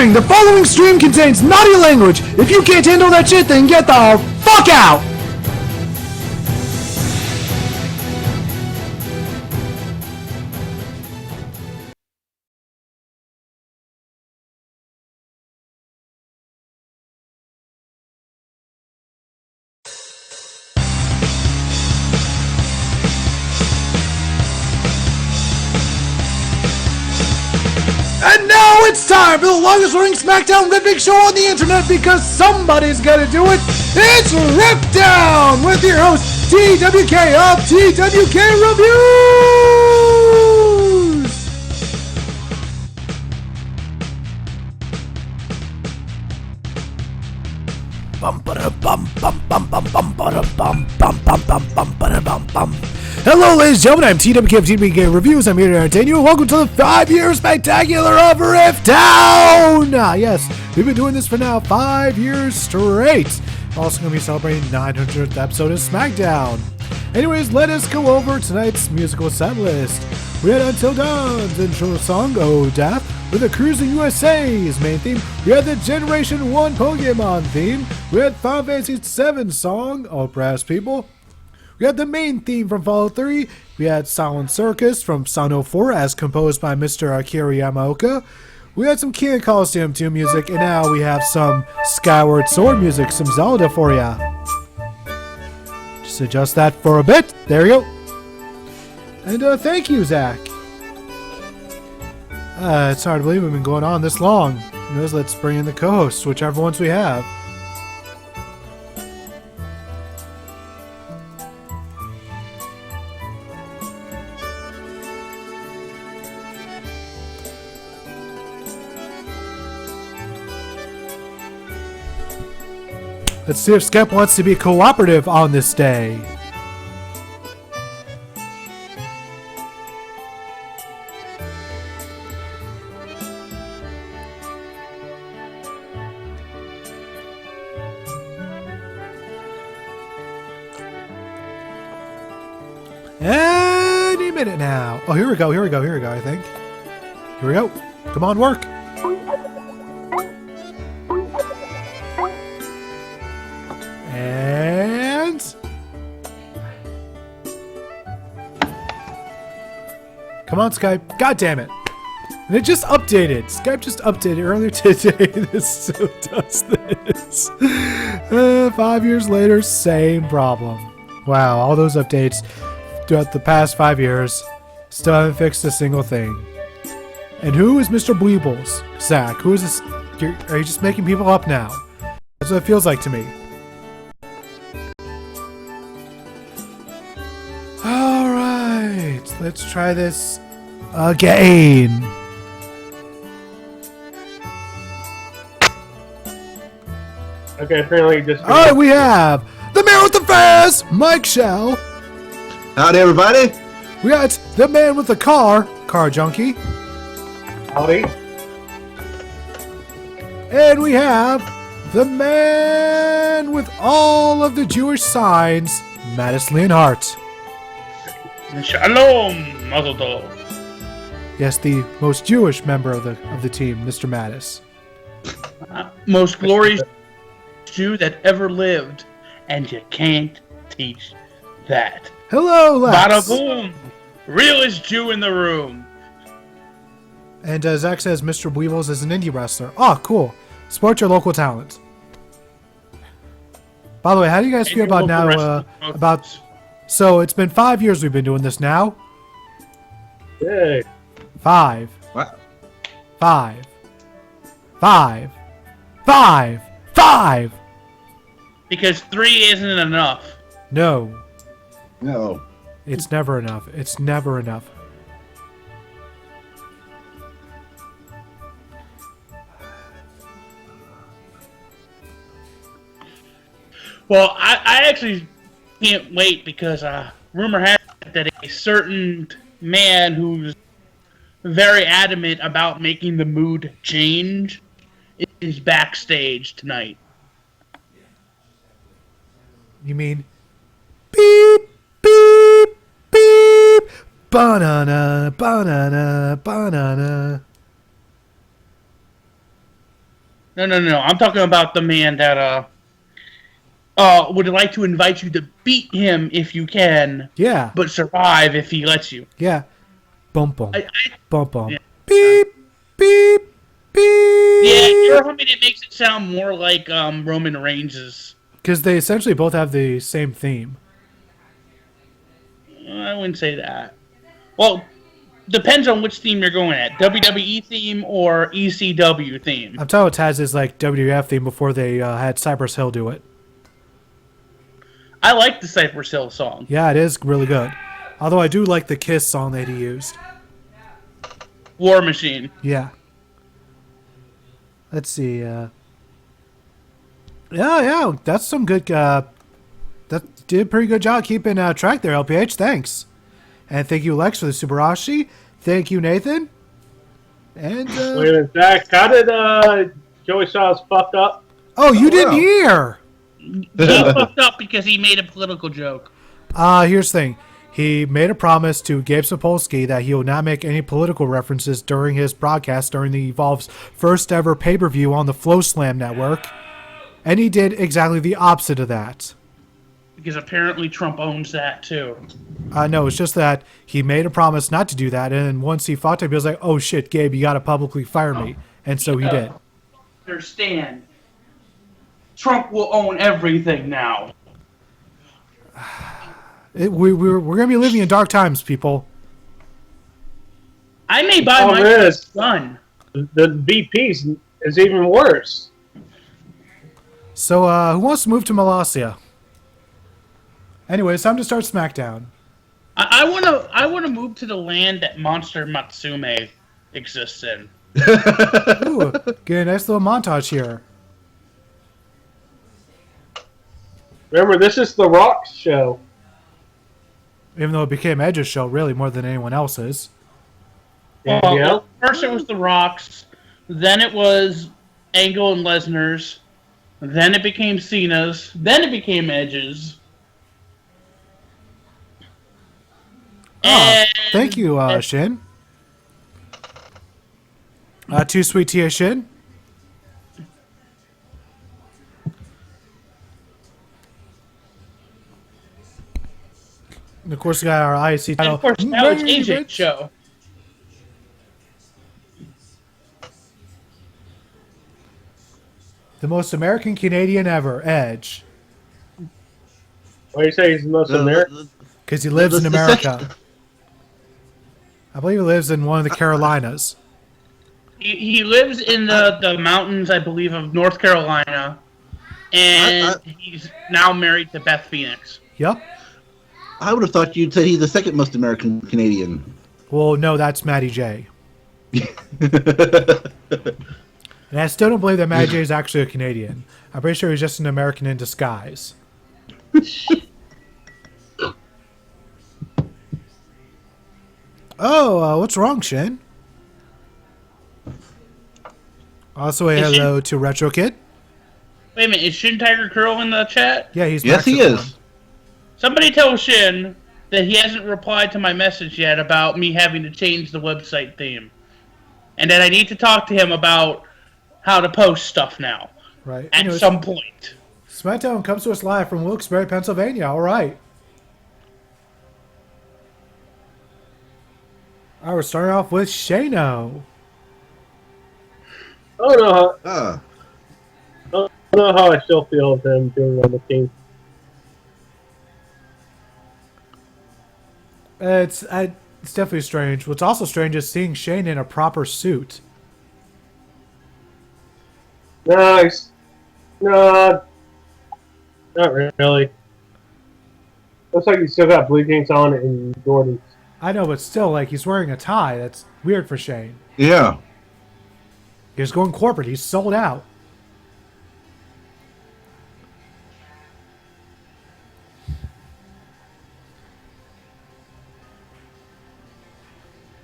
Warning, the following stream contains naughty language. If you can't handle that shit, then get the fuck out! And now it's time for the longest running SmackDown riffing show on the internet because somebody's gotta do it. It's RiffDown with your host, TWK of TWK Reviews! Hello, ladies and gentlemen, I'm TWK of TWK Reviews. I'm here to entertain you, and welcome to the 5-year spectacular of RiffDown! Yes, we've been doing this for now 5 years straight. Also going to be celebrating 900th episode of SmackDown. Anyways, let us go over tonight's musical set list. We had Until Dawn's intro song, Oh Death, with the Cruising USA's main theme. We had the Generation 1 Pokemon theme. We had Final Fantasy 7 song, Oh Brass People. We had the main theme from Fallout 3. We had Silent Circus from Sound 04 as composed by Mr. Akira Yamaoka. We had some King of Coliseum 2 music, and now we have some Skyward Sword music, some Zelda for ya. Just adjust that for a bit. There you go. And thank you, Zach. It's hard to believe we've been going on this long. Anyways, let's bring in the co-hosts, whichever ones we have. Let's see if Skep wants to be cooperative on this day. Any minute now. Oh, here we go, I think. Here we go. Come on, work. And come on, Skype. God damn it. And it just updated. Skype just updated earlier today. This so does this. 5 years later, same problem. Wow, all those updates throughout the past 5 years still haven't fixed a single thing. And who is Mr. Bleebles? Zach, who is this? Are you just making people up now? That's what it feels like to me. Alright, let's try this again. Okay, apparently just... Alright, we have the man with the fez, Mike Shell. Howdy, everybody. We got the man with the car junkie. Howdy. And we have the man with all of the Jewish signs, Mattis Leonhardt. Shalom, Mazel Tov. Yes, the most Jewish member of the team, Mr. Mattis. Most glorious Jew that ever lived, and you can't teach that. Hello, Lex. Bada boom! Realest Jew in the room. And Zach says Mr. Weevils is an indie wrestler. Oh, cool. Support your local talent. By the way, how do you guys feel about now? So it's been 5 years we've been doing this now. Yay. 5. What? 5. 5. 5. 5. Because 3 isn't enough. No. No. It's never enough. It's never enough. Well, I actually can't wait because rumor has it that a certain man who's very adamant about making the mood change is backstage tonight. You mean beep, beep, beep, banana, banana, banana. No. I'm talking about the man that would like to invite you to beat him if you can, Yeah. but survive if he lets you. Yeah. Bum bum. Bum bum. Yeah. Beep. Beep. Beep. Yeah, you're hoping it makes it sound more like Roman Reigns's. Because they essentially both have the same theme. I wouldn't say that. Well, depends on which theme you're going at. WWE theme or ECW theme. I'm talking about Taz's like WWF theme before they had Cypress Hill do it. I like the Cypress Hill song. Yeah, it is really good. Although I do like the Kiss song that he used. War Machine. Yeah. Let's see. Yeah, that's some good. That did a pretty good job keeping track there, LPH. Thanks. And thank you, Lex, for the Subarashi. Thank you, Nathan. And Wait a minute, Zach. How did Joey Styles fuck up? oh, you didn't wow. hear. He fucked up because he made a political joke. Here's the thing. He made a promise to Gabe Sapolsky that he will not make any political references during his broadcast during the Evolve's first ever pay-per-view on the Flow Slam Network. And he did exactly the opposite of that. Because apparently Trump owns that too. No, it's just that he made a promise not to do that, and then once he fought him, he was like, oh shit, Gabe, you gotta publicly fire me. And so he did. Understand. Trump will own everything now. We're gonna be living in dark times, people. I may buy Oh, my it is. gun. The VPs is even worse. So, who wants to move to Molossia? Anyways, time to start SmackDown. I wanna move to the land that Monster Matsume exists in. Ooh, get a nice little montage here. Remember, this is The Rock's show. Even though it became Edge's show, really, more than anyone else's. Well, Yeah. first it was The Rock's, then it was Angle and Lesnar's, then it became Cena's, then it became Edge's. Oh, thank you, Shin. Too sweet Tia Shin. And of course, we got our IC And title. of course, now it's AJ's show. The most American Canadian ever, Edge. Why do you say he's the most American? Because he lives in the America. I believe he lives in one of the Carolinas. He lives in the mountains, I believe, of North Carolina, and he's now married to Beth Phoenix. Yep. I would have thought you'd say he's the second most American Canadian. Well, no, that's Matty J. And I still don't believe that Matty J is actually a Canadian. I'm pretty sure he's just an American in disguise. Oh, what's wrong, Shin? Also, a hello to Retro Kid. Wait a minute, is Shin Tiger Curl in the chat? Yeah, he's Yes, he Mexican. is. Somebody tell Shin that he hasn't replied to my message yet about me having to change the website theme. And that I need to talk to him about how to post stuff now. Right. At Anyways, some point. SmackDown comes to us live from Wilkes-Barre, Pennsylvania. All right. All right, we're starting off with Shano. I don't know Ah, how I still feel of him being on the team. It's definitely strange. What's also strange is seeing Shane in a proper suit. Nice. No, not really. Looks like he's still got blue jeans on and Jordans. I know, but still, like, he's wearing a tie. That's weird for Shane. yeah. He's going corporate. He's sold out.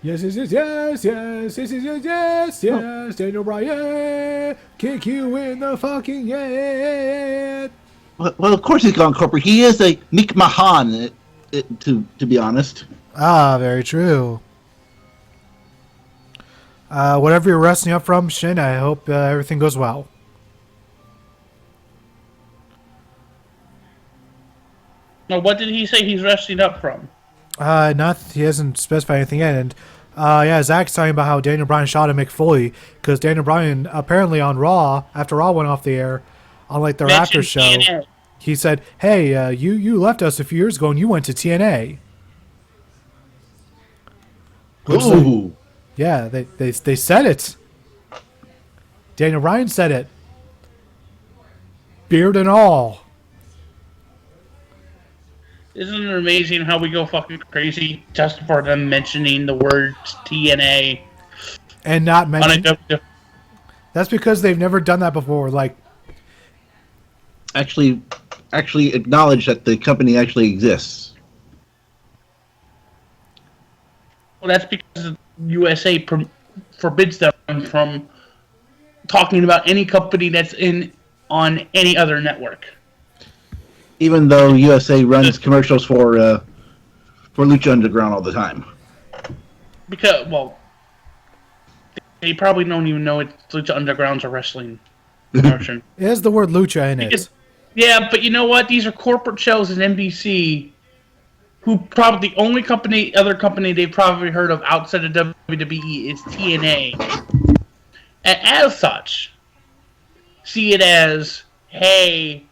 Yes, yes, yes, yes, yes, yes, yes, yes, yes, yes, Daniel Bryan, kick you in the fucking head. Well, of course he's gone corporate. He is a Nick Mahan, to be honest. Ah, very true. Whatever you're resting up from, Shin, I hope everything goes well. Now, what did he say he's resting up from? He hasn't specified anything yet. And yeah, Zach's talking about how Daniel Bryan shot at Mick Foley because Daniel Bryan apparently on Raw, after Raw went off the air, on like their after show, TNA. he said, "Hey, you left us a few years ago and you went to TNA." Ooh. Yeah, they said it. Daniel Bryan said it. Beard and all. Isn't it amazing how we go fucking crazy just for them mentioning the word TNA? And not mention. On That's because they've never done that before. Like, Actually acknowledge that the company actually exists. well, that's because the USA forbids them from talking about any company that's on any other network. Even though USA runs commercials for Lucha Underground all the time. Because, well, they probably don't even know it's Lucha Underground's a wrestling promotion. it has the word lucha in it. Yeah, but you know what? These are corporate shows in NBC, who probably the only other company they've probably heard of outside of WWE is TNA. And as such, see it as, hey,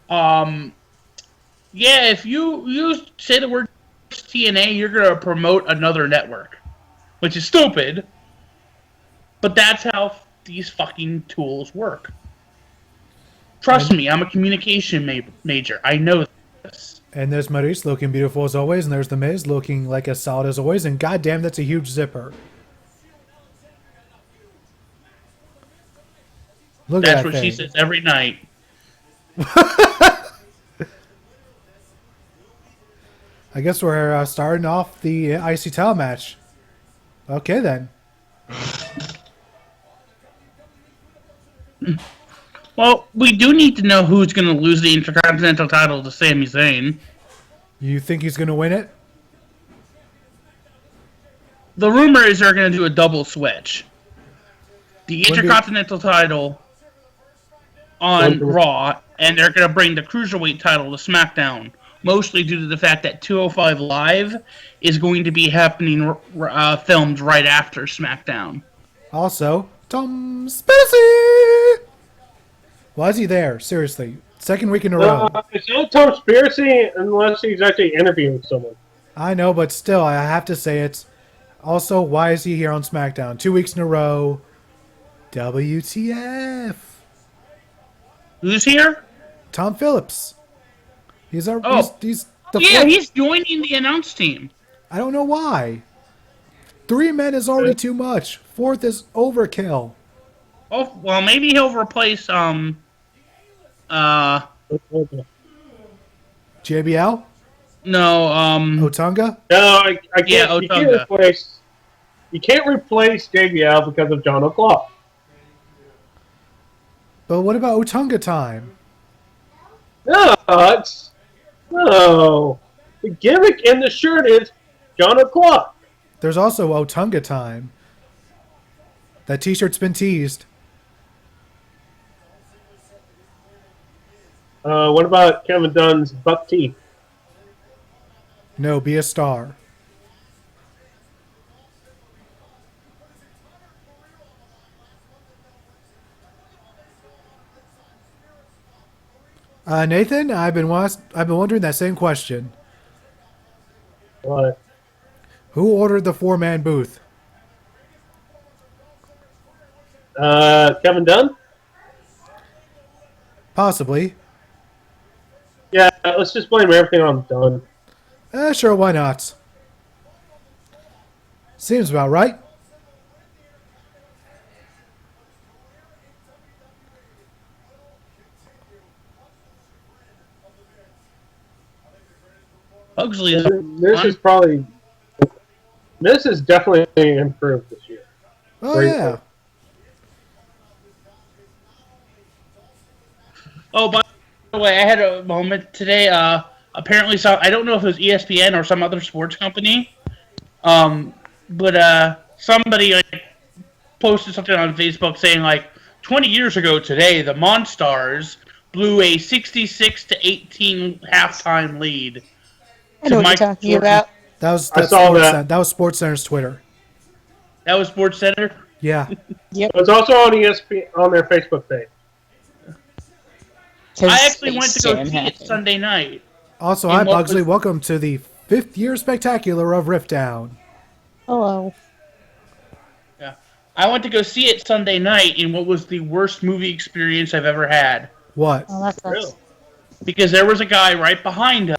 yeah, if you say the word TNA, you're going to promote another network. Which is stupid. But that's how these fucking tools work. Trust me, I'm a communication major. I know this. And there's Maurice looking beautiful as always, and there's The Miz looking like as solid as always, and goddamn, that's a huge zipper. Look That's at that what thing. she says every night. I guess we're starting off the IC title match. Okay, then. Well, we do need to know who's going to lose the Intercontinental title to Sami Zayn. You think he's going to win it? The rumor is they're going to do a double switch. The When do- Intercontinental title on Raw, and they're going to bring the Cruiserweight title to SmackDown. Mostly due to the fact that 205 Live is going to be happening, filmed right after SmackDown. Also, Tom Spacey! Why is he there? Seriously. Second week in a row. It's not Tom Spearsy unless he's actually interviewing someone. I know, but still, I have to say it. Also, why is he here on SmackDown? 2 weeks in a row. WTF. Who's here? Tom Phillips. He's our. Oh. He's the Yeah, fourth- he's joining the announce team. I don't know why. 3 men is already too much. Fourth is overkill. Oh, well, maybe he'll replace, JBL? no, Otunga? No, I can't. Yeah, you can't Otunga. replace. You can't replace JBL because of John O'Clock. But what about Otunga time? No, no. The gimmick in the shirt is John O'Clock. There's also Otunga time. That t-shirt's been teased. What about Kevin Dunn's buck teeth? No, be a star. Nathan, I've been wondering that same question. What? Who ordered the 4-man booth? Kevin Dunn? Possibly. Yeah, let's just blame everything on Dunn. Sure, why not? Seems about right. Pugsley is This is definitely improved this year. Oh, Great. yeah. Oh, by the way, I had a moment today. Apparently, I don't know if it was ESPN or some other sports company, but somebody posted something on Facebook saying 20 years ago today, the Monstars blew a 66-18 halftime lead. I know what you're talking about. That's I saw that. That was SportsCenter's Twitter. That was SportsCenter. Yeah. Yep. It's also on ESPN on their Facebook page. I actually went to go see it Sunday night. Also, hi Bugsley. Welcome to the 5th year spectacular of RiffDown. Hello. Yeah, I went to go see it Sunday night in what was the worst movie experience I've ever had. What? Oh, that's Really? Because there was a guy right behind us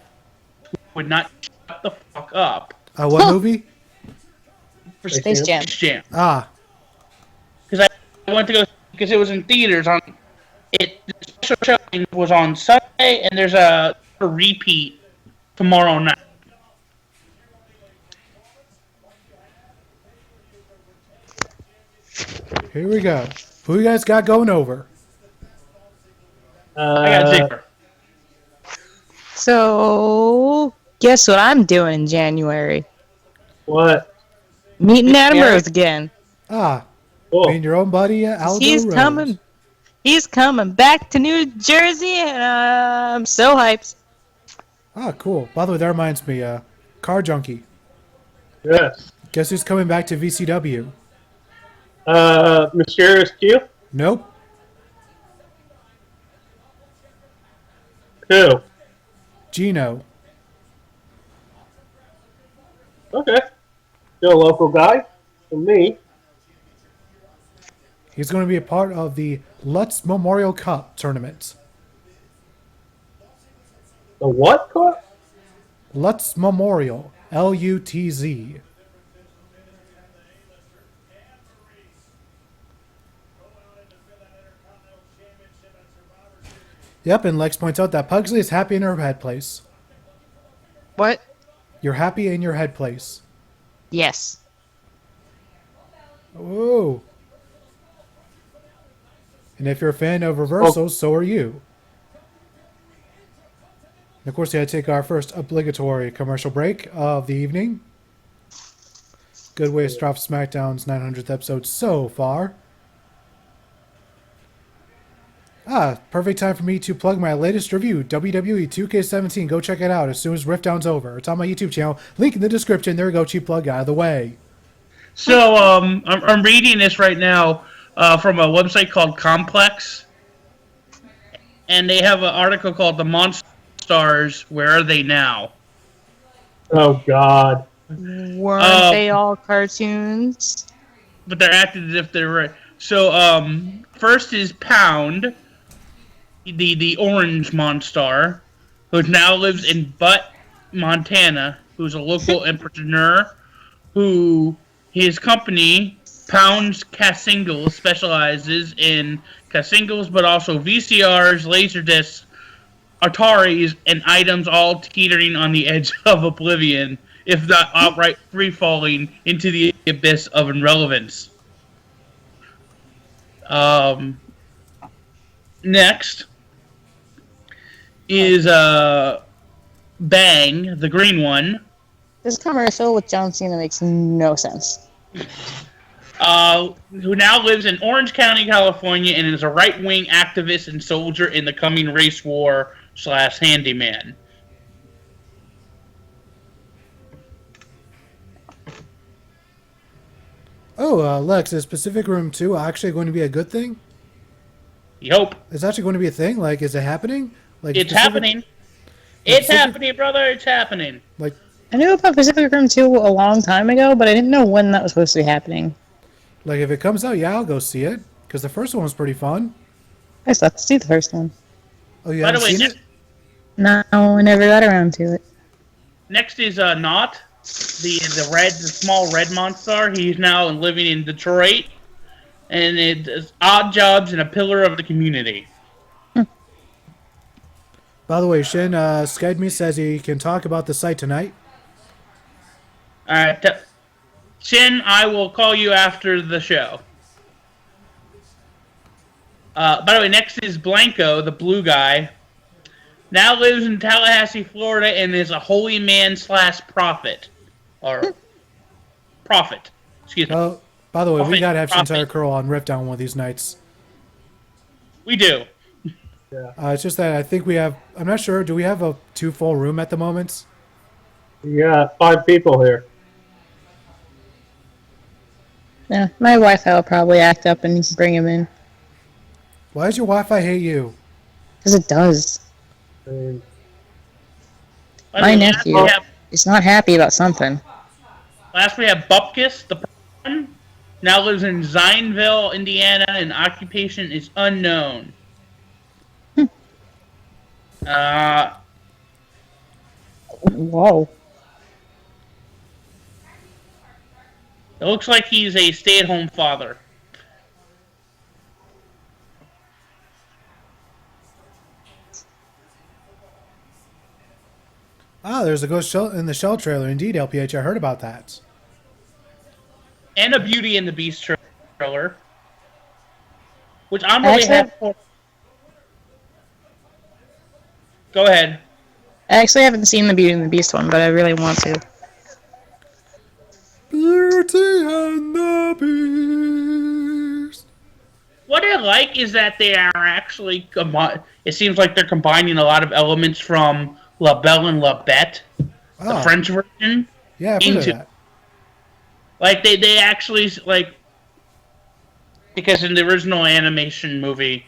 who would not shut the fuck up. What movie? For Space Jam. Ah. Because I went to go because it was in theaters on it. The special showing was on Sunday, and there's a repeat tomorrow night. Here we go. Who you guys got going over? I got Ziggler. So, guess what I'm doing in January? What? Meeting Adam Rose again. Ah. Cool. Being your own buddy, Aldo He's Rose. coming. He's coming back to New Jersey, and I'm so hyped. Ah, cool. By the way, that reminds me, Car Junkie. Yes. Guess who's coming back to VCW? Mysterious Q? Nope. Who? Gino. Okay. Still a local guy? From me. He's going to be a part of the Lutz Memorial Cup tournament. The what cup? Lutz Memorial. Lutz. Yep, and Lex points out that Pugsley is happy in her head place. What? You're happy in your head place. Yes. Oh. And if you're a fan of reversals, so are you. And of course, we had to take our first obligatory commercial break of the evening. Good way to start off SmackDown's 900th episode so far. Perfect time for me to plug my latest review, WWE 2K17. Go check it out as soon as RiffDown's over. It's on my YouTube channel. Link in the description. There we go. Cheap plug out of the way. So I'm reading this right now from a website called Complex, and they have an article called "The Monstars. Where Are They Now?" Oh, God. Weren't they all cartoons? But they're acting as if they're right. So first is Pound, the orange Monstar, who now lives in Butte, Montana, who's a local entrepreneur who his company, Pound's Casingles, specializes in Casingles, but also VCRs, Laserdiscs, Ataris, and items all teetering on the edge of oblivion, if not outright free-falling into the abyss of irrelevance. Next is Bang, the green one. This commercial with John Cena makes no sense. Who now lives in Orange County, California, and is a right-wing activist and soldier in the coming race war / handyman. Oh, Lex, is Pacific Rim 2 actually going to be a good thing? You hope. It's actually going to be a thing? Like, is it happening? Like, It's happening. It's happening, brother. It's happening. Like, I knew about Pacific Rim 2 a long time ago, but I didn't know when that was supposed to be happening. Like, if it comes out, yeah, I'll go see it. Because the first one was pretty fun. I still have to see the first one. Oh, you By the haven't way, seen it? No, I never got around to it. next is Not, the small red monster. He's now living in Detroit, and it's odd jobs and a pillar of the community. By the way, Shin Skyped me, says he can talk about the site tonight. All right, Shin, I will call you after the show. By the way, next is Blanco, the blue guy. Now lives in Tallahassee, Florida, and is a holy man / prophet. Or prophet. Excuse me. Oh, by the way, we Prophet, got to have prophet. Shintaro Curl on RiffDown one of these nights. We do. Yeah. It's just that I think we have. I'm not sure. Do we have a 2 full room at the moment? You got 5 people here. Yeah, my Wi-Fi will probably act up and bring him in. Why does your Wi-Fi hate you? Because it does. I mean, My nephew is not happy about something. Last we have Bupkis, the person, now lives in Zionsville, Indiana, and occupation is unknown. Whoa. It looks like he's a stay-at-home father. Ah, there's a Ghost Shell in the Shell trailer. Indeed, LPH, I heard about that. And a Beauty and the Beast trailer. Which I'm really Actually- happy for. Go ahead. I actually haven't seen the Beauty and the Beast one, but I really want to. Beauty and the Beast. What I like is that they are actually... It seems like they're combining a lot of elements from La Belle and La Bête, the French version. Yeah, I've heard of that. Like, they actually, like... Because in the original animation movie,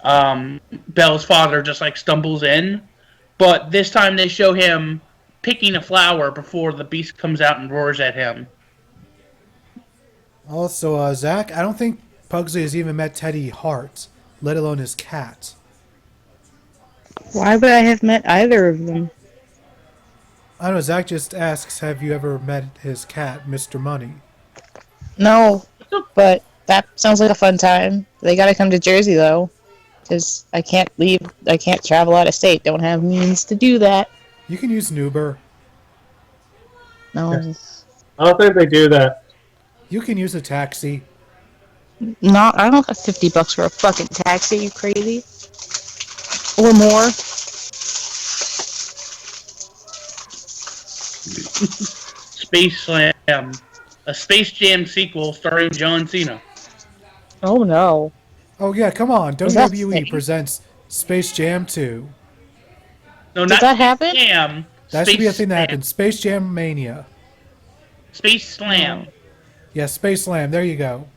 Belle's father just, like, stumbles in. But this time they show him picking a flower before the beast comes out and roars at him. Also, Zach, I don't think Pugsley has even met Teddy Hart, let alone his cat. Why would I have met either of them? I don't know, Zach just asks, have you ever met his cat, Mr. Money? No, but that sounds like a fun time. They gotta come to Jersey, though. Because I can't leave, I can't travel out of state. Don't have means to do that. You can use an Uber. No. I don't think they do that. You can use a taxi. Not, I don't got $50 for a fucking taxi, you crazy? Or more. Space Slam. A Space Jam sequel starring John Cena. Oh no. Oh yeah, come on. Is that WWE fake? presents Space Jam 2. No, Did not that happen? Jam. That should be a thing that Slam. happens. Space Jam Mania. Space Slam. Yeah, Space Slam. There you go.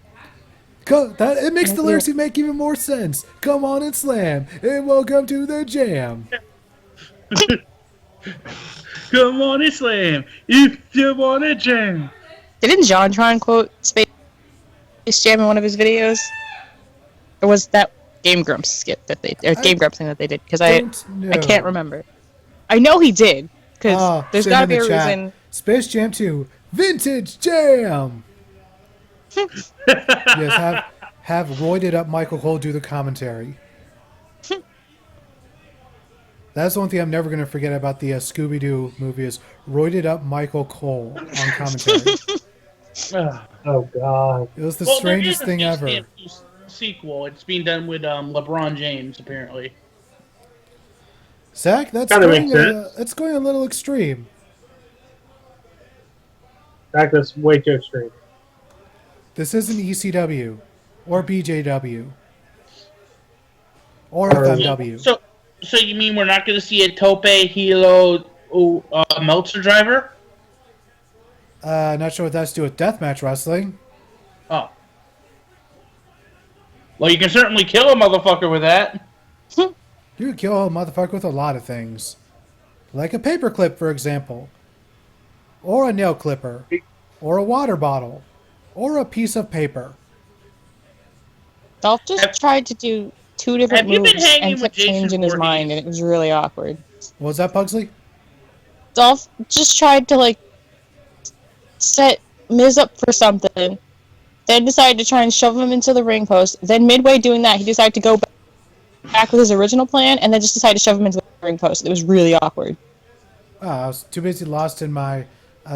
It makes the lyrics make even more sense. Come on and slam, and welcome to the jam. Come on and slam if you want to jam. Didn't John try and quote Space Jam in one of his videos? Or was that Game Grumps skit that they, or Game Grumps thing that they did? Because I can't remember. I know he did, because there's send gotta in be a the chat. reason. Space Jam 2, Vintage Jam. Yes, have roided up Michael Cole do the commentary. That's the one thing I'm never going to forget about the Scooby-Doo movie is roided up Michael Cole on commentary. Oh God! It was the strangest thing there is ever. a Space Jam sequel. It's being done with LeBron James, apparently. Zach, that's Kinda going, makes sense. it's going a little extreme. In fact, that's way too extreme. This isn't ECW or BJW or Or- FMW. So you mean we're not going to see a Tope Hilo Meltzer driver? Not sure what that's to do with deathmatch wrestling. Oh. Well, you can certainly kill a motherfucker with that. You can kill a motherfucker with a lot of things. Like a paperclip, for example. Or a nail clipper. Or a water bottle. Or a piece of paper. Dolph just tried to do 2 different Have you been moves hanging and with kept Jason changing his Voorhees? mind, and it was really awkward. What was that, Pugsley? Dolph just tried to, like, set Miz up for something, then decided to try and shove him into the ring post. Then midway doing that, he decided to go back with his original plan, and then just decided to shove him into the ring post. It was really awkward. I was too busy lost in my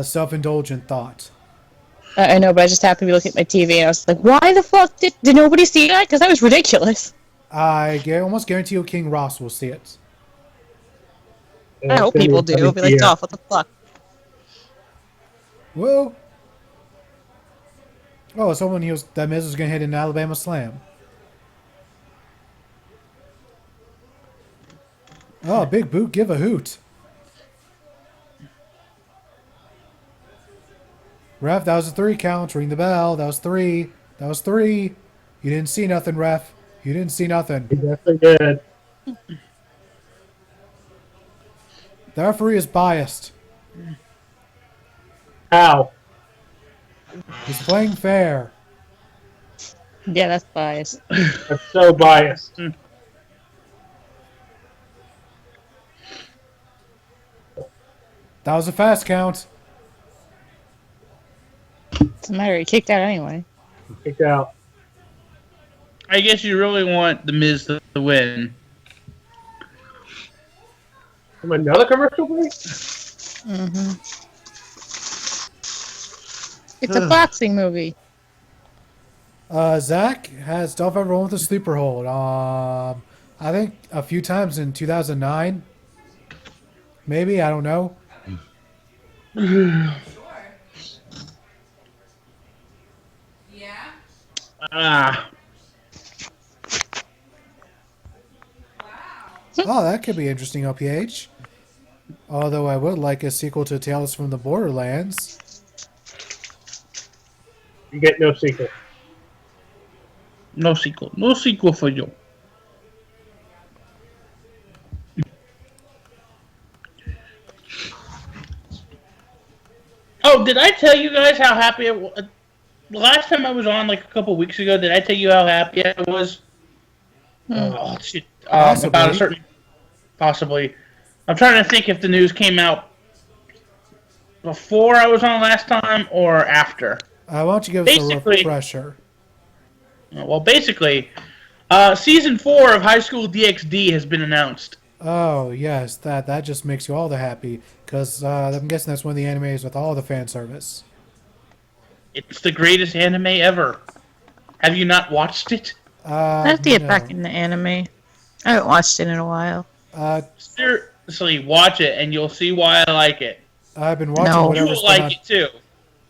self-indulgent thought. I know, but I just happened to be looking at my TV, and I was like, why the fuck did nobody see that? Because that was ridiculous. I almost guarantee you King Ross will see it. I hope people do. I'll be like, Dolph, what the fuck? Well... Oh, that Miz was going to hit an Alabama Slam. Oh, big boot, give a hoot. Ref, that was a 3 count. Ring the bell. That was 3. That was 3. You didn't see nothing, ref. You didn't see nothing. He definitely did. The referee is biased. How? He's playing fair. Yeah, that's biased. That's so biased. That was a fast count. Doesn't matter. He kicked out anyway. Kicked out. I guess you really want the Miz to win. Another commercial break? Mm-hmm. It's a boxing movie. Zach has Dolph ever won with a sleeper hold? I think a few times in 2009. Maybe, I don't know. Ah. Oh, that could be interesting, LPH. Although I would like a sequel to Tales from the Borderlands. You get no sequel. No sequel. No sequel for you. Oh, did I tell you guys how happy I was? Last time I was on, like a couple weeks ago, did I tell you how happy I was? Oh, shit. About a certain... Possibly. I'm trying to think if the news came out before I was on last time or after. Why don't you give us a refresher? Well, basically, Season 4 of High School DxD has been announced. Oh, yes. That just makes you all the happy. Because I'm guessing that's one of the animes with all the fan service. It's the greatest anime ever. Have you not watched it? I have to get back into anime. I haven't watched it in a while. Seriously, watch it, and you'll see why I like it. I've been watching No. You whatever's will like on. it, too.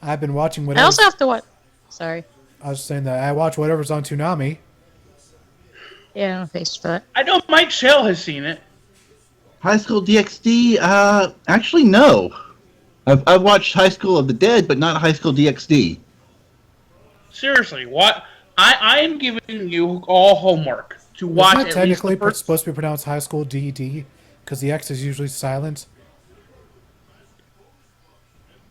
I've been watching I whatever. also have to watch. Sorry. I was saying that I watch whatever's on Toonami. Yeah, I don't have face for that. I know Mike Shell has seen it. High School DxD? Actually, no. I've watched High School of the Dead, but not High School DxD. Seriously, what? I am giving you all homework to watch Isn't that at least technically the first... supposed to be pronounced High School DD? Because the X is usually silent.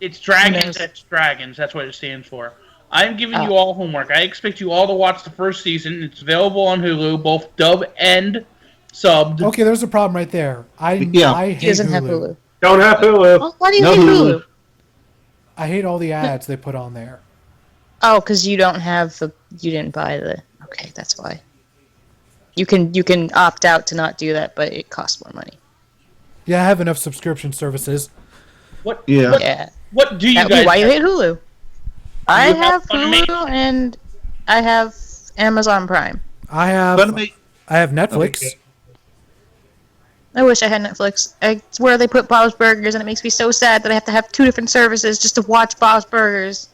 It's Dragons, Yes. that's Dragons. That's what it stands for. I'm giving you all homework. I expect you all to watch the first season. It's available on Hulu, both dub and subbed. Okay, there's a problem right there. I He hate doesn't Hulu. have Hulu. Don't have Hulu. Oh, why do you No hate Hulu. Hulu? I hate all the ads they put on there. Oh, because you don't have the. You didn't buy the. Okay, that's why. You can opt out to not do that, but it costs more money. Yeah, I have enough subscription services. What? Yeah. Yeah. What do you That would guys be why you have? hate Hulu. I You have have Funimation? Hulu and I have Amazon Prime. I have Netflix. Okay. I wish I had Netflix. It's where they put Bob's Burgers, and it makes me so sad that I have to have 2 different services just to watch Bob's Burgers.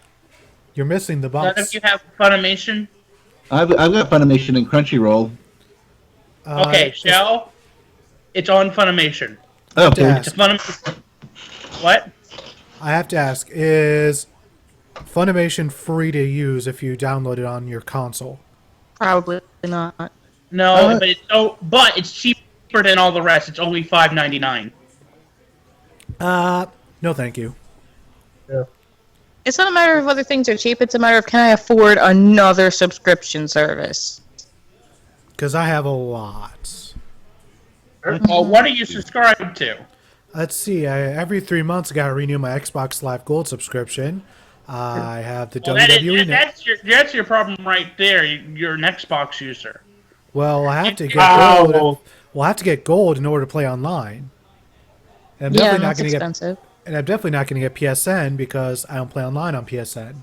You're missing the None of box. you have Funimation? I've got Funimation and Crunchyroll. Okay, Shell, it's on Funimation. Okay. Yeah. It's Funimation. What? I have to ask, is Funimation free to use if you download it on your console? Probably not. No, but it's cheaper than all the rest. It's only $5.99. No thank you. It's not a matter of whether things are cheap. It's a matter of can I afford another subscription service? Because I have a lot. Well, what are you subscribed to? Let's see, every 3 months I gotta renew my Xbox Live Gold subscription. I have the Well, WWE. that's your problem right there. You're an Xbox user. Well, I have to get Oh. gold. Well, I have to get gold in order to play online. And I'm Yeah, definitely not that's going to get. expensive. And I'm definitely not going to get PSN because I don't play online on PSN.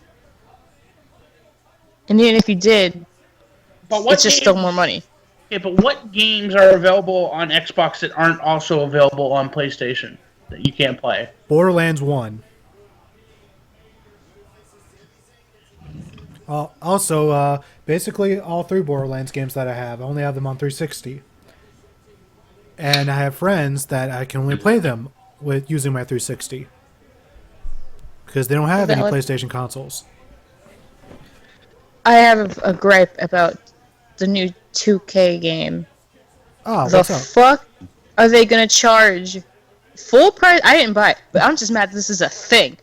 And even if you did, But what it's just still more money. Okay, but what games are available on Xbox that aren't also available on PlayStation that you can't play? Borderlands 1. Also, basically all 3 Borderlands games that I only have them on 360. and I have friends that I can only play them with using my 360 because they don't have any PlayStation consoles. I have a gripe about the new 2K game. Oh, The what's up? fuck are they gonna charge full price? I didn't buy it, but I'm just mad this is a thing.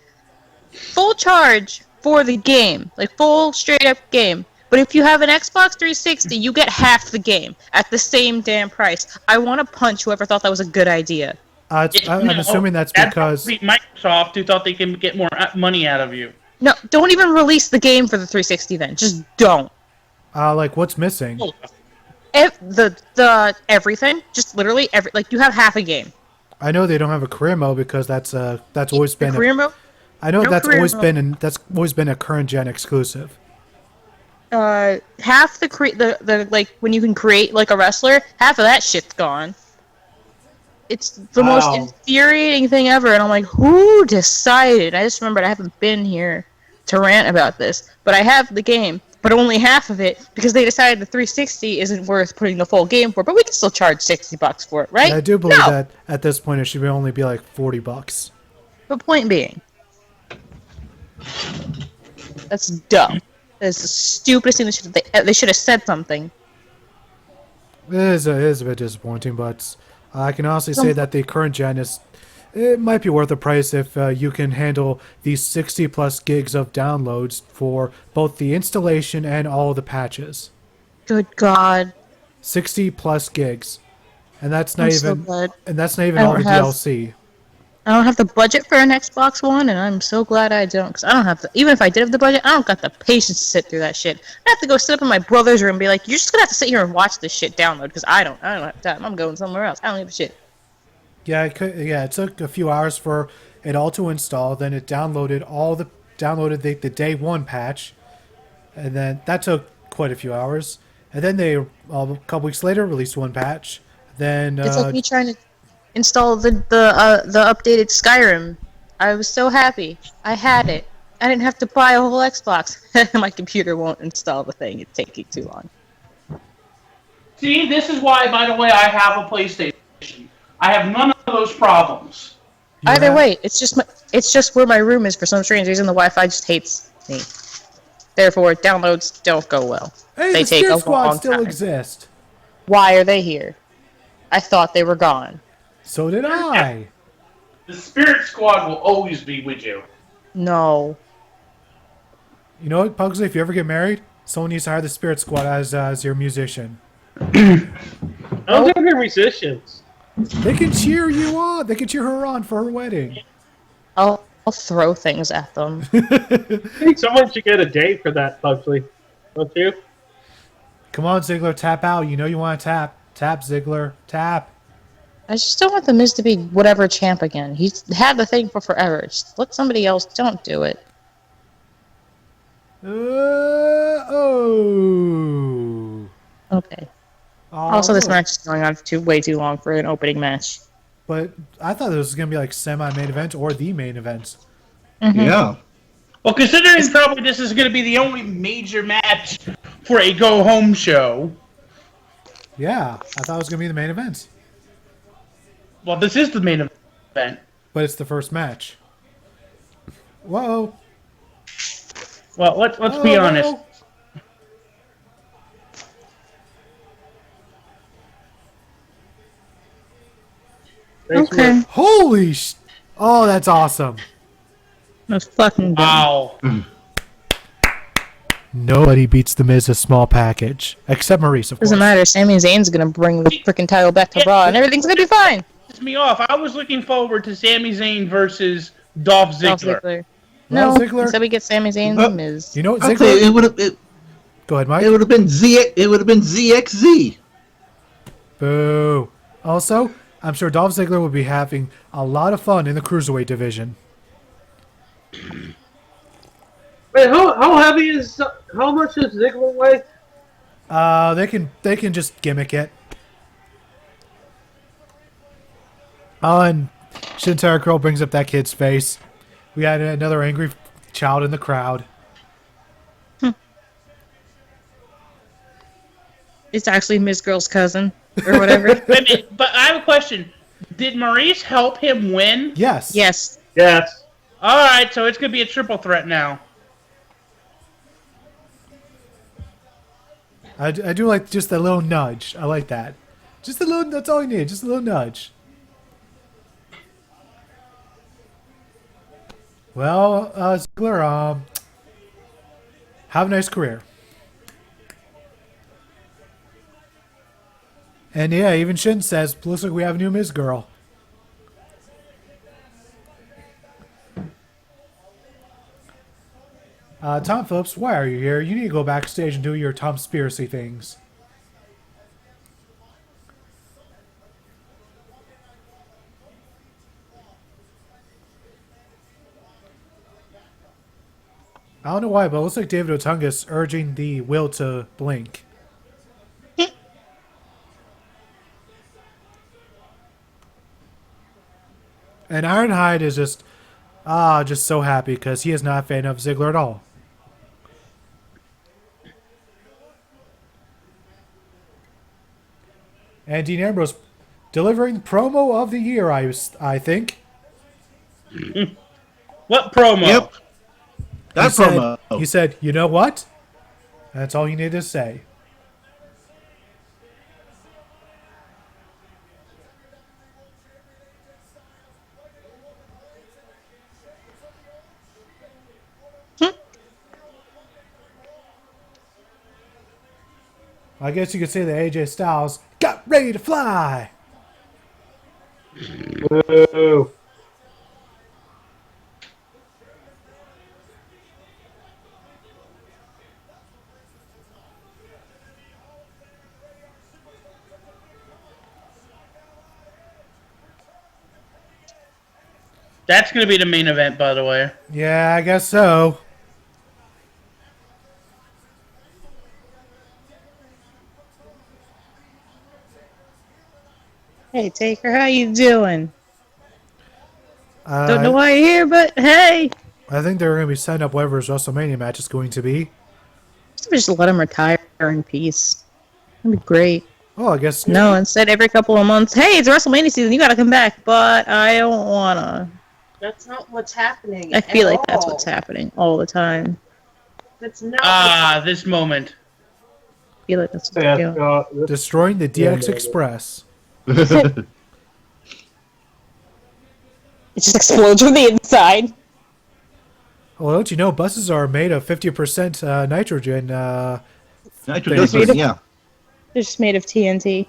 Full charge for the game, like full straight up game. But if you have an Xbox 360, you get half the game at the same damn price. I want to punch whoever thought that was a good idea. I'm assuming that's because Microsoft who thought they can get more money out of you. No, don't even release the game for the 360 then. Just don't. like what's missing? The everything, just literally like you have half a game. I know they don't have a career mode because that's always been career mode. I know No that's career always mode. been a current gen exclusive. Half the like when you can create like a wrestler, half of that shit's gone. It's the most infuriating thing ever, and I'm like, who decided? I just remembered I haven't been here to rant about this, but I have the game, but only half of it because they decided the 360 isn't worth putting the full game for, but we can still charge $60 for it, right? And I do believe that at this point it should only be like $40. But point being, that's dumb. That's the stupidest thing they should have said something. It is a bit disappointing, but I can honestly say that the current gen it might be worth the price if you can handle these 60 plus gigs of downloads for both the installation and all the patches. Good God. 60 plus gigs. And that's not I'm even so glad. and that's not even I all the don't have- DLC. I don't have the budget for an Xbox One, and I'm so glad I don't, because I don't have the, even if I did have the budget, I don't got the patience to sit through that shit. I have to go sit up in my brother's room and be like, you're just gonna have to sit here and watch this shit download, because I don't have time. I'm going somewhere else. I don't give a shit. Yeah, it took a few hours for it all to install. Then it downloaded the day one patch, and then that took quite a few hours. And then they a couple weeks later released one patch. Then It's like me trying to install the updated Skyrim. I was so happy. I had it. I didn't have to buy a whole Xbox. My computer won't install the thing. It's taking too long. See, this is why, by the way, I have a PlayStation. I have none of those problems. Either way, it's just where my room is for some strange reason. The Wi-Fi just hates me. Therefore, downloads don't go well. hey, They the take a Spirit Squad long still time. exist. Why are they here? I thought they were gone. So did I. The Spirit Squad will always be with you. No. You know what, Pugsley? If you ever get married, someone needs to hire the Spirit Squad as your musician. I don't think they're musicians. They can cheer you on. They can cheer her on for her wedding. I'll throw things at them. I think someone should get a date for that, Pugsley. Don't you? Come on, Ziggler, tap out. You know you want to tap. Tap, Ziggler. Tap. I just don't want the Miz to be whatever champ again. He's had the thing for forever. Just let somebody else. Don't do it. Oh. Okay. Also, this match is going on way too long for an opening match. But I thought this was going to be like semi-main event or the main event. Mm-hmm. Yeah. Well, considering probably this is going to be the only major match for a go-home show. Yeah, I thought it was going to be the main event. Well, this is the main event. But it's the first match. Whoa. Well, let's be honest. Okay. Holy Oh, that's awesome. That's fucking dumb. Wow. Nobody beats the Miz a small package. Except Maurice, of course. Doesn't matter. Sami Zayn's gonna bring the freaking title back to Raw, and everything's gonna be fine. Pisses me off. I was looking forward to Sami Zayn versus Dolph Ziggler. No, Ziggler. instead we get Sami Zayn and The Miz. You know what, I'll Ziggler? tell you, Go ahead, Mike. it would have been ZXZ. Boo. Also, I'm sure Dolph Ziggler will be having a lot of fun in the Cruiserweight division. Wait, how heavy is... How much does Ziggler weigh? They can just gimmick it. Oh, and Shintaro Curl brings up that kid's face. We had another angry child in the crowd. It's actually Miss Girl's cousin, or whatever. Wait a minute, but I have a question. Did Maurice help him win? Yes. Yes. Yes. Alright, so it's going to be a triple threat now. I do like just a little nudge. I like that. Just a little. That's all you need. Just a little nudge. Well, Ziggler, have a nice career. And yeah, even Shin says, looks like we have a new Miz girl. Tom Phillips, why are you here? You need to go backstage and do your Tom Spiracy things. I don't know why, but it looks like David Otunga's urging the Will to blink. And Ironhide is just so happy because he is not a fan of Ziggler at all. And Dean Ambrose delivering promo of the year, I think. What promo? Yep. That promo. He said, you know what? That's all you need to say. I guess you could say that AJ Styles got ready to fly. Woo. That's going to be the main event, by the way. Yeah, I guess so. Hey, Taker, how you doing? Don't know why you're here, but hey! I think they're going to be setting up whatever his WrestleMania match is going to be. Just let him retire in peace. That'd be great. Oh, I guess... No, instead every couple of months, hey, it's WrestleMania season, you gotta come back, but I don't wanna. That's not what's happening. I feel at like that's all. what's happening all the time. That's not. This moment. I feel like that's what's Yeah, doing. Destroying the DX Express. It just explodes from the inside. Well, don't you know buses are made of 50% nitrogen? Nitrogen, yeah. They're just made of TNT.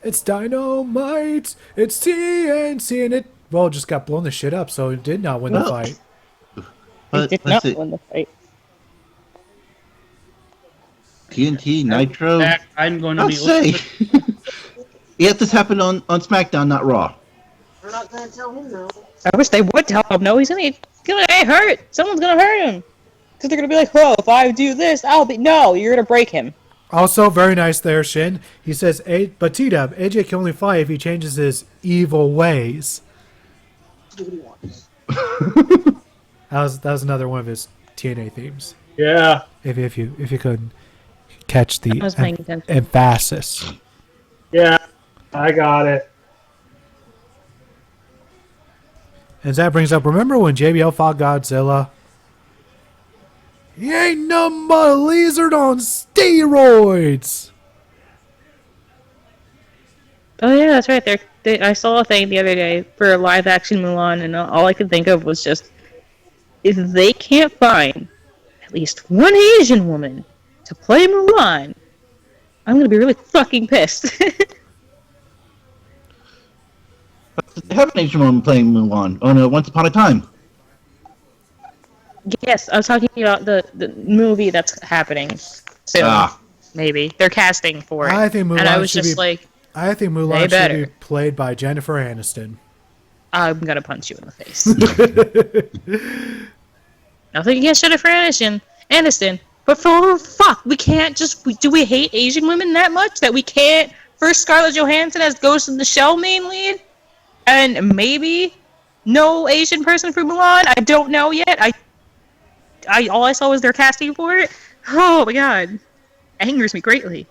It's dynamite. It's TNT, and it just got blown the shit up. So it did not win the Well, fight. They did not win the fight. TNT, Nitro. Back, I'm going to I'd be say. Yet this happened on SmackDown, not Raw. We're not gonna tell him though. I wish they would tell him. No, he's gonna get hurt. Someone's gonna hurt him. Because they're gonna be like, oh, if I do this, I'll be... No, you're gonna break him. Also, very nice there, Shin. He says, but T-Dub, AJ can only fight if he changes his evil ways. Do what he wants. That was another one of his TNA themes. Yeah. If you could catch the I was paying attention. emphasis. Yeah. I got it. And that brings up, remember when JBL fought Godzilla? He ain't nothing but a lizard on steroids! Oh yeah, that's right. I saw a thing the other day for live action Mulan, and all I could think of was just, if they can't find at least one Asian woman to play Mulan, I'm gonna be really fucking pissed. They have an Asian woman playing Mulan on Once Upon a Time. Yes, I was talking about the movie that's happening soon. Maybe they're casting for it. I think Mulan and I was should just be, like, I think Mulan they should better. be played by Jennifer Aniston. I'm gonna punch you in the face. Nothing against Jennifer Aniston, but for fuck, we can't just. Do we hate Asian women that much that we can't? First Scarlett Johansson as Ghost in the Shell main lead, and maybe no Asian person for Mulan. I don't know yet. I all I saw was they're casting for it. Oh my god, angers me greatly.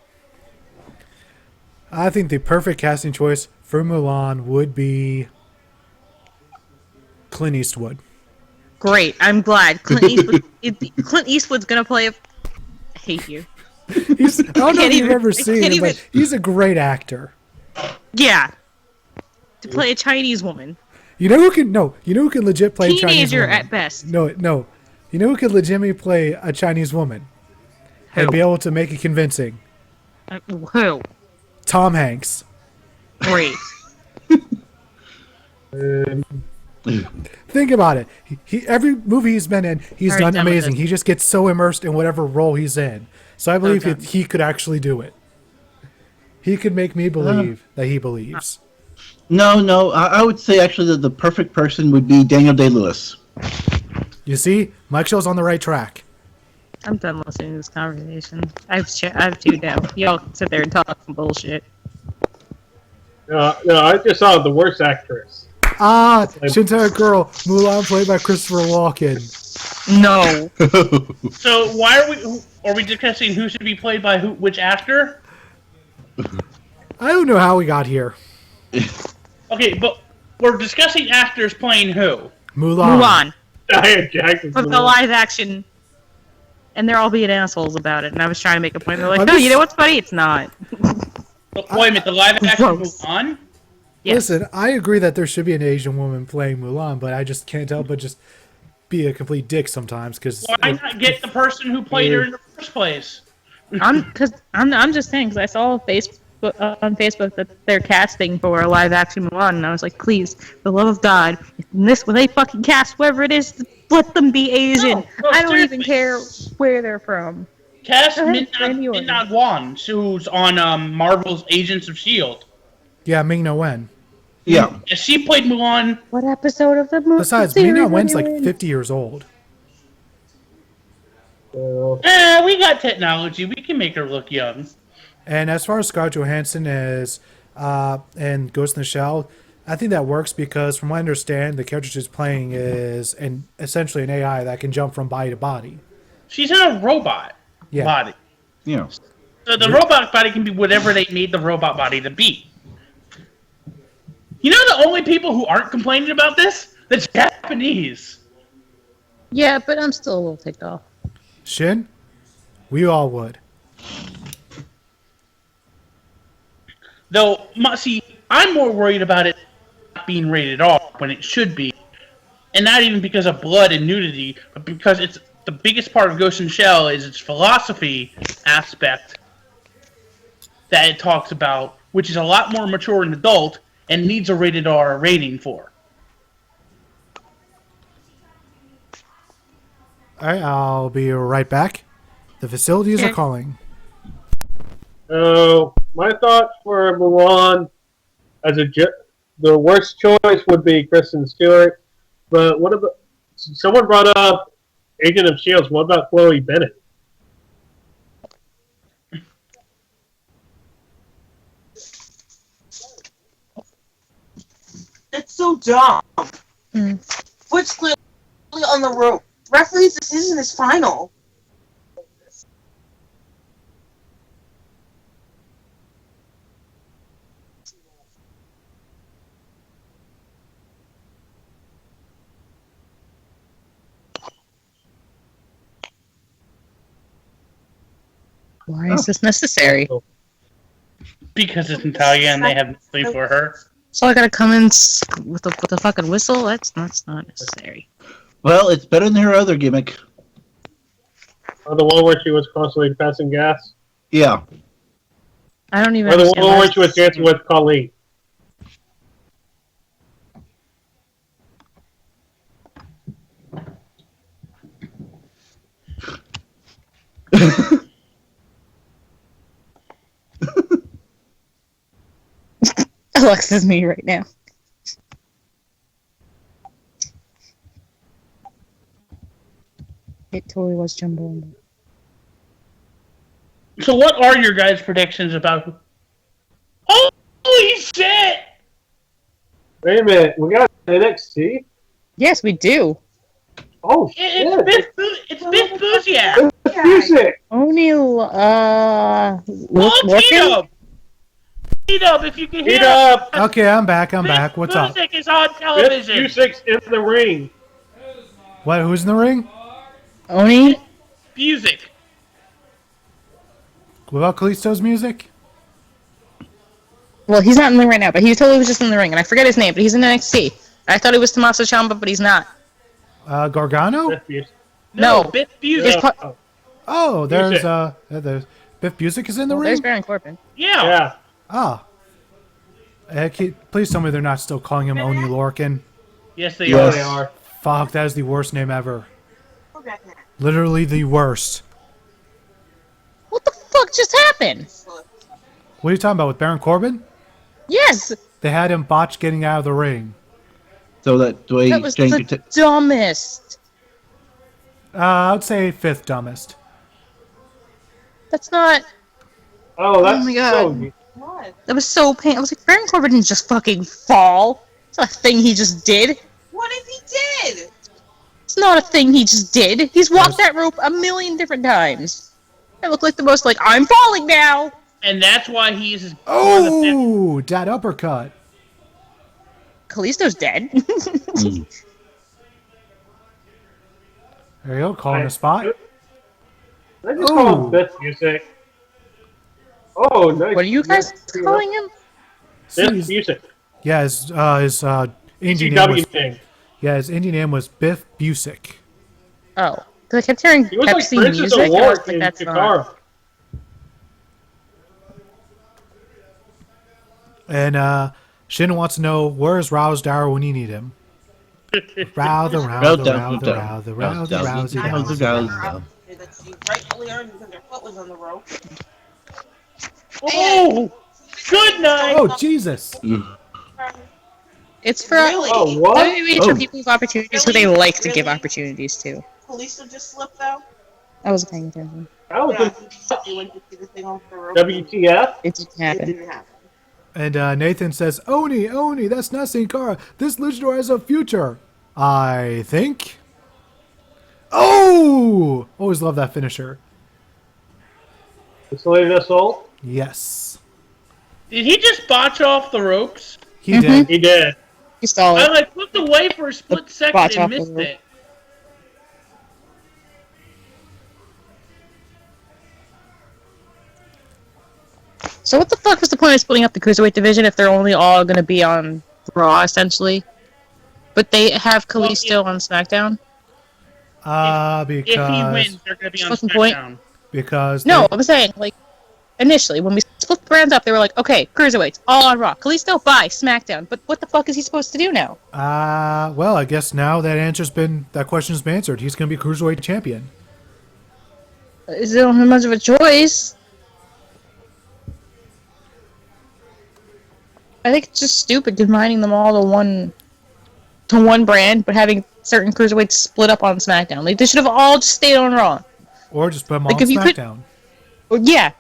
I think the perfect casting choice for Mulan would be Clint Eastwood. Great. I'm glad. Clint Eastwood's gonna play a... I hate you. I don't know if can't you've even- ever I seen can't him, but he's a great actor. Yeah. To play a Chinese woman. You know who can legit play a Chinese Teenager woman? at best. No. You know who could legitimately play a Chinese woman? Who? And be able to make it convincing? Who? Tom Hanks. Great. Think about it. He every movie he's been in, he's Already done done with amazing. it. He just gets so immersed in whatever role he's in. So I believe Okay. he could actually do it. He could make me believe that he believes. No. I would say actually that the perfect person would be Daniel Day-Lewis. You see, Mike Show's on the right track. I'm done listening to this conversation. I've tuned out. Y'all sit there and talk some bullshit. No, I just saw the worst actress. Shintai Girl, Mulan played by Christopher Walken. No. So why are we discussing who should be played by which actor? I don't know how we got here. Okay, but we're discussing actors playing who? Mulan. Mulan. Jackson's From the Mulan. live action. And they're all being assholes about it. And I was trying to make a point. They're like, I'm no, just- you know what's funny? It's not. Wait a minute, the live action Gross. Mulan? Yes. Listen, I agree that there should be an Asian woman playing Mulan, but I just can't help but just be a complete dick sometimes. Because Why not get the person who played her in the first place? I'm just saying, because I saw on Facebook that they're casting for a live action Mulan, and I was like, please, for the love of God, when they fucking cast whoever it is, let them be Asian. No, I don't even seriously. care where they're from. Cast Go ahead, find yours. Min-Na Wan, who's on Marvel's Agents of S.H.I.E.L.D. yeah, Ming-Na Wen. Yeah. And she played Mulan. What episode of the movie? Besides, Ming-Na Wen's like 50 years old. We got technology. We can make her look young. And as far as Scarlett Johansson is and Ghost in the Shell, I think that works because from what I understand, the character she's playing is essentially an AI that can jump from body to body. She's in a robot Yeah. body. Yeah. So the robot body can be whatever they made the robot body to be. You know the only people who aren't complaining about this? The Japanese. Yeah, but I'm still a little ticked off. Shin, we all would. Though, see, I'm more worried about it not being rated R when it should be. And not even because of blood and nudity, but because it's the biggest part of Ghost in the Shell is its philosophy aspect that it talks about, which is a lot more mature and adult and needs a rated R rating for. All right, I'll be right back. The facilities are Okay. calling. So my thought for Mulan, the worst choice would be Kristen Stewart. But what about someone brought up Agent of Shields? What about Chloe Bennett? It's so dumb. Hmm. Which clearly on the referee's decision is final. Why is this necessary? Because it's Natalia and they have nothing for her. So I gotta come in with a fucking whistle? That's not necessary. Well, it's better than her other gimmick. Or the one where she was constantly passing gas? Yeah. I don't even Or the understand one why where she was dancing with Colleen? Alexa's me right now. It totally was Jumbo. So what are your guys' predictions about... Holy shit! Wait a minute, we got NXT? Yes, we do. Oh, It's Biff Booziak! Music! O'Neal, Well, working? Tito! Heat up if you can hear Heat up! Okay, I'm back. I'm back. What's up? Music is on Biff television. Music's in the ring. What? Who's in the ring? Oni? Music. What about Kalisto's music? Well, he's not in the ring right now, but he totally was just in the ring, and I forget his name, but he's in NXT. I thought he was Tommaso Ciampa, but he's not. Gargano? Biff Music. No. Biff Music. Oh, Oh, there's Busick. there's Biff Busick is in the Well, there's ring. Baron Corbin. Yeah. yeah. Ah. Please tell me they're not still calling him Oni Lorcan. Yes, they Yes. They are. Fuck, that is the worst name ever. Go back now. Literally the worst. What the fuck just happened? What are you talking about with Baron Corbin? Yes! They had him botch getting out of the ring. So that way That was Jane the could dumbest. I'd say fifth dumbest. That's not... Oh, that's my God. so. What? That was so painful. I was like, Baron Corbin didn't just fucking fall. It's not a thing he just did. What if he did? It's not a thing he just did. He's walked that rope a million different times. I look like the most like, I'm falling now! And that's why he's one of the Oh, that uppercut. Kalisto's dead. There you go, calling a spot. I just call Oh. him Biff Music. Oh, nice. What are you guys calling him? Biff Music. Yeah, his Indian name CW was, thing. yeah, his Indian name was Biff Busick. Oh. Because I kept hearing He was like Pepsi Princess music, and I was Award like, in that's not... Qatar. And Shin wants to know, where's Rouse Dower when you need him? Row the rousey. That she rightfully earned because her foot was on the rope. Oh, good night. Oh, Jesus. It's for... Really? Oh, what? WWE is for people with opportunities who they like to give opportunities to. Kalisto just slipped though. I wasn't paying attention. That was Yeah, you went to see the thing off the rope. WTF? It didn't It happen. didn't happen. And Nathan says, Oni, that's not Sin Cara. This luchador has a future. I think. Oh! Always love that finisher. Isolated assault? Yes. Did he just botch off the ropes? He did. He did. You saw I it. like looked away for a split second botch and off the missed rope. it. So what the fuck was the point of splitting up the Cruiserweight division if they're only all gonna be on Raw, essentially? But they have Kalisto on SmackDown? If he Because wins, they're going to be on Fucking point. SmackDown. because No, I'm saying, like, initially, when we split the brands up, they were like, okay, Cruiserweights, all on Raw. Kalisto, bye, SmackDown. But what the fuck is he supposed to do now? well, I guess now that question's been answered. He's gonna be Cruiserweight champion. Is there not much of a choice? I think it's just stupid combining them all to one brand, but having certain cruiserweights split up on SmackDown. Like, they should have all just stayed on Raw. Or just put him Like, on if you could- SmackDown. Well, yeah.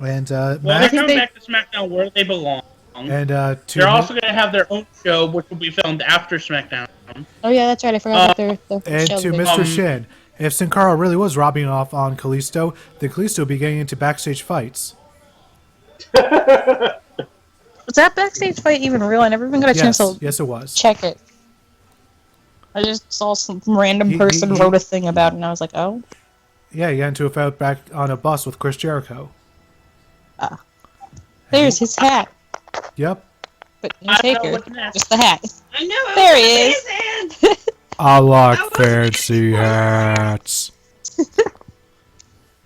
And Well, Matt, they're think coming they- back to SmackDown where they belong. and They're also going to have their own show, which will be filmed after SmackDown. Oh yeah, that's right. I forgot about their and show to they- Mr. Shin, if Sin Cara really was robbing off on Kalisto, then Kalisto would be getting into backstage fights. Was that backstage fight even real? I never even got a chance to Yes, it was. check it. I just saw some random He- person he- wrote a thing about it, and I was like, oh. Yeah, he got into a fight back on a bus with Chris Jericho. There's his hat. Yep. But no I know taker. what's next. Just the hat. I know. There he is. I like fancy hats.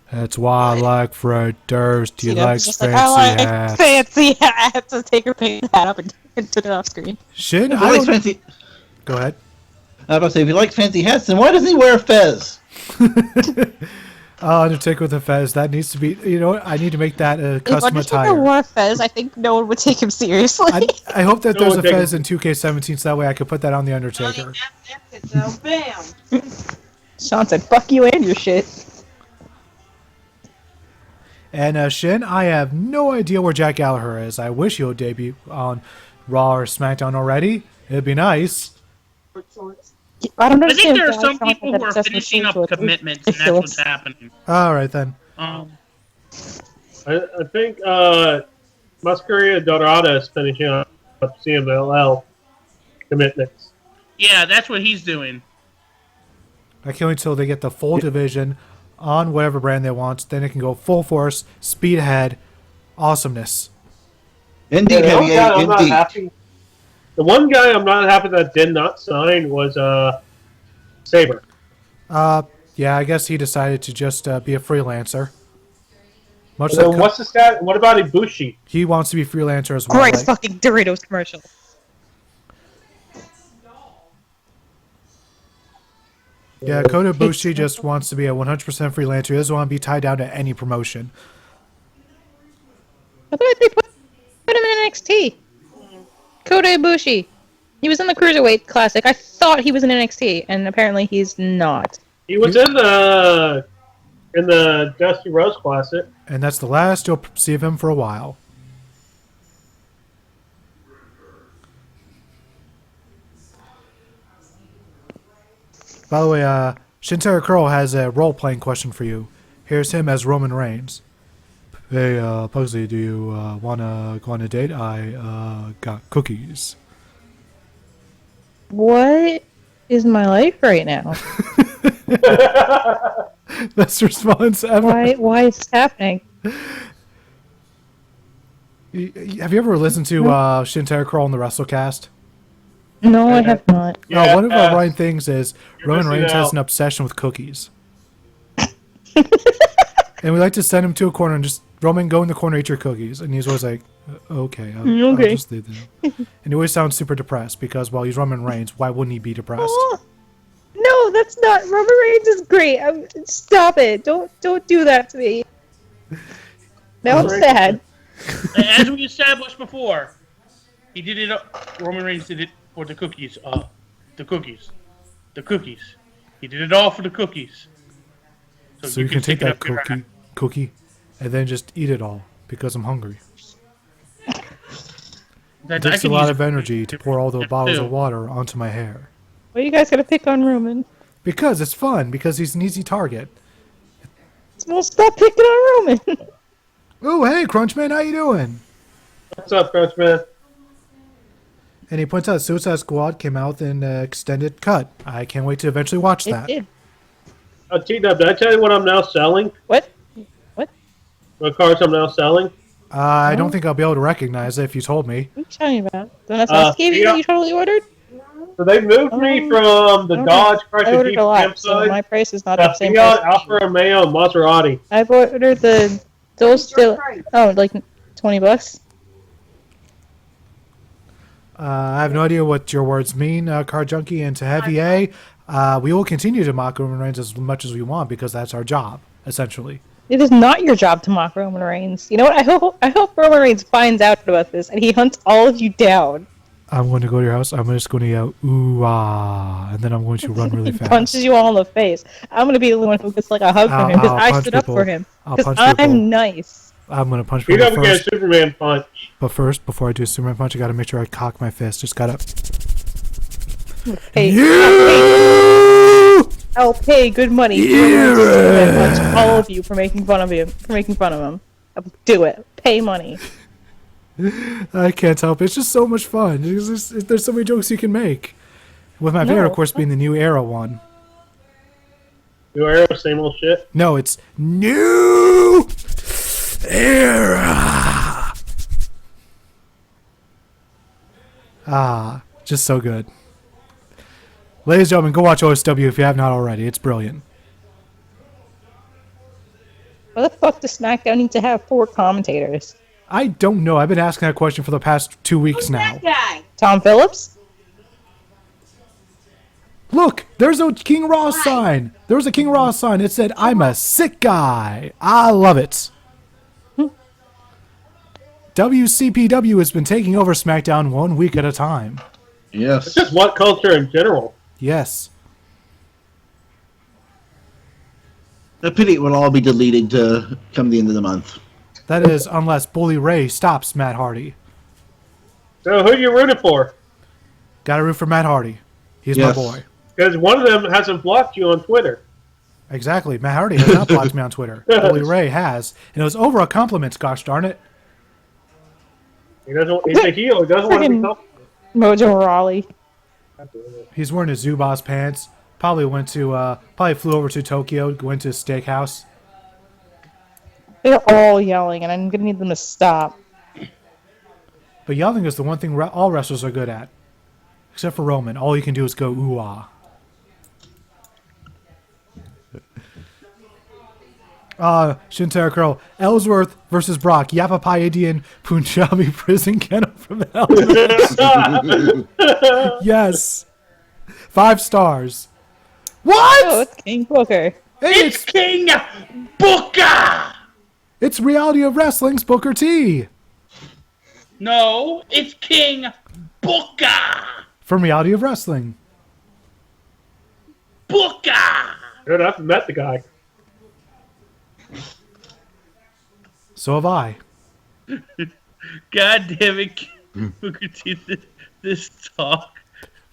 That's why I like Fred Durst. He You know, likes just fancy like, I like hats. fancy hats. So Taker picked the hat up and took it off screen. Shin, If he I likes don't... fancy, Go ahead. I was about to say, if he likes fancy hats, then why doesn't he wear a fez? Undertaker with a fez. That needs to be... You know what? I need to make that a If custom Undertaker attire. wore a fez, I think no one would take him seriously. I hope that No there's a one take fez in 2K17 so that way I could put that on the Undertaker. So, bam. Sean said, fuck you and your shit. And Shin, I have no idea where Jack Gallagher is. I wish he would debut on Raw or SmackDown already. It'd be nice. I don't I think understand there are why some Sean people had who are obsessed with finishing up Shorts. It's commitments, and that's what's ridiculous. happening. All right then. I think Masquerade Dorada is finishing up CMLL commitments. Yeah, that's what he's doing. I can't wait till they get the full division on whatever brand they want. Then it can go full force, speed ahead, awesomeness. Indeed, Yeah, the, Javier, one guy indeed. the one guy I'm not happy that did not sign was Saber. Yeah, I guess he decided to just be a freelancer. Much So like what's the stat? What about Ibushi? he wants to be a freelancer as well. Great like- fucking Doritos commercial. Yeah, Kota Ibushi just wants to be a 100% freelancer. He doesn't want to be tied down to any promotion. I thought they put him in NXT. Kota Ibushi. He was in the Cruiserweight Classic. I thought he was in NXT, and apparently he's not. He was in the Dusty Rose Classic. And that's the last you'll see of him for a while. By the way, Shintaro Curl has a role-playing question for you. Here's him as Roman Reigns. Hey, Pugsley, do you want to go on a date? I got cookies. What is my life right now? Best response ever. Why is this happening? Have you ever listened to Shintaro Curl on the WrestleCast? No, I have not. Yeah, One of our running things is Roman missing Reigns has out. an obsession with cookies. And we like to send him to a corner and just, Roman, go in the corner, eat your cookies. And he's always like, okay, I'll Okay. just leave them. And he always sounds super depressed because, well, he's Roman Reigns. Why wouldn't he be depressed? Oh, no, that's not. Roman Reigns is great. Stop it. Don't do that to me. Now I'm sad. As we established before, he did it. Roman Reigns did it for the cookies. The cookies. He did it all for the cookies. So you can take it that up your ass. cookie, and then just eat it all because I'm hungry. It takes a lot of energy to pour all the bottles of water onto my hair. Why you guys gotta pick on Roman? Because it's fun, because he's an easy target. Well, stop picking on Roman. Oh, hey, Crunchman, how you doing? What's up, Crunchman? And he points out Suicide Squad came out in extended cut. I can't wait to eventually watch It that. did. T-Dub, did I tell you what I'm now selling? What? What cars I'm now selling? I don't think I'll be able to recognize it if you told me. What are you talking about? The one I gave you yeah. that you totally ordered? So they moved me from the Okay. Dodge I Chrysler ordered Jeep a lot, so campsite my price is not to the same Fiat, price. Alfa Romeo, and Maserati. I've ordered those still. Oh, like $20. I have no idea what your words mean, Car Junkie, and to Heavy A. We will continue to mock Roman Reigns as much as we want because that's our job, essentially. It is not your job to mock Roman Reigns. You know what? I hope Roman Reigns finds out about this and he hunts all of you down. I'm going to go to your house. I'm just going to yell, ooh, ah, and then I'm going to run really He fast. punches you all in the face. I'm gonna be the one who gets like a hug from him because I'll I punch stood up people. for him. I'll Because punch people. I'm nice. I'm going to punch people T-Dub get a first. Superman punch. But first, before I do a Superman punch, I got to make sure I cock my fist. Just got to... Hey, You! I'll pay good money for Roman Reigns to punch all of you for making fun of him. I'll do it. Pay money. I can't help it. It's just so much fun. There's so many jokes you can make. With my favorite, No. of course, being the New Era one. New Arrow, same old shit. No, it's New Era. Ah, just so good. Ladies and gentlemen, go watch OSW if you have not already. It's brilliant. Why the fuck does SmackDown need to have 4 commentators? I don't know. I've been asking that question for the past 2 weeks now. Guy. Tom Phillips? Look, there's a King Ross sign. There was a King Ross sign. It said, I'm a sick guy. I love it. WCPW has been taking over SmackDown 1 week at a time. Yes. It's just what culture in general. Yes. A pity it will all be deleted come the end of the month. That is, unless Bully Ray stops Matt Hardy. So who you rooting for? Gotta root for Matt Hardy. He's Yes. my boy. Because one of them hasn't blocked you on Twitter. Exactly. Matt Hardy has not blocked me on Twitter. Bully Ray has. And it was over a compliment, gosh darn it. He doesn't. He's a heel. He doesn't want to be Freaking- comfortable. Mojo Rawley. He's wearing his Zubaz pants. Probably flew over to Tokyo, went to a steakhouse. They're all yelling, and I'm gonna need them to stop. But yelling is the one thing all wrestlers are good at. Except for Roman. All you can do is go ooh-ah. Shintaro Curl. Ellsworth versus Brock. Yapa Indian Punjabi prison kennel from hell. Yes. 5 stars. What? Oh, it's King Booker. It's King Booker! It's Reality of Wrestling's Booker T. No, it's King Booker! From Reality of Wrestling. Booker! Dude, I've met the guy. So have I. God damn it, King Booker T, this talk.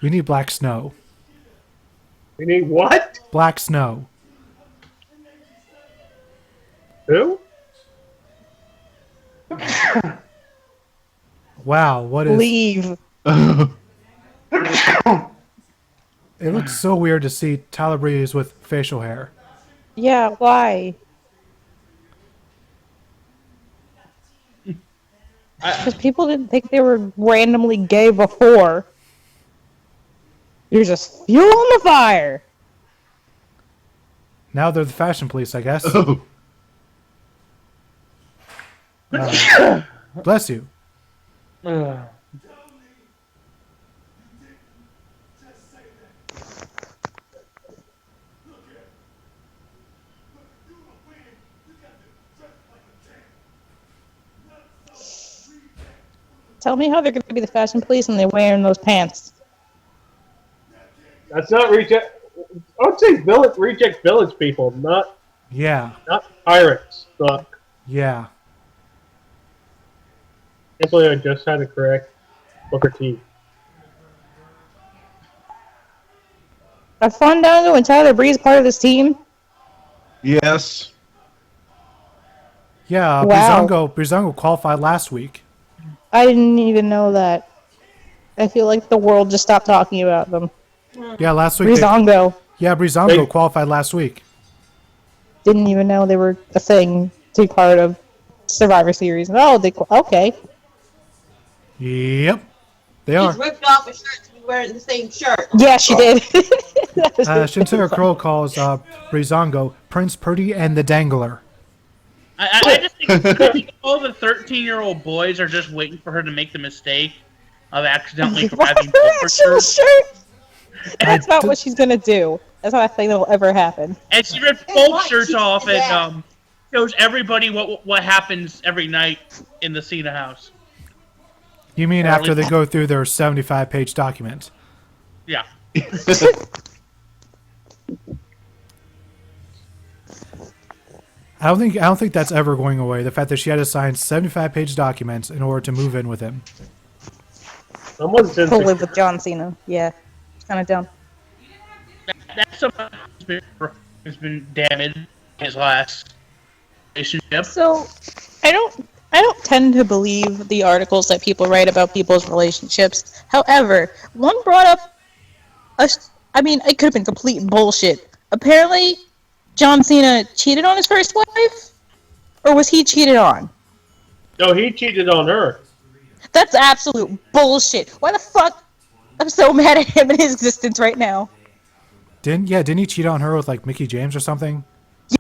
We need Black Snow. We need what? Black Snow. Who? Wow, what is... Leave. It looks so weird to see Tyler Breeze with facial hair. Yeah, why? Because people didn't think they were randomly gay before. You're just fueling the fire. Now they're the fashion police, I guess. Oh. Bless you. Tell me how they're going to be the fashion police and they're wearing those pants. That's not reject. I would say reject village people, not Yeah. pirates. But Yeah. actually, I just had to correct Booker T. Are Fandango and Tyler Breeze part of this team? Yes. Yeah, Wow. Breezango qualified last week. I didn't even know that. I feel like the world just stopped talking about them. Yeah, last week. Breezango. Breezango They- qualified last week. Didn't even know they were a thing to be part of Survivor Series. Oh, okay. Yep. They He's are. ripped off a shirt to be wearing the same shirt. Yeah, she did. That was Shintaro Crow calls Breezango Prince Purdy and the Dangler. I just think all the 13-year-old boys are just waiting for her to make the mistake of accidentally grabbing both her actual shirts. shirt. That's not what she's gonna do. That's not a thing that will ever happen. And she ripped both shirts off and shows everybody what happens every night in the Cena house. You mean after they go through their 75-page document? Yeah. I don't think that's ever going away. The fact that she had to sign 75-page documents in order to move in with him. Someone's To live insecure. with John Cena. Yeah, it's kind of dumb. That's someone who's been damaged in his last relationship. So, I don't tend to believe the articles that people write about people's relationships. However, one brought up I mean, it could have been complete bullshit. Apparently, John Cena cheated on his first wife? Or was he cheated on? No, he cheated on her. That's absolute bullshit. Why the fuck? I'm so mad at him and his existence right now. Didn't he cheat on her with like Mickey James or something?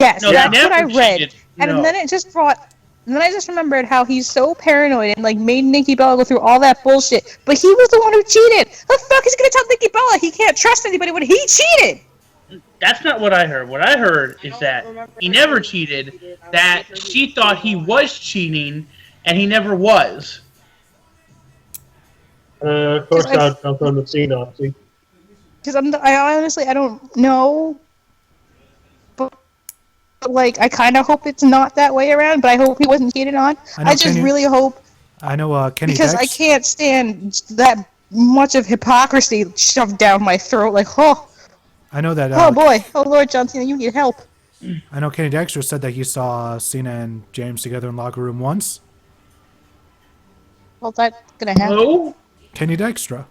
Yes, No, he that's what I never read. cheated. And No. then I just remembered how he's so paranoid and like made Nikki Bella go through all that bullshit. But he was the one who cheated. The fuck is he gonna tell Nikki Bella he can't trust anybody when he cheated? That's not what I heard. What I heard is that he never cheated, that she thought he was cheating, and he never was. Of course, I'd come from the scene, obviously. Because I honestly I don't know. But like I kind of hope it's not that way around. But I hope he wasn't cheated on. I know, I just really hope. I know Kenny Because Dex. I can't stand that much of hypocrisy shoved down my throat. Like, oh I know that. boy, oh Lord, John Cena, you need help. I know Kenny Dexter said that he saw Cena and James together in locker room once. hell's that gonna happen? Who? Kenny Dykstra.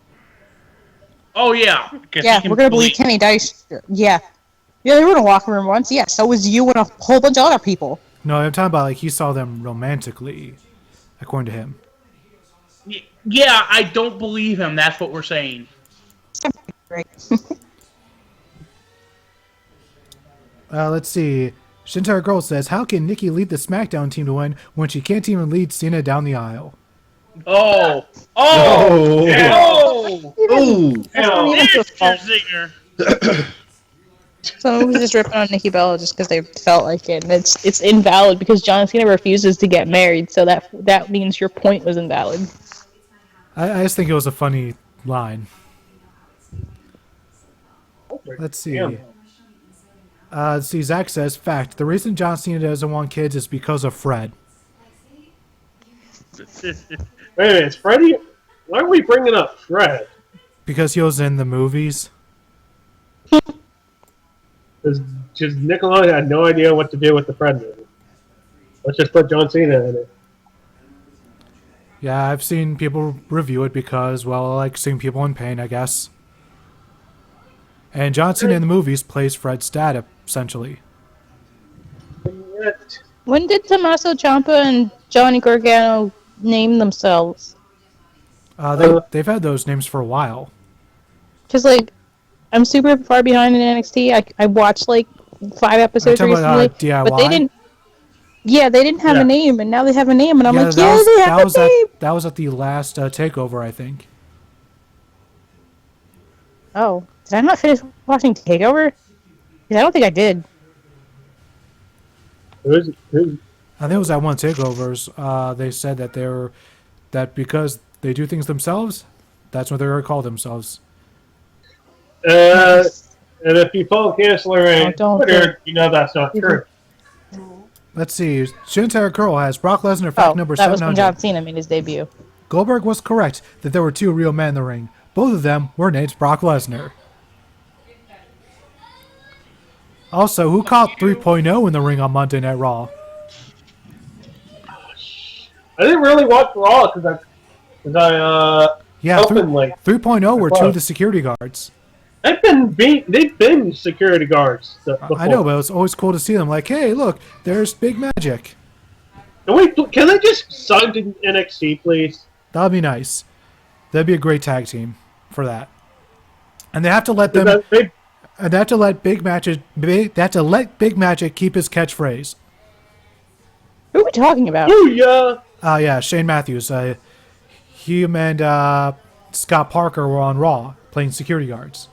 Oh yeah. Yeah, we're gonna believe Kenny Dykstra. Yeah. Yeah, they were in a locker room once. Yeah, so was you and a whole bunch of other people. No, I'm talking about like he saw them romantically, according to him. Yeah, I don't believe him. That's what we're saying. Great. Let's see. Shintaro Girl says, "How can Nikki lead the SmackDown team to win when she can't even lead Cena down the aisle?" Oh! Oh! Oh! Ooh! There's your zinger. Someone was just ripping on Nikki Bella just because they felt like it, and it's invalid because John Cena refuses to get married, so that means your point was invalid. I just think it was a funny line. Let's see. Let's see. Zach says, "Fact: the reason John Cena doesn't want kids is because of Fred." Wait a minute, is Freddie? Why are we bringing up Fred? Because he was in the movies. Just Nickelodeon had no idea what to do with the Fred movie. Let's just put John Cena in it. Yeah, I've seen people review it because, well, I like seeing people in pain, I guess. And John Cena in the movies plays Fred's dad, essentially. When did Tommaso Ciampa and Johnny Gargano name themselves? They've had those names for a while. Because, like, I'm super far behind in NXT. I watched, like, 5 episodes Are you recently. talking about, but they didn't... Yeah, they didn't have a name, and now they have a name, and I'm like, they have a name! That That was at the last TakeOver, I think. Oh, did I not finish watching TakeOver? Because I don't think I did. Who's I think it was at one TakeOvers. They said that because they do things themselves, that's what they're going to call themselves. and if you follow Canceller and Twitter, you know that's not true. Let's see. Shintaro Curl has Brock Lesnar fact number 700. That was when John Cena made his debut. Goldberg was correct that there were 2 real men in the ring. Both of them were named Brock Lesnar. Also, who caught 3.0 in the ring on Monday Night Raw? I didn't really watch Raw because Yeah, opened late. 3.0 were 2 of the security guards. They've been security guards before. I know, but it's always cool to see them. Like, hey, look, there's Big Magic. Can they just sign to NXT, please? That'd be nice. That'd be a great tag team for that. And they have to let them. And they have to let Big Magic. They have to let Big Magic keep his catchphrase. Who are we talking about? Oh yeah. Yeah, Shane Matthews. Him and Scott Parker were on Raw playing security guards.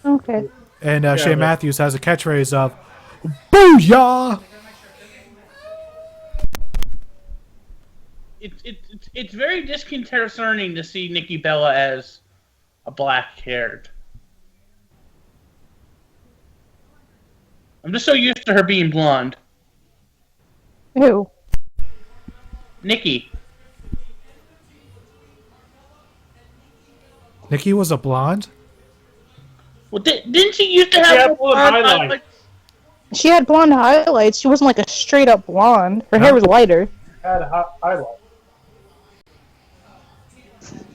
Okay. And Shane Matthews has a catchphrase of "Booyah!" It's very disconcerting to see Nikki Bella as a black-haired. I'm just so used to her being blonde. Who? Nikki. Nikki was a blonde? Well, didn't she used to have blonde highlights? She had blonde highlights. She wasn't like a straight up blonde. Her hair was lighter. Had highlights.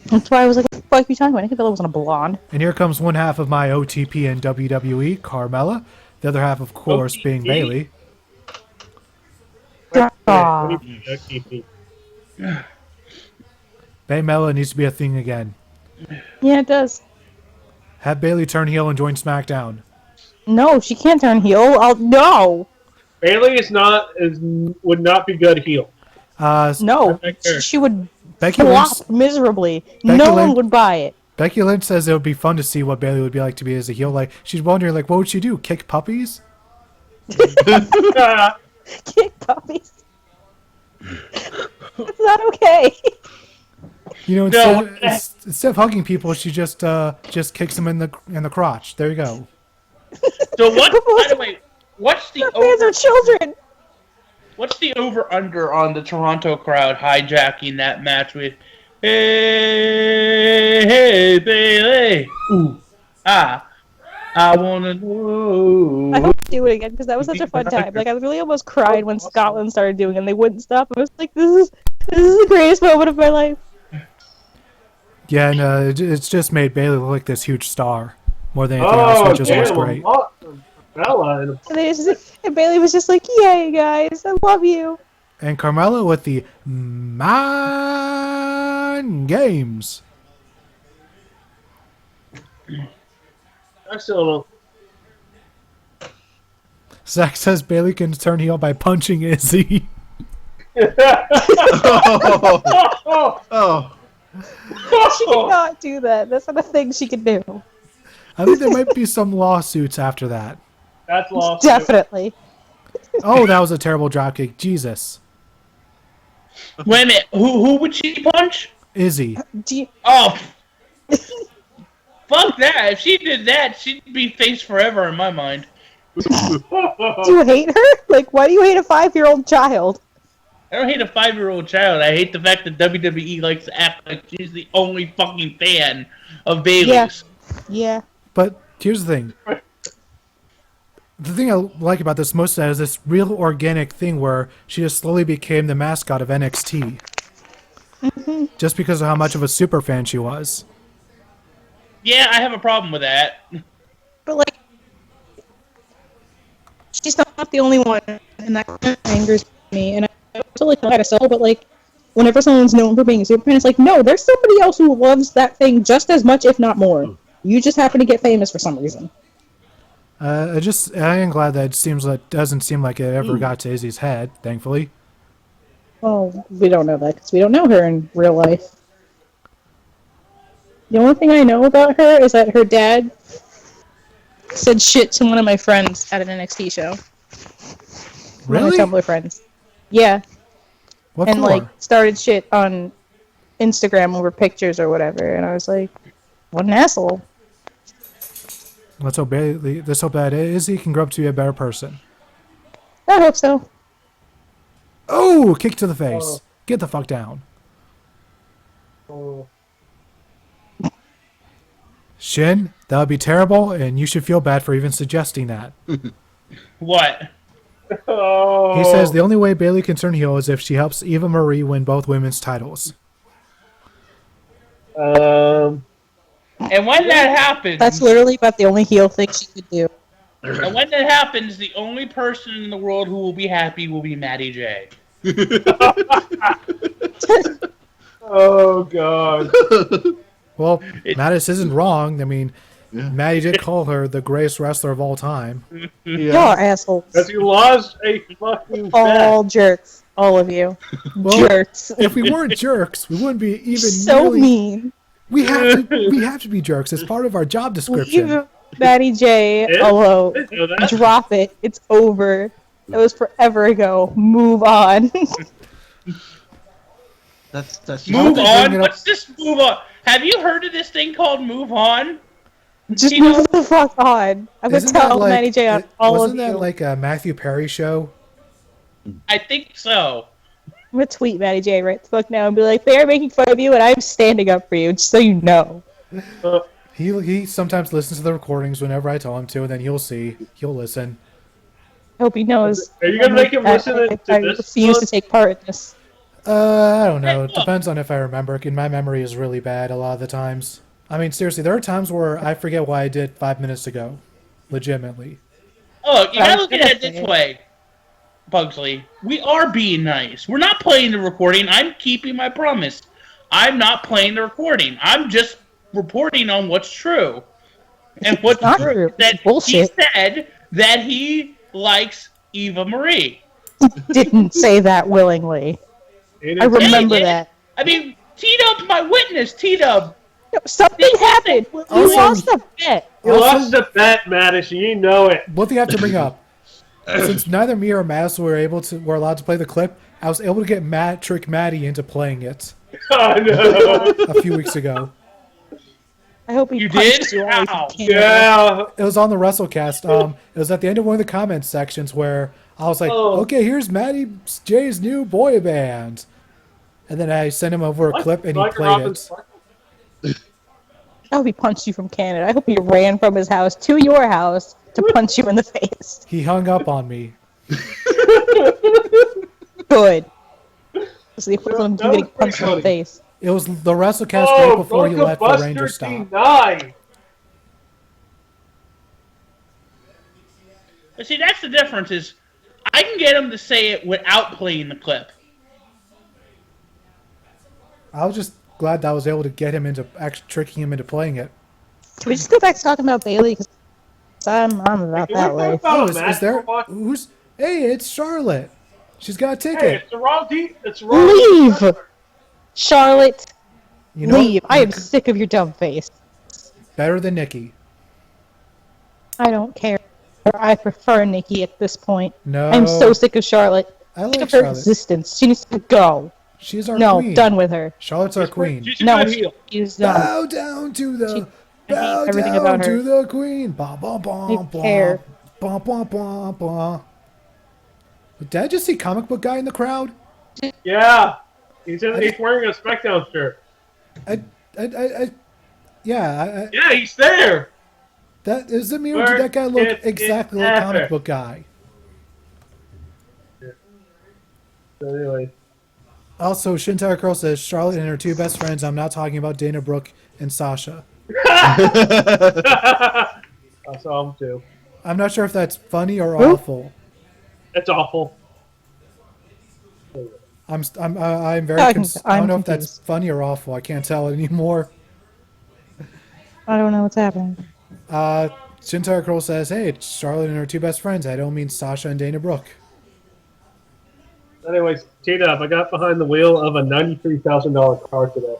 That's why I was like, what the fuck are you talking about? Nikki Bella wasn't a blonde. And here comes one half of my OTP in WWE, Carmella. The other half, of course, being Bayley. Baymella needs to be a thing again. Yeah, it does. Have Bayley turn heel and join SmackDown. No, she can't turn heel. No. Bayley would not be good heel. No, she would Becky flop miserably. No one would buy it. Becky Lynch says it would be fun to see what Bayley would be like to be as a heel. Like, she's wondering, like, what would she do? Kick puppies? Kick puppies. That's not okay. You know, instead of hugging people, she just kicks them in the crotch. There you go. So what? By the way, what's the fans are children. What's the over/under on the Toronto crowd hijacking that match with "Hey Bayley"? Ooh, I wanna know. I hope to do it again because that was such a fun time. Like I really almost cried when Scotland started doing it and they wouldn't stop. I was like, this This is the greatest moment of my life. Yeah, and it's just made Bailey look like this huge star more than anything else, Oh, which is always damn, great. Carmella. And Bailey was just like, "Yay, guys, I love you." And Carmella with the Mind Games. I still don't. Zach says Bailey can turn heel by punching Izzy. Oh. She cannot do that. That's not a thing she can do. I think there might be some lawsuits after that. That's lost. Definitely. Oh, that was a terrible dropkick. Jesus. Wait a minute. Who would she punch? Izzy. Oh. Fuck that. If she did that, she'd be face forever in my mind. Do you hate her? Like, why do you hate a 5-year-old child? I don't hate a 5-year-old child. I hate the fact that WWE likes to act like she's the only fucking fan of Bayley's. Yeah. But here's the thing. The thing I like about this most is this real organic thing where she just slowly became the mascot of NXT. Mm-hmm. Just because of how much of a super fan she was. Yeah, I have a problem with that. But, like, she's not the only one, and that kind of angers me. And I totally try to sell, but, like, whenever someone's known for being a super fan, it's like, no, there's somebody else who loves that thing just as much, if not more. You just happen to get famous for some reason. I am glad that it doesn't seem like it ever got to Izzy's head, thankfully. Well, we don't know that because we don't know her in real life. The only thing I know about her is that her dad said shit to one of my friends at an NXT show. Really? One of my Tumblr friends. Yeah. What And, for? like, started shit on Instagram over pictures or whatever. And I was like, what an asshole. Let's hope that Izzy can grow up to be a better person. I hope so. Oh, kick to the face. Get the fuck down. Shin, that would be terrible, and you should feel bad for even suggesting that. What? Oh. He says the only way Bayley can turn heel is if she helps Eva Marie win both women's titles. And when that happens, That's literally about the only heel thing she could do. and when that happens, the only person in the world who will be happy will be Maddie J. Oh, God. Well, Mattis isn't wrong. I mean, Maddie did call her the greatest wrestler of all time. Y'all are assholes. Because you lost a fucking All bet. jerks. All of you. Well, Jerks. if we weren't jerks, we wouldn't be even So nearly... mean. We have to be jerks. It's part of our job description. Leave Maddie J Yeah. alone. I didn't know that. Drop it. It's over. It was forever ago. Move on. That's Move they on? bring it up- What's this move on? Have you heard of this thing called Move On? Just You know- move the fuck on. I'm gonna Isn't that tell Maddie J on all of wasn't you. that like a Matthew Perry show? I think so. I'm gonna tweet Maddie J right the fuck now and be like, they are making fun of you and I'm standing up for you, just so you know. He sometimes listens to the recordings whenever I tell him to, and then he'll listen. I hope he knows. Are you gonna make him listen to I this refuse one? to take part in this. I don't know. It Hey, look. depends on if I remember. And my memory is really bad a lot of the times. I mean, seriously, there are times where I forget what I did 5 minutes ago. Legitimately. Oh, you I gotta was look at gonna it this say- way, Pugsley. We are being nice. We're not playing the recording. I'm keeping my promise. I'm not playing the recording. I'm just reporting on what's true. And what's not true true. is that It's bullshit. he said that he likes Eva Marie. Didn't say that willingly. I remember Yeah, that. I mean, T-Dub's my witness, T-Dub. No, something happened. We Also- lost a bet. You lost the bet, Mattis. You know it. One thing I have to bring up. Since neither me or Mass were allowed to play the clip, I was able to get trick Maddie into playing it Oh, no. a few weeks ago. I hope he You punched did? you all How? he can. Yeah. It was on the WrestleCast. It was at the end of one of the comments sections where I was like, Oh. okay, here's Maddie J's new boy band. And then I sent him over a clip and he played it. I hope he punched you from Canada. I hope he ran from his house to your house to punch you in the face. He hung up on me. Good. It's the equivalent of you getting punched in the face. It was the WrestleCast right before he left for Ranger Stop. But see, that's the difference is I can get him to say it without playing the clip. I was just glad that I was able to get him into actually tricking him into playing it. Can we just go back to talking about Bailey? Because I'm about that way. Oh, is there? Who's? Hey, it's Charlotte. She's got a ticket. Hey, it's the wrong team. It's the wrong Leave! Charlotte, You know, leave. I am sick of your dumb face. better than Nikki. I don't care. I prefer Nikki at this point. No. I'm so sick of Charlotte. I Sick like of her Charlotte. existence. She needs to go. She's our No, queen. done with her. Charlotte's our queen. She's a No, good heel. she's done. Bow down to the. Bow everything down about to her. the queen. Blah blah blah I blah. care. Blah blah blah blah. Did I just see comic book guy in the crowd? Yeah. He's wearing a SmackDown shirt. Yeah. Yeah, he's there. That is the mirror. Did that guy look It exactly like comic epic. book guy? So anyway. Also, Shintaro Curl says Charlotte and her two best friends. I'm not talking about Dana Brooke and Sasha. I saw him too. I'm not sure if that's funny or awful. It's awful. I'm very I'm I don't know if that's confused. funny or awful. I can't tell anymore. I don't know what's happening. Shintaro Curl says, hey, it's Charlotte and her two best friends. I don't mean Sasha and Dana Brooke. Anyways, T-Dub, I got behind the wheel of a $93,000 car today.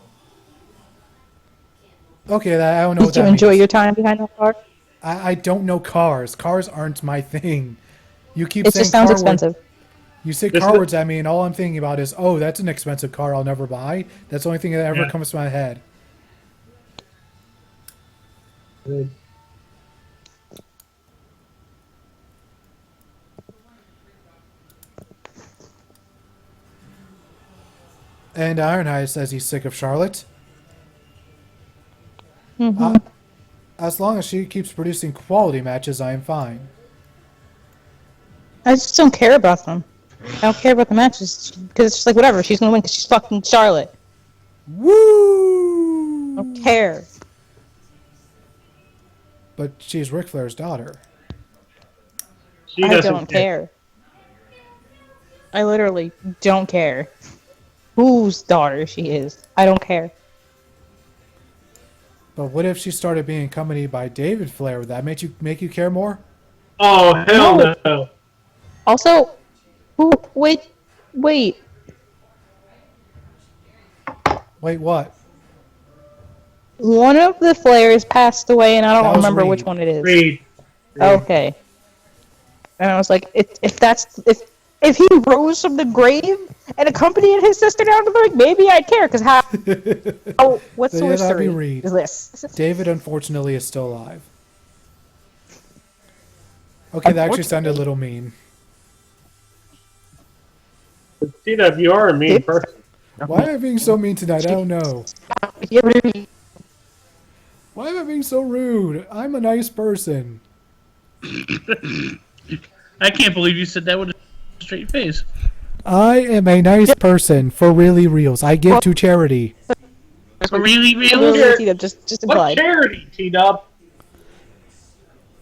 Okay, I don't know what Did you that enjoy means. your time behind the car? I don't know cars. Cars aren't my thing. You keep It saying just sounds car words. expensive. You say This car is- words at me, and all I'm thinking about is, oh, that's an expensive car I'll never buy. That's the only thing that ever Yeah. comes to my head. Good. And Ironhide says he's sick of Charlotte. Mm-hmm. As long as she keeps producing quality matches, I am fine. I just don't care about them. I don't care about the matches because it's just like whatever. She's gonna win because she's fucking Charlotte. Woo! I don't care. But she's Ric Flair's daughter. She I doesn't don't care. I literally don't care whose daughter she is. I don't care. But what if she started being accompanied by David Flair? Would that make you care more? Oh, hell no. Also, wait. Wait, what? One of the Flairs passed away, and I That don't was remember Reed. which one it is. Reed. Okay. And I was like, if he rose from the grave and accompanied his sister down to the ring, maybe I'd care. Because what Yeah, that'd be sorcery Reed. is this? David, unfortunately, is still alive. Okay, that actually sounded a little mean. T-Dub, you are a mean person. Why am I being so mean tonight? I don't know. Why am I being so rude? I'm a nice person. I can't believe you said that with a straight face. I am a nice person for really reals. I give to charity. Really, Just What implied. charity, T-Dub?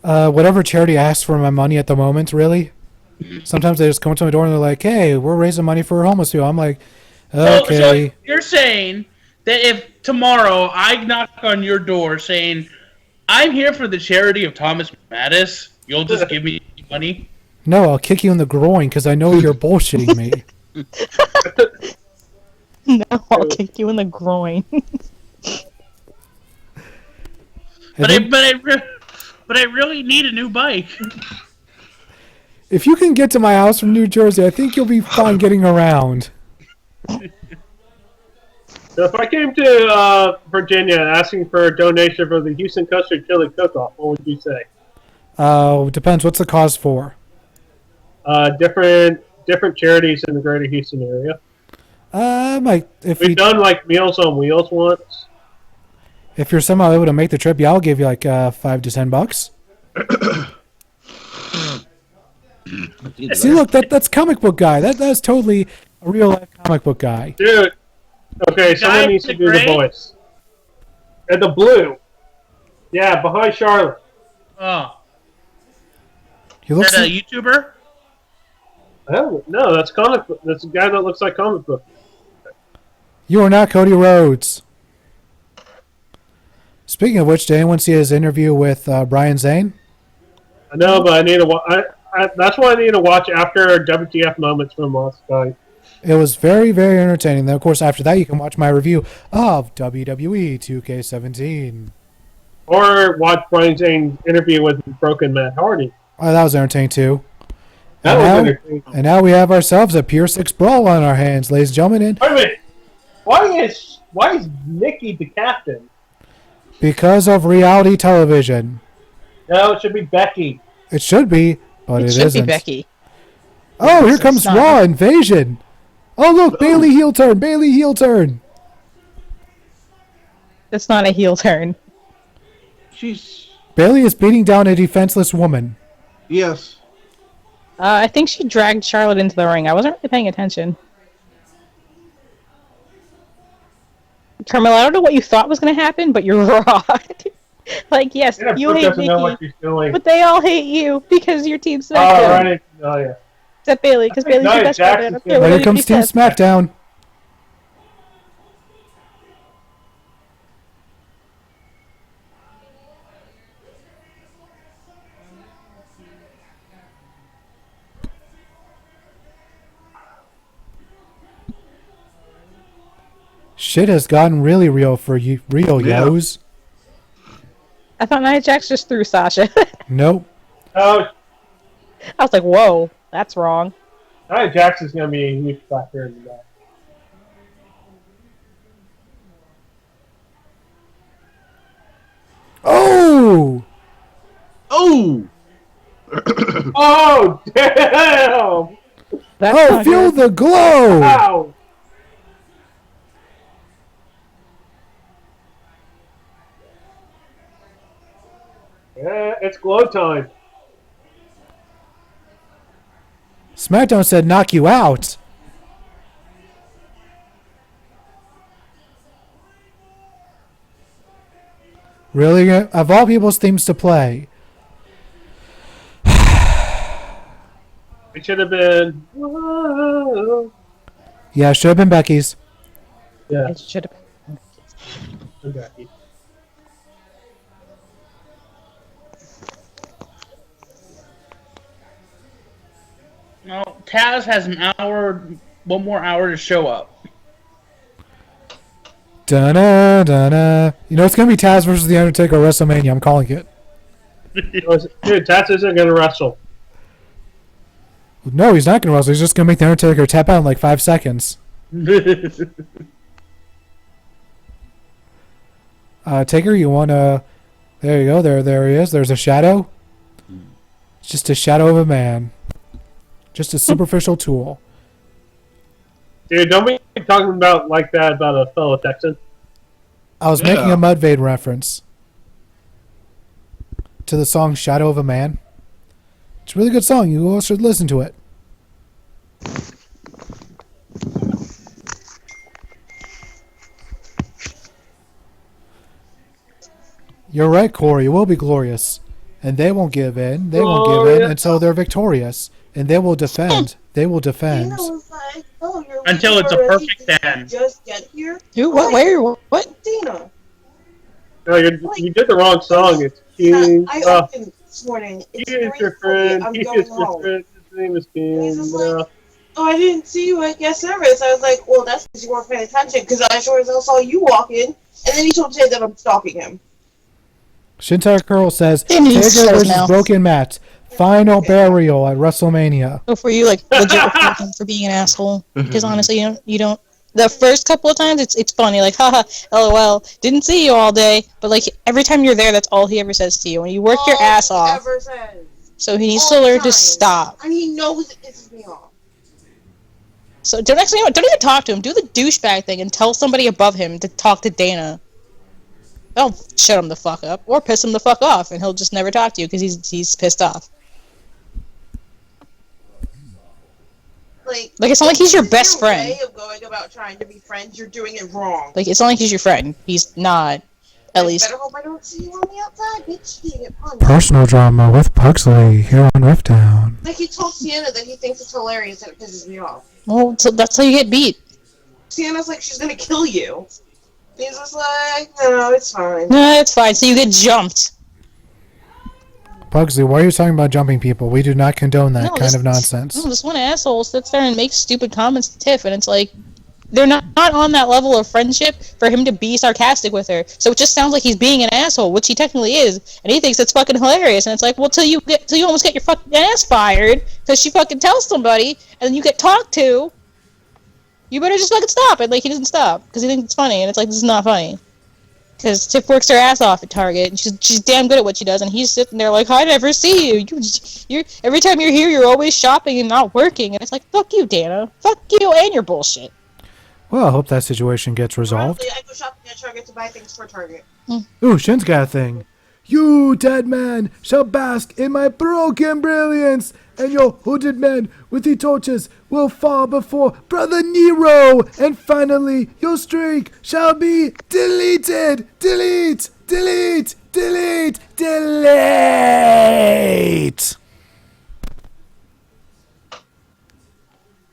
Whatever charity asks for my money at the moment, really. Sometimes they just come to my door and they're like, hey, we're raising money for homeless people. I'm like, okay. So you're saying that if tomorrow I knock on your door saying, I'm here for the charity of Thomas Mattis, you'll just give me money? No, I'll kick you in the groin because I know you're bullshitting me. No, I'll kick you in the groin. But I really need a new bike. If you can get to my house from New Jersey, I think you'll be fine getting around. So if I came to Virginia asking for a donation for the Houston Custard Chili Cook-Off, what would you say? Depends. What's the cause for? Different charities in the greater Houston area. If Done like Meals on Wheels once. if you're somehow able to make the trip, yeah, I'll give you like $5 to $10. See, look, that's comic book guy. That's totally A real life comic book guy. Dude. Okay, The guy someone needs to in do the gray? voice. And the blue. Yeah, behind Charlotte. Oh, He is looks that a like, YouTuber? Oh, no, that's comic book. That's a guy that looks like comic book. you are not Cody Rhodes. Speaking of which, did anyone see his interview with Brian Zane? I know, but I need to. That's what I need to watch after WTF moments from last night. It was very, very entertaining. Then, of course, after that, you can watch my review of WWE 2K17. Or watch Brian Zane's interview with Broken Matt Hardy. Oh, that was entertaining too. That was entertaining. And now we have ourselves a Pier 6 brawl on our hands, ladies and gentlemen. And Wait a minute. Why is Nikki the captain? because of reality television, No, it should be Becky. it should be, but it It should isn't. be Becky. Oh, here comes It's not. Raw Invasion. Oh, look, Bailey heel turn. Bailey heel turn. It's not a heel turn. She's Bailey is beating down a defenseless woman. yes. I think she dragged Charlotte into the ring. I wasn't really paying attention. Carmella, I don't know what you thought was going to happen, but you're wrong. Like, yes, Yeah, you Brooke hate doesn't know what Nikki, she's doing. but they all hate you because your team's Oh, SmackDown. right. Oh, yeah. Except Bailey, because I think Bailey's your Nia best friend. I Jackson's don't care gonna- what Here comes anybody Team says. SmackDown. Shit has gotten really real for you, real Yeah. yos. I thought Nia Jax just threw Sasha. Nope. Oh, I was like, whoa, that's wrong. Nia Jackson's going to be a huge factor in that. Oh! Oh! Oh, damn! That's Oh, not feel good. the glow! Wow! Yeah, it's glow time. SmackDown said knock you out. Really? Of all people's themes to play. It should have been. Whoa. Yeah, should have been Becky's. Yeah, It should have. exactly. No, Taz has one more hour to show up. Da-na, da-na. You know, it's going to be Taz versus The Undertaker at WrestleMania. I'm calling it. Dude, Tats isn't going to wrestle. No, he's not going to wrestle. He's just going to make The Undertaker tap out in like 5 seconds. Taker, you want to... There you go. There he is. There's a shadow. It's just a shadow of a man. Just a superficial tool. Dude, don't be talking about like that about a fellow Texan. I was Yeah. making a Mudvayne reference to the song Shadow of a Man. It's a really good song. You all should listen to it. You're right, Corey. It will be glorious. And they won't give in. They won't give in Glorious. until they're victorious. And they will defend. They will defend. Dana was like, "Oh, you're Until leaving it's a already? perfect Did you end." Just get here, Who? What? Where? What? Dana. No, you did the wrong song. It's King. I opened this morning. It's He is very your pretty. friend. I'm He going is your home. friend. His name is And he's King. just like, "Oh, I didn't see you at guest service." I was like, "Well, that's because you weren't paying attention. Because I sure as hell saw you walk in." And then he told Jay that I'm stalking him. Shintar Curl says They need Taker shows versus now. Broken Matt. Final burial at WrestleMania. Before you like legit report him for being an asshole, because honestly, you don't. The first couple of times, it's funny, like haha, lol. Didn't see you all day, but like every time you're there, that's all he ever says to you, and you work your All Oh, ass he off. ever says. So he needs All to the learn time. to stop. And he knows it pisses me off. So don't actually, don't even talk to him. Do the douchebag thing and tell somebody above him to talk to Dana. That'll shut him the fuck up, or piss him the fuck off, and he'll just never talk to you because he's pissed off. Like it's not like he's your best friend. Way of going about trying to be friends, you're doing it wrong. Like, it's not like he's your friend. He's not. At least. Better hope I don't see you on the outside, bitch. You get punched. Personal drama with Pugsley here on RiffDown. Like, he told Sienna that he thinks it's hilarious and it pisses me off. Well, so that's how you get beat. Sienna's like, she's gonna kill you. He's just like, no, it's fine. No, it's fine. So you get jumped. Pugsley, why are you talking about jumping people? We do not condone that kind of nonsense. No, this one asshole sits there and makes stupid comments to Tiff, and it's like, they're not on that level of friendship for him to be sarcastic with her. So it just sounds like he's being an asshole, which he technically is, and he thinks it's fucking hilarious. And it's like, well, till you almost get your fucking ass fired because she fucking tells somebody, and then you get talked to. You better just fucking stop. And like, he doesn't stop because he thinks it's funny, and it's like, this is not funny. Because Tiff works her ass off at Target, and she's damn good at what she does, and he's sitting there like, I never see you. You're every time you're here, you're always shopping and not working. And it's like, fuck you, Dana. Fuck you and your bullshit. Well, I hope that situation gets resolved. Honestly, I go shopping at Target to buy things for Target. Ooh, Shin's got a thing. You, dead man, shall bask in my broken brilliance, and your hooded men with the torches will fall before Brother Nero, and finally your streak shall be deleted. Delete, delete, delete, delete.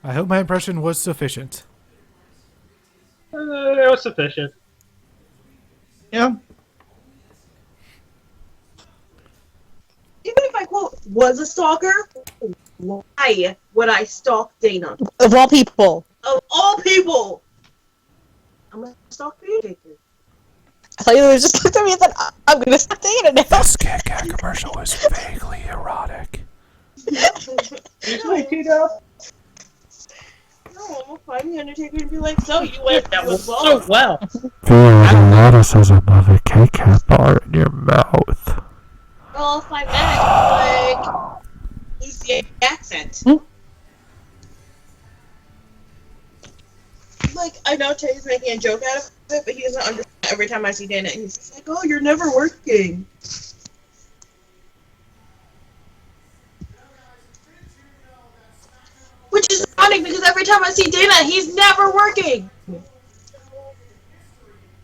I hope my impression was sufficient. It was sufficient. Yeah. Even if I, quote, was a stalker, why would I stalk Dana? Of all people. Of all people! I'm gonna stalk you. I thought you were just looked at me and said, I'm gonna stalk Dana now. This Kit Kat commercial was vaguely erotic. Usually, T-Dub. No, I'm gonna find the Undertaker and be like, so you went That to was the so well. Feel the eroticism of a Kit Kat bar in your mouth. Well, if I'm like, lose the accent. Like, I know Teddy's making a joke out of it, but he doesn't understand every time I see Dana, and he's just like, oh, you're never working. Which is ironic because every time I see Dana, he's never working.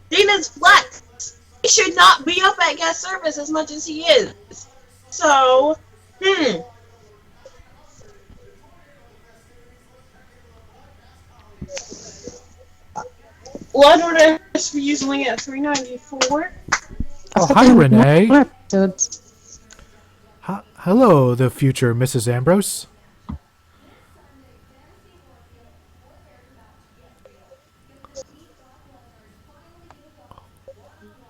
Dana's flex. He should not be up at guest service as much as he is. So, Blood order is for usually at $3.94. Oh, hi, Renee. Dude. Hello, the future Mrs. Ambrose.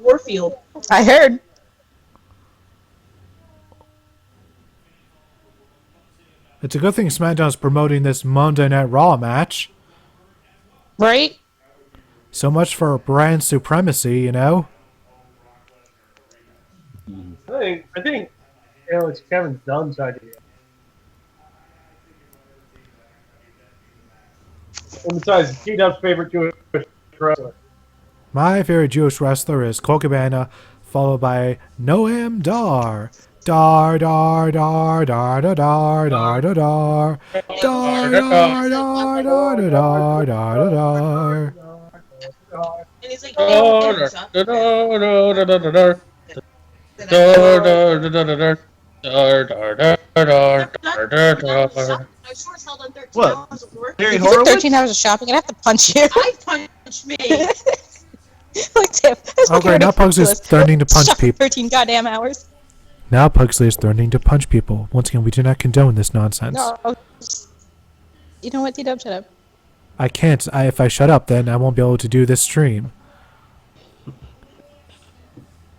Warfield. I heard. It's a good thing SmackDown's promoting this Monday Night Raw match. Right? So much for brand supremacy, you know? I think it's Kevin Dunn's idea. And besides, T-Dub's favorite Jewish wrestler. My favorite Jewish wrestler is Cole Cabana, followed by Noam Dar. Dar, dar, dar, dar, dar, dar, dar, dar, dar. Dar, dar, dar, dar, dar, dar, dar, dar. And he's like, What? Harry If you took Horowitz? 13 hours of shopping, I'd have to punch you. I punch me. Like, Tiff, that's Oh, fucking great, now Pugsley is ridiculous. threatening to punch Shopping people. 13 goddamn hours. Now Pugsley is threatening to punch people. Once again, we do not condone this nonsense. No. You know what, T-Dub, shut up. I can't. If I shut up, then I won't be able to do this stream.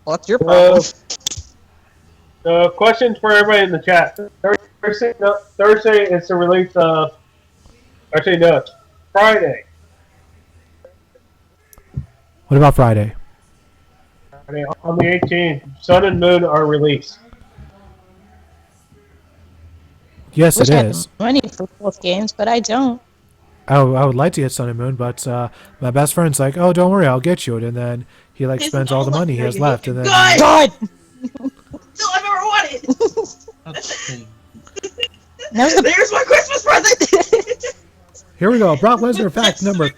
Well, that's your problem. Questions for everybody in the chat. Thursday is the release of... Actually, no. Friday. What about Friday? Friday on the 18th, Sun and Moon are released. Yes, Wish it I had is. money for both games, but I don't. I would like to get Sun and Moon, but my best friend's like, "Oh, don't worry, I'll get you it." And then he like His spends all the mom money he has left, and then God! God! That's all I've ever wanted. That was the There's my Christmas present. Here we go. Brock Lesnar fact number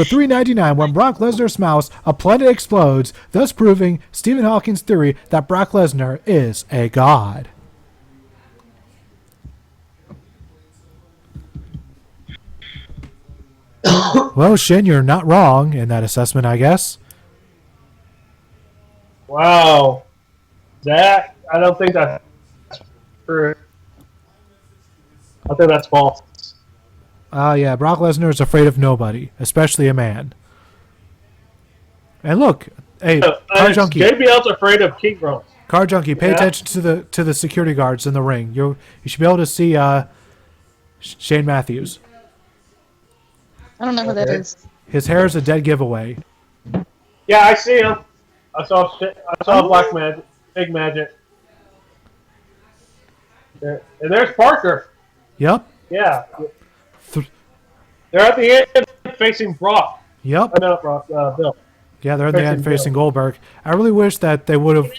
399. When Brock Lesnar smiles, a planet explodes, thus proving Stephen Hawking's theory that Brock Lesnar is a god. Well, Shin, you're not wrong in that assessment, I guess. Wow. That, I don't think that's true. I think that's false. Yeah, Brock Lesnar is afraid of nobody, especially a man. And look, hey, Car Junkie. JBL's afraid of King Ross. Car Junkie, pay attention to the security guards in the ring. You should be able to see Shane Matthews. I don't know who that is. His hair is a dead giveaway. Yeah, I see him. I saw Black Magic, Big Magic. There. And there's Parker. Yep. Yeah. They're at the end facing Brock. Yep. Not Brock, Bill. Yeah, they're in the end facing Goldberg. I really wish that they would have.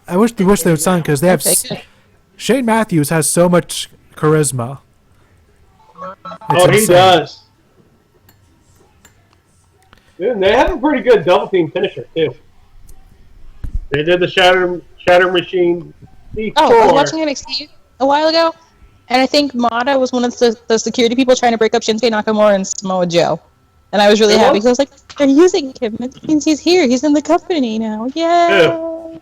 I wish they would sign because they have. Shane Matthews has so much charisma. It's He insane. does. Dude, they have a pretty good double team finisher too. They did the Shatter Machine. Oh, I was watching NXT a while ago, and I think Mata was one of the security people trying to break up Shinsuke Nakamura and Samoa Joe. And I was really happy because I was like, they're using him. It means he's here. He's in the company now. Yay!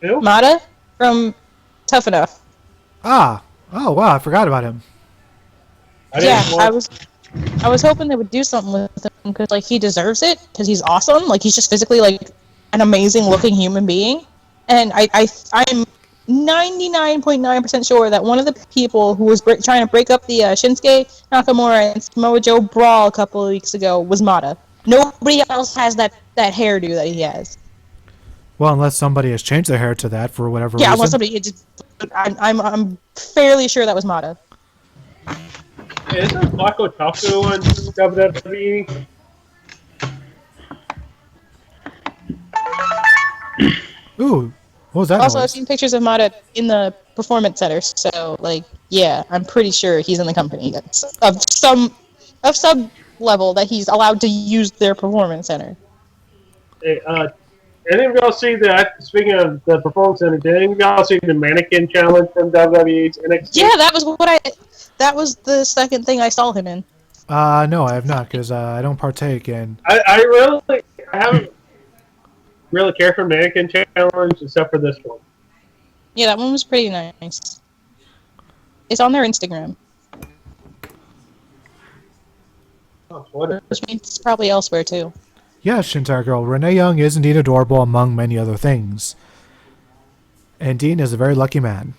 Who? Mata from Tough Enough. Oh wow, I forgot about him. I was hoping they would do something with him because like he deserves it because he's awesome. Like he's just physically like an amazing looking human being, and I'm 99.9% sure that one of the people who was trying to break up the Shinsuke Nakamura and Samoa Joe brawl a couple of weeks ago was Mata. Nobody else has that hairdo that he has. Well, unless somebody has changed their hair to that for whatever reason. Yeah, unless somebody. I'm fairly sure that was Mata. Isn't Flacco Taco on WWE? Ooh, what was that? Also, noise? I've seen pictures of Mata in the performance center, so like, yeah, I'm pretty sure he's in the company. That's of some level that he's allowed to use their performance center. Hey, any of y'all see that? Speaking of the performance center, did any of y'all see the mannequin challenge from WWE's NXT? Yeah, that was the second thing I saw him in. No, I have not because I don't partake in. I haven't really cared for mannequin challenge except for this one. Yeah, that one was pretty nice. It's on their Instagram. Oh, what? Which means it's probably elsewhere too. Yes, Shintar Girl, Renee Young is indeed adorable among many other things. And Dean is a very lucky man.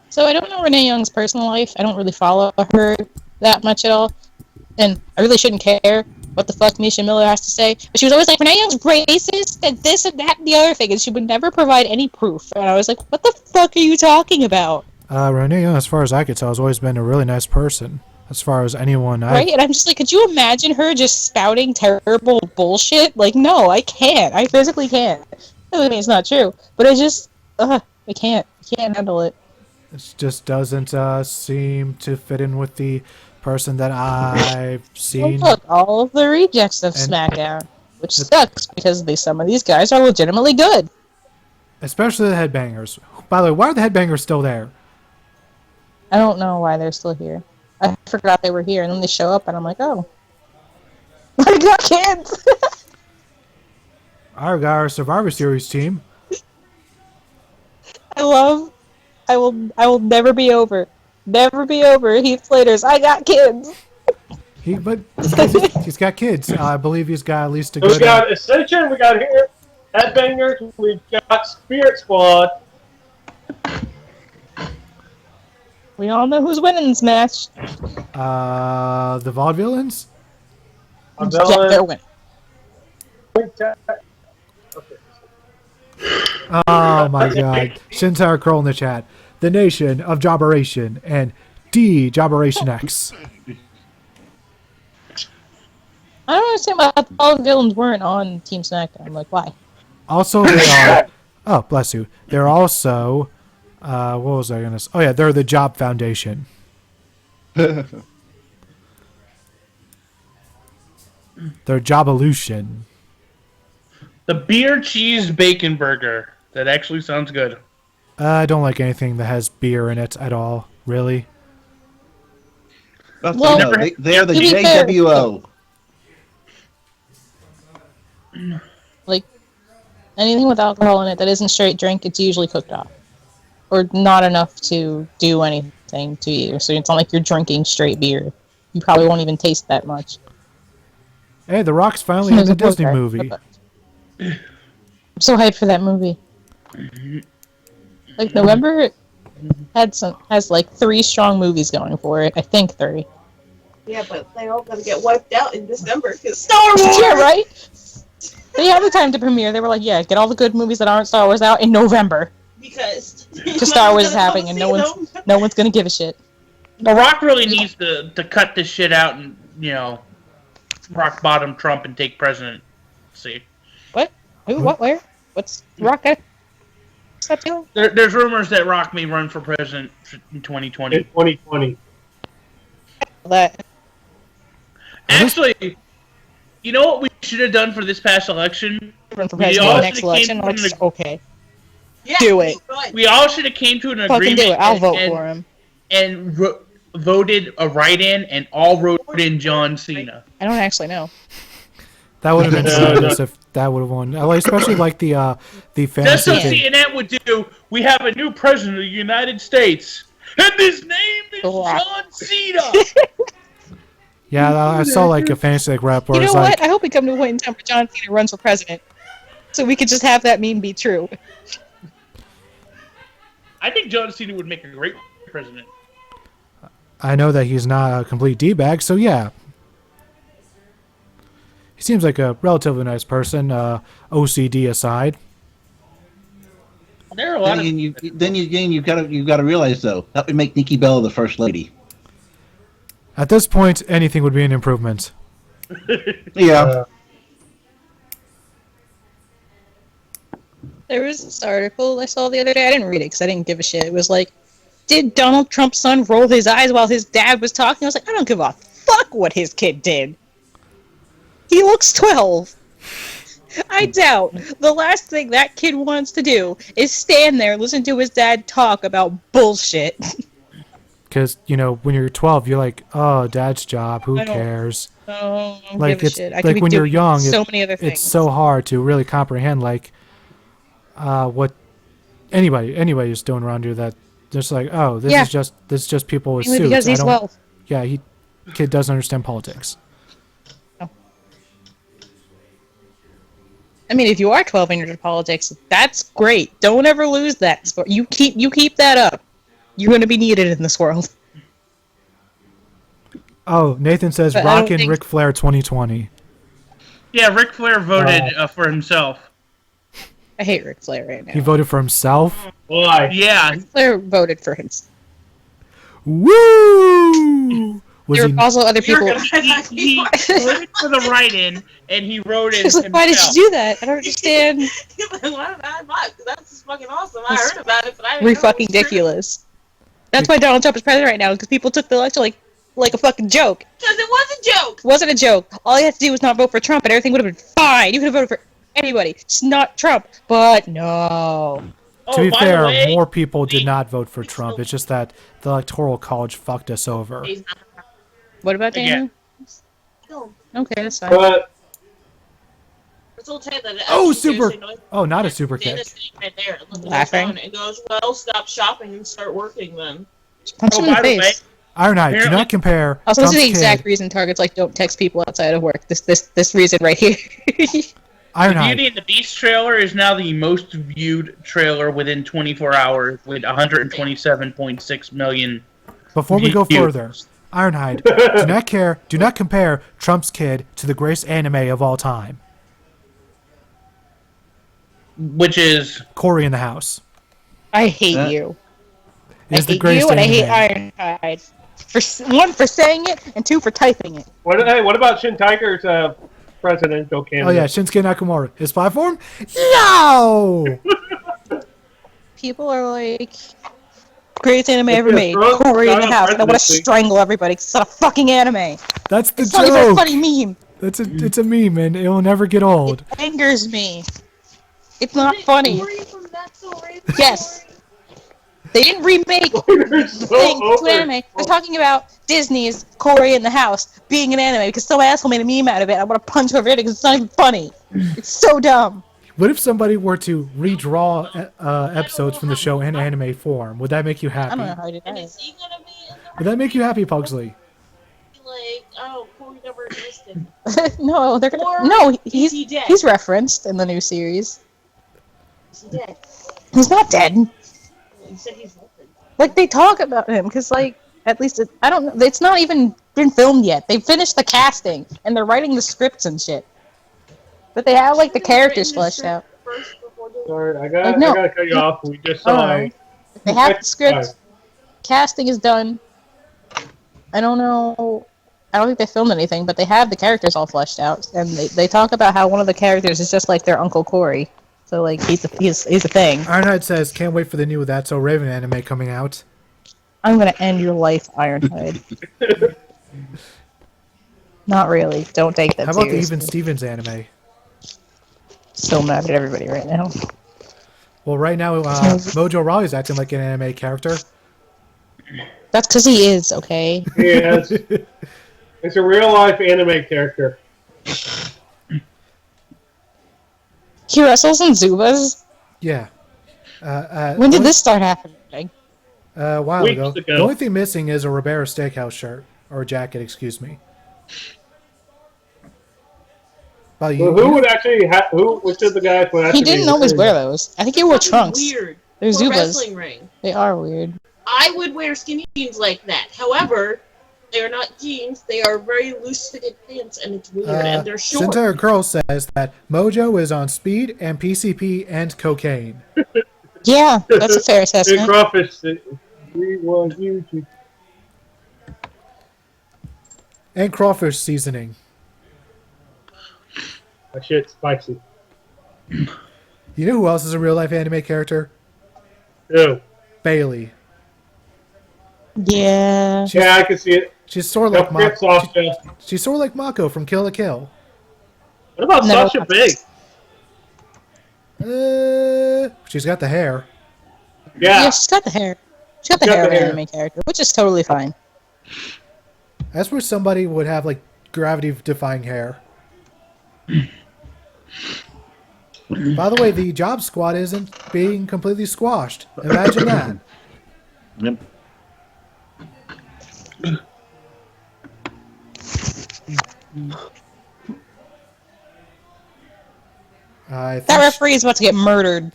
So I don't know Renee Young's personal life. I don't really follow her that much at all. And I really shouldn't care what the fuck Misha Miller has to say. But she was always like, Renee Young's racist and this and that and the other thing. And she would never provide any proof. And I was like, what the fuck are you talking about? Renee Young, as far as I could tell, has always been a really nice person. As far as anyone Right? And I'm just like, could you imagine her just spouting terrible bullshit? Like, no, I can't. I physically can't. I mean, it's not true. But I just, I can't. I can't handle it. It just doesn't seem to fit in with the person that I've seen. Well, look, all of the rejects of SmackDown, which sucks because some of these guys are legitimately good. Especially the headbangers. By the way, why are the headbangers still there? I don't know why they're still here. I forgot they were here, and then they show up, and I'm like, oh. I got kids! Our Survivor Series team. I will never be over. Never be over Heath Slater's I got kids! But he's got kids. I believe he's got at least a good... We got Ascension, we got here, Headbangers, we got Spirit Squad. We all know who's winning this match. The Vaudevillains? Yeah, they're winning. Oh my god. Shintar Curl in the chat. The Nation of Jobberation and D-Jobberation X. I don't understand why all the villains weren't on Team SmackDown. I'm like, why? Also, they are... Oh, bless you. They're also What was I gonna say? Oh yeah, they're the Job Foundation. They're Jovolution. The beer cheese bacon burger. That actually sounds good. I don't like anything that has beer in it at all. Really. Well, No, they are the to be fair- JWO. Like, anything with alcohol in it that isn't straight drink, it's usually cooked off. Or not enough to do anything to you. So it's not like you're drinking straight beer. You probably won't even taste that much. Hey, The Rock's finally in the Disney movie. I'm so hyped for that movie. Like, November has like 3 strong movies going for it. I think 3. Yeah, but they all gonna get wiped out in December because Star Wars. Yeah, right? They had the time to premiere. They were like, yeah, get all the good movies that aren't Star Wars out in November. Because Star Wars is happening and no one's gonna give a shit. The Rock really needs to cut this shit out and, you know, rock bottom Trump and take presidency. What? Who? What? Where? What's Rock? What's that doing? There's rumors that Rock may run for president in 2020. In 2020. That. Actually, you know what we should have done for this past election? Run for We president all in the next should've came election. to Like, an- okay. Yeah, Do it. good. We all should have came to an Fucking agreement do it. I'll vote and, for him. and voted a write-in and all wrote in John Cena. I don't actually know. That would have been No, tremendous if that would have won. I like, especially like the That's fantasy what thing. CNN would do. We have a new president of the United States, and his name is The Rock. John Cena. Yeah, I saw like a fantasy like rap where You know it's what? like, I hope we come to a point in time where John Cena runs for president, so we could just have that meme be true. I think John Cena would make a great president. I know that he's not a complete d-bag, so yeah. He seems like a relatively nice person, OCD aside. There are a lot Then you've got to realize though that would make Nikki Bella the first lady. At this point, anything would be an improvement. Yeah. There was this article I saw the other day. I didn't read it because I didn't give a shit. It was like, did Donald Trump's son roll his eyes while his dad was talking? I was like, I don't give a fuck what his kid did. He looks 12. I doubt the last thing that kid wants to do is stand there and listen to his dad talk about bullshit. Because, you know, when you're 12, you're like, oh, dad's job, who I don't- cares? Oh, I don't Like, give a it's shit. I like could be when you're doing young, so many other things. it's so hard to really comprehend, like, what anybody is doing around you that just like, oh, this is just people with Mainly suits. because he's 12. Yeah, kid doesn't understand politics. I mean, if you are 12 and you're into politics, that's great. Don't ever lose that. You keep that up. You're going to be needed in this world. Oh, Nathan says But I don't Rockin' think- Ric Flair 2020. Yeah, Ric Flair voted for himself. I hate Ric Flair right now. He voted for himself. Why? Yeah, Ric Flair voted for him. Woo! Was There he? were also other people. he voted for the write-in and he wrote it She's like, why did you do that? I don't understand. Why did I not? That's just fucking awesome. I heard about it, but I didn't We're know fucking it was true. ridiculous. That's why Donald Trump is president right now, because people took the election like a fucking joke. Because it was a joke. It wasn't a joke. All you had to do was not vote for Trump, and everything would have been fine. You could have voted for anybody, just not Trump. But no. To be by fair, the way, more people did not vote for Trump. It's just that the Electoral College fucked us over. What about Again. Daniel? Okay, that's fine. But It's all that it Oh, actually super! seriously annoys me. Oh, not a super Dana kick. sitting right there, looking Laughing. down, and goes, "Well, stop shopping and start working then." Punch him in by the the way, face. Ironhide, do Apparently- not compare Also, this Trump's is the exact kid. reason Target's like, don't text people outside of work. This reason right here. the Ironhide. Beauty and the Beast trailer is now the most viewed trailer within 24 hours with 127.6 million. Before we go views. further, Ironhide, do not compare Trump's kid to the greatest anime of all time, Which is Cory in the House. I hate Huh? you. It is I the hate greatest you, and I hate anime. Ironhide. One, for saying it, and 2, for typing it. what about Shin Tiger's presidential candidate? Oh yeah, Shinsuke Nakamura. His platform? No! people are like, greatest anime ever Yeah, made. Trump Corey in the got house. And I want to presidency. strangle everybody. It's not a fucking anime. That's the It's not even a joke. funny meme. It's a meme, and it will never get old. It angers me. It's not funny. Yes. They didn't remake They're so thing to over. anime. They're talking about Disney's Corey in the House being an anime because some asshole made a meme out of it. I want to punch whoever did it because it's not even funny. It's so dumb. What if somebody were to redraw episodes from the show in anime form? Would that make you I don't know happy? how I did And that. is he gonna be in the Would that make you happy, Pugsley? like, oh, Corey never existed? No, they're Or no. is he dead? He's referenced in the new series. Is he dead? He's not dead. He said he's living. Like they talk about him because like at least I don't know. It's not even been filmed yet. They finished the casting and they're writing the scripts and shit. But they have like the characters fleshed out. First before doing Sorry, I Like, no. gotta cut you off. We just Oh, saw no. They have the script. Casting is done. I don't know. I don't think they filmed anything, but they have the characters all fleshed out, and they talk about how one of the characters is just like their Uncle Corey. So like he's a thing. Ironhide says, can't wait for the new That's So Raven anime coming out. I'm gonna end your life, Ironhide. Not really. Don't take that How about the seriously. Even Stevens anime? So mad at everybody right now. Well, right now, Mojo Rawley's acting like an anime character. That's because he is, okay? Yes. It's a real life anime character. He wrestles in Zubas? Yeah. When did this start happening? A while Weeks ago. ago. The only thing missing is a Ribera Steakhouse shirt. Or jacket, excuse me. Well, Well, who would actually which of the guys would actually He didn't be always wearing wear those. I think he wore Fucking trunks. Weird. They're For a Zubas. wrestling ring. They are weird. I would wear skinny jeans like that. However, they are not jeans. They are very loose-fitted pants, and it's weird. And they're short. Centaur Curl says that Mojo is on speed and PCP and cocaine. Yeah, that's a fair Big assessment. Crawfish. We want you to. And crawfish seasoning. That shit's spicy. You know who else is a real life anime character? Ew. Bailey. Yeah. Yeah, I can see it. She's sort of Don't like forget Sasha. she's sort of like Mako from Kill la Kill. What about No. Sasha Banks? She's got the hair. Yeah, Yeah. she's got the hair. She's got the hair of an anime character, which is totally fine. That's where somebody would have like gravity-defying hair. By the way, the job squad isn't being completely squashed. Imagine that. Yep. I That think referee is about to get murdered.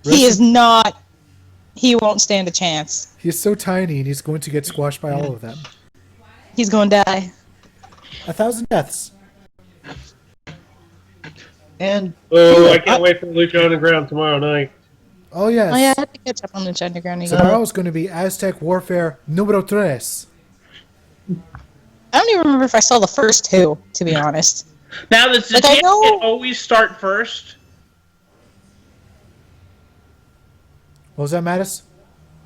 He is not. He won't stand a chance. he's so tiny and he's going to get squashed by all of them. He's going to die. 1,000 deaths. And Oh, I can't wait for Lucha Underground tomorrow night. Oh yes. Oh yeah, I have to catch up on the Underground again. Tomorrow is going to be Aztec Warfare Número 3. I don't even remember if I saw the first two, to be honest. Now, does the Like, I champion know- always start first? What was that, Mattis?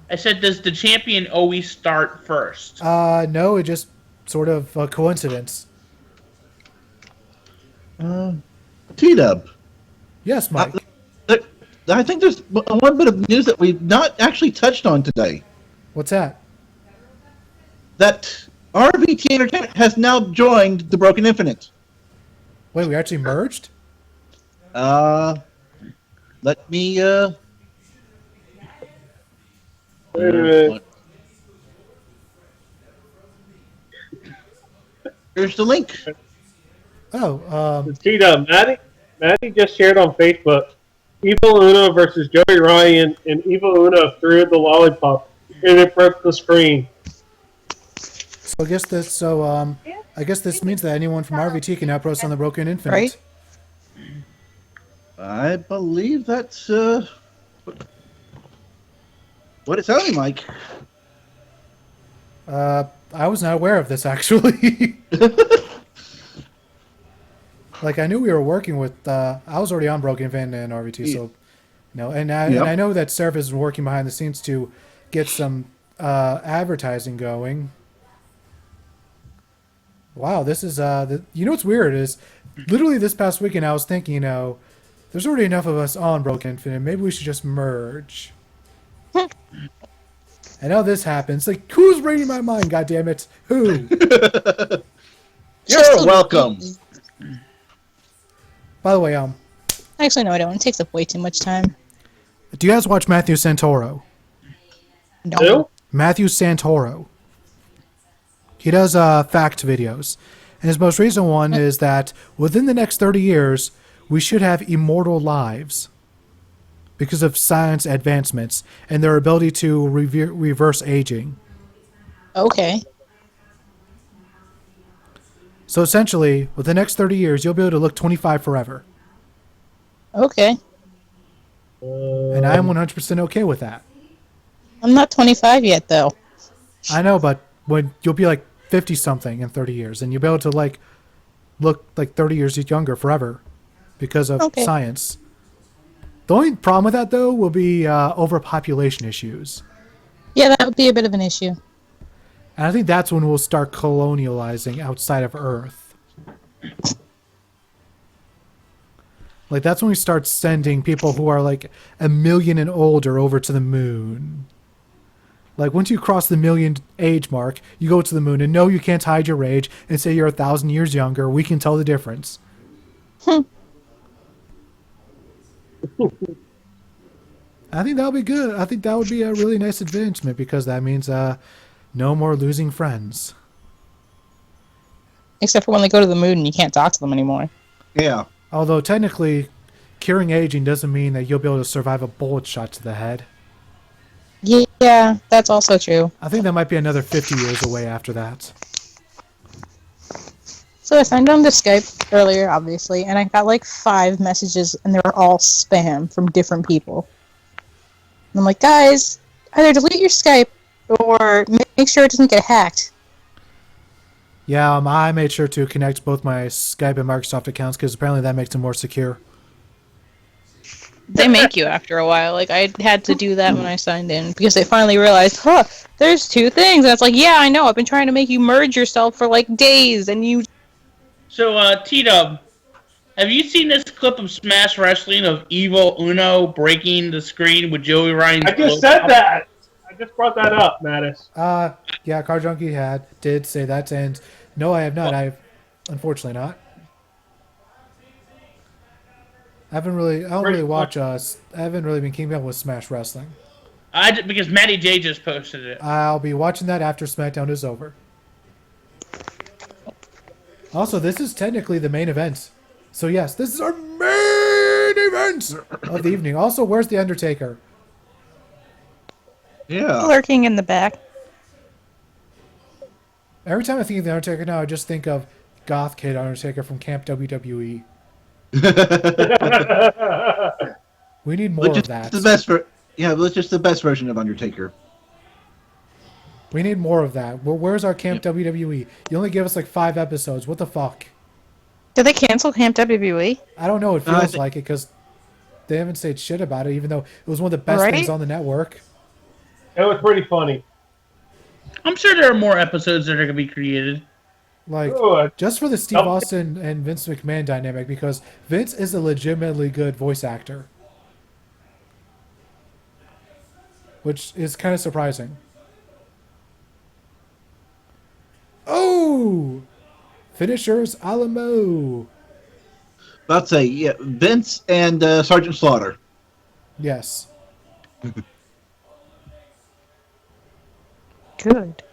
I said, does the champion always start first? No, it just sort of a coincidence. T-Dub. Yes, Mike. I think there's one bit of news that we've not actually touched on today. What's that? That RVT Entertainment has now joined the Broken Infinite. Wait, we actually merged? Let me, Wait a minute. Here's the link. Oh, T-Dub, Maddie just shared on Facebook. Evil Uno versus Joey Ryan, and Evil Uno threw the lollipop, and it broke the screen. so I guess this means that anyone from RVT can now post on the Broken Infinite. Right. I believe that's, what it sounded like. I was not aware of this actually. Like I knew we were working with. I was already on Broken Infinite and RVT, so No, and I know that Surf is working behind the scenes to get some advertising going. Wow, this is you know what's weird is literally this past weekend I was thinking, there's already enough of us on Broken Infinite. Maybe we should just merge. And now this happens. Like, who's reading my mind? God damn it! Who? You're welcome. By the way, Actually, no, I don't. It takes up way too much time. do you guys watch Matthew Santoro? No. Who? Matthew Santoro. He does fact videos, and his most recent one is that within the next 30 years, we should have immortal lives because of science advancements and their ability to reverse aging. Okay. So essentially, with the next 30 years, you'll be able to look 25 forever. Okay. And I am 100% okay with that. I'm not 25 yet, though. I know, but when you'll be like 50-something in 30 years, and you'll be able to like look like 30 years younger forever because of science. The only problem with that, though, will be overpopulation issues. Yeah, that would be a bit of an issue. And I think that's when we'll start colonializing outside of Earth. Like, that's when we start sending people who are like 1 million and older over to the moon. Like, once you cross the 1 million age mark, you go to the moon, and no, you can't hide your age and say you're 1,000 years younger. We can tell the difference. I think that'll be good. I think that would be a really nice advancement because that means no more losing friends. Except for when they go to the moon and you can't talk to them anymore. Yeah. Although technically, curing aging doesn't mean that you'll be able to survive a bullet shot to the head. Yeah, that's also true. I think that might be another 50 years away after that. So I signed on to Skype earlier, obviously, and I got like 5 messages, and they were all spam from different people. And I'm like, guys, either delete your Skype or make sure it doesn't get hacked. Yeah, I made sure to connect both my Skype and Microsoft accounts because apparently that makes them more secure. They make you after a while. Like, I had to do that when I signed in because they finally realized, there's 2 things. And it's like, yeah, I know. I've been trying to make you merge yourself for like days, and you... So, T-Dub, have you seen this clip of Smash Wrestling of Evil Uno breaking the screen with Joey Ryan's I just said that. I just brought that up, Mattis. Yeah, Car Junkie did say that, and no, I have not. I've unfortunately not. I don't really watch I haven't really been keeping up with Smash Wrestling. Because Matty J just posted it. I'll be watching that after SmackDown is over. Also, this is technically the main event. So yes, this is our main event of the evening. Also, where's The Undertaker? Yeah. Lurking in the back. Every time I think of The Undertaker now, I just think of Goth Kid Undertaker from Camp WWE. We need more of that. It's just the best version of Undertaker. We need more of that. Where's our Camp WWE? You only give us like 5 episodes. What the fuck? Did they cancel Camp WWE? I don't know. It feels like it because they haven't said shit about it, even though it was one of the best things on the network. It was pretty funny. I'm sure there are more episodes that are going to be created. Like, just for the Steve Austin and Vince McMahon dynamic, because Vince is a legitimately good voice actor. Which is kind of surprising. Oh! Finishers a la mode. About to say, yeah, Vince and Sergeant Slaughter. Yes. Good.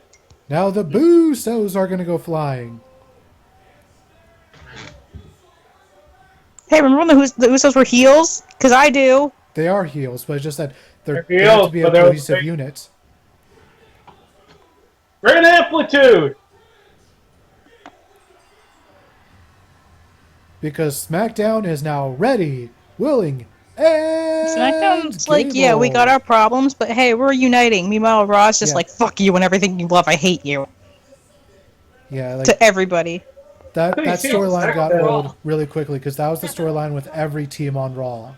Now the Boosos are going to go flying. Hey, remember when the Usos were heels? Because I do. They are heels, but it's just that they have heels, to be a but they're cohesive big. unit. Great amplitude! Because SmackDown is now ready, willing, and SmackDown's like, able. yeah, we got our problems, but hey, we're uniting. Meanwhile, Raw's just like, fuck you and everything you love, I hate you. Yeah, like To everybody. that storyline got SmackDown. old really quickly because that was the storyline with every team on Raw.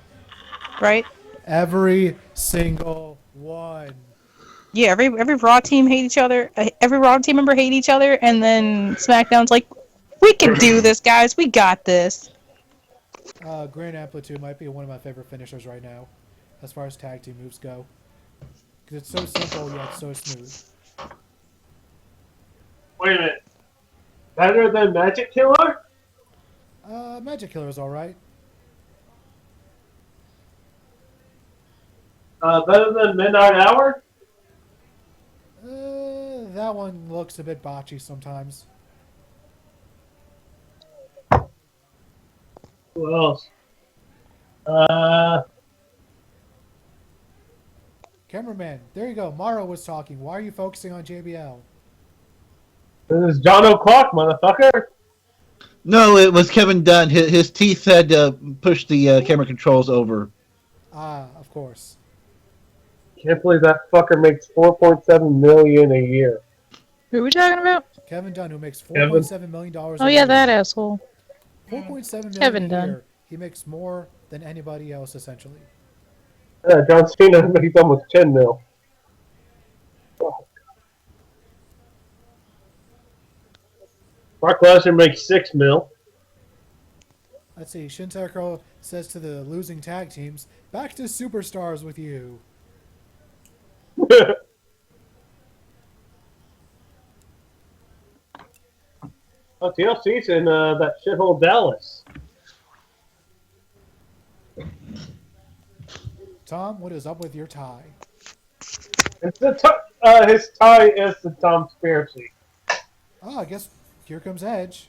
Right? Every single one. Yeah, every Raw team hate each other. Every Raw team member hate each other, and then SmackDown's like, we can do this, guys. We got this. Grand Amplitude might be one of my favorite finishers right now, as far as tag team moves go. Because it's so simple yet so smooth. Wait a minute. Better than Magic Killer? Magic Killer's alright. Better than Midnight Hour? That one looks a bit botchy sometimes. Who else? Cameraman, there you go. Mara was talking. Why are you focusing on JBL? This is John O'Clock, motherfucker. No, it was Kevin Dunn. His teeth had pushed the camera controls over. Ah, of course. Can't believe that fucker makes $4.7 million a year. Who are we talking about? Kevin Dunn, who makes $4.7 million dollars. Oh, yeah, that asshole. $4.7 million Kevin a Dunn. year. He makes more than anybody else, essentially. Yeah, John Cena makes almost 10 mil. Brock Lesnar makes 6 mil. Let's see. Shintaro says to the losing tag teams, back to superstars with you. Oh, TLC's in that shithole Dallas. Tom, what is up with your tie? It's the his tie is the Tom Conspiracy. Ah, I guess here comes Edge.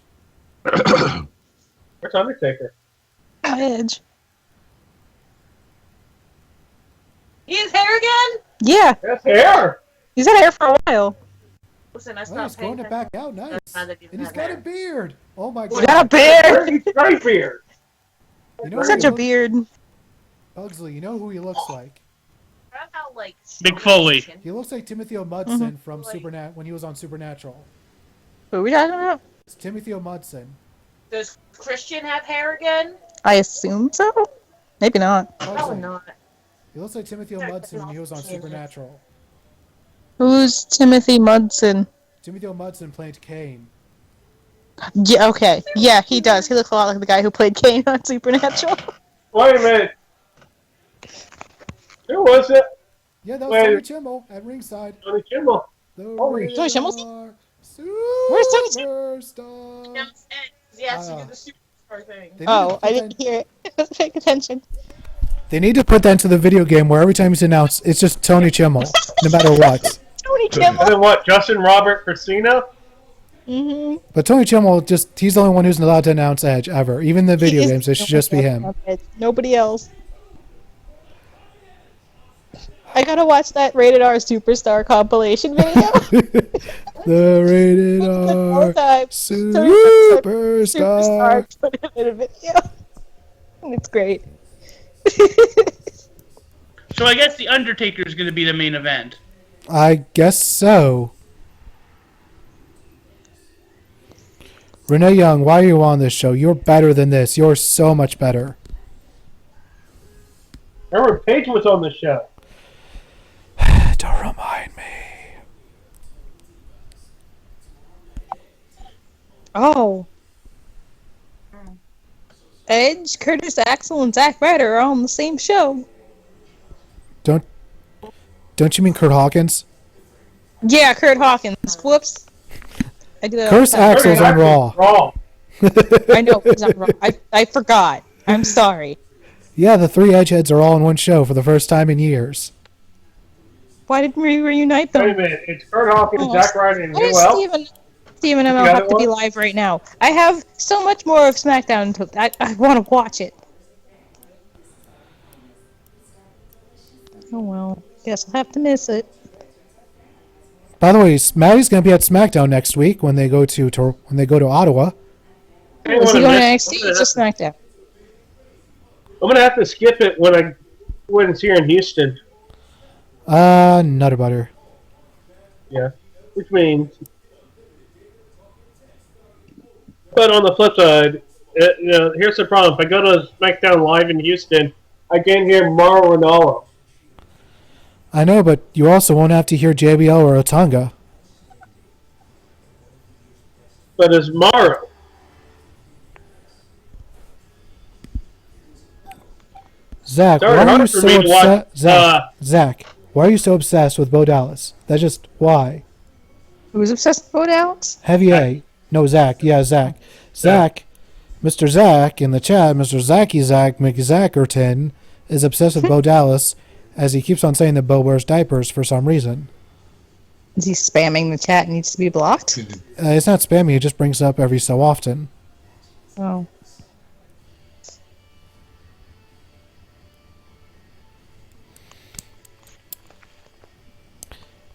Where's Undertaker? Edge. He has hair again? Yeah, His hair! he's had hair for a while. Listen, I Oh, stopped he's paying growing it back out. Nice. Now that he's And he's had got a hair. beard. Oh my He's god. got a beard. He's straight beard. You know Such who a beard. Bugsley, you know who he looks like? How, like, Big Foley. He looks like Timothy O'Mudson Mm-hmm. from when he was on Supernatural. Who are we talking about? It's Timothy O'Mudson. Does Christian have hair again? I assume so. Maybe not. Probably Bugsley. not. He looks like Timothy O'Mudson when he was on Supernatural. Who's Timothy Mudson? Timothy O'Mudson played Kane. Yeah, okay. Yeah, he does. He looks a lot like the guy who played Kane on Supernatural. Wait a minute. Who was it? Yeah, that was Wait. Tony Chimmel at ringside. Tony Kimmel. The Holy Tony Chimmel's- Radar Where's Tony Superstar. Yes, you do the superstar thing. They need Oh, to put I didn't that- hear it. I wasn't paying attention. They need to put that into the video game where every time he's announced, it's just Tony Chimmel, no matter what. Tony And Kimmel. then what? Justin Robert for Cena? Mm-hmm. But Tony Chimmel, he's the only one who's allowed to announce Edge ever. Even the video games, it should just be him. Nobody else. I gotta watch that Rated R Superstar compilation video. The Rated R Superstar. Superstar. Put it in a video. It's great. So I guess The Undertaker is going to be the main event. I guess so. Renee Young, why are you on this show? You're better than this. You're so much better. Remember, Paige was on the show. Don't remind me. Oh. Edge, Curtis Axel, and Zack Ryder are all on the same show. Don't you mean Kurt Hawkins? Yeah, Kurt Hawkins. Whoops. I do that all Curtis the time. Axel's on Raw. Wrong. I know, it's not wrong. I forgot. I'm sorry. Yeah, the three Edgeheads are all in one show for the first time in years. Why didn't we reunite them? Wait a minute. It's Kurt Hawkins, Oh, Zack Ryder, and Why who does else? Steven and The I other have to be one? live right now? I have so much more of SmackDown I want to watch it. Oh well, guess I'll have to miss it. By the way, Maddie's going to be at SmackDown next week when they go to Ottawa. Hey, Is he wait a going to minute. NXT or just SmackDown? I'm gonna have to skip it when it's here in Houston. Nutter butter. Yeah, which means. But on the flip side, here's the problem: if I go to SmackDown Live in Houston, I can't hear Mauro Ranallo. I know, but you also won't have to hear JBL or Otunga. But it's Mauro. Zach, Sorry, why are you hard for so me to watch, upset? Zach, why are you so obsessed with Bo Dallas? That's just why. Who's obsessed with Bo Dallas? Heavy A. No, Zach. Yeah, Zach. Zach, Mr. Zach in the chat, Mr. Zacky Zach McZackerton is obsessed with Bo Dallas as he keeps on saying that Bo wears diapers for some reason. Is he spamming the chat and needs to be blocked? It's not spammy, it just brings it up every so often. Oh.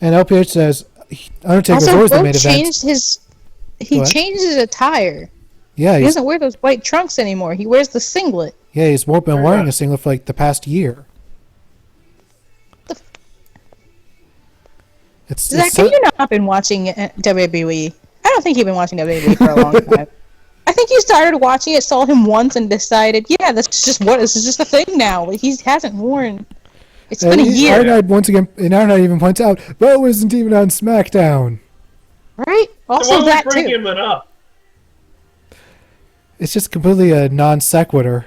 And LPH says Undertaker's Also, always the Bo main event. changed his... He What? changed his attire. Yeah, He he's, doesn't wear those white trunks anymore. He wears the singlet. he's been wearing a singlet for like the past year. Zach, have you not been watching WWE? I don't think you've been watching WWE for a long time. I think you started watching it, saw him once, and decided, yeah, this is just a thing now. He hasn't worn. It's been a year, Ironhide once again, and Ironhide even points out, Bo isn't even on SmackDown. right? So Also, why that are we too. bringing it up? It's just completely a non sequitur.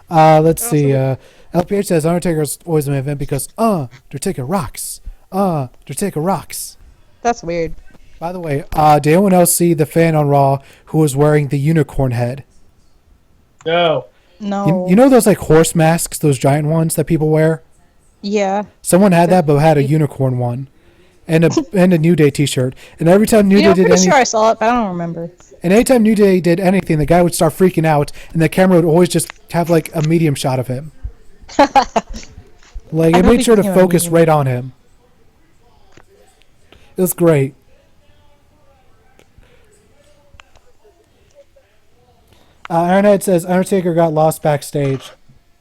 Let's see. LPH says Undertaker's always the main event because Undertaker rocks. Undertaker rocks. That's weird. By the way, did anyone else see the fan on Raw who was wearing the unicorn head? No. No. You know those like horse masks, those giant ones that people wear? Yeah. Someone had that, but had a unicorn one, and a New Day T-shirt. And every time New Day I'm did pretty anything, sure I saw it, but I don't remember. and anytime New Day did anything, the guy would start freaking out, and the camera would always just have like a medium shot of him. Like I it don't made sure to think he focus was- right on him. It was great. Ironhead says Undertaker got lost backstage.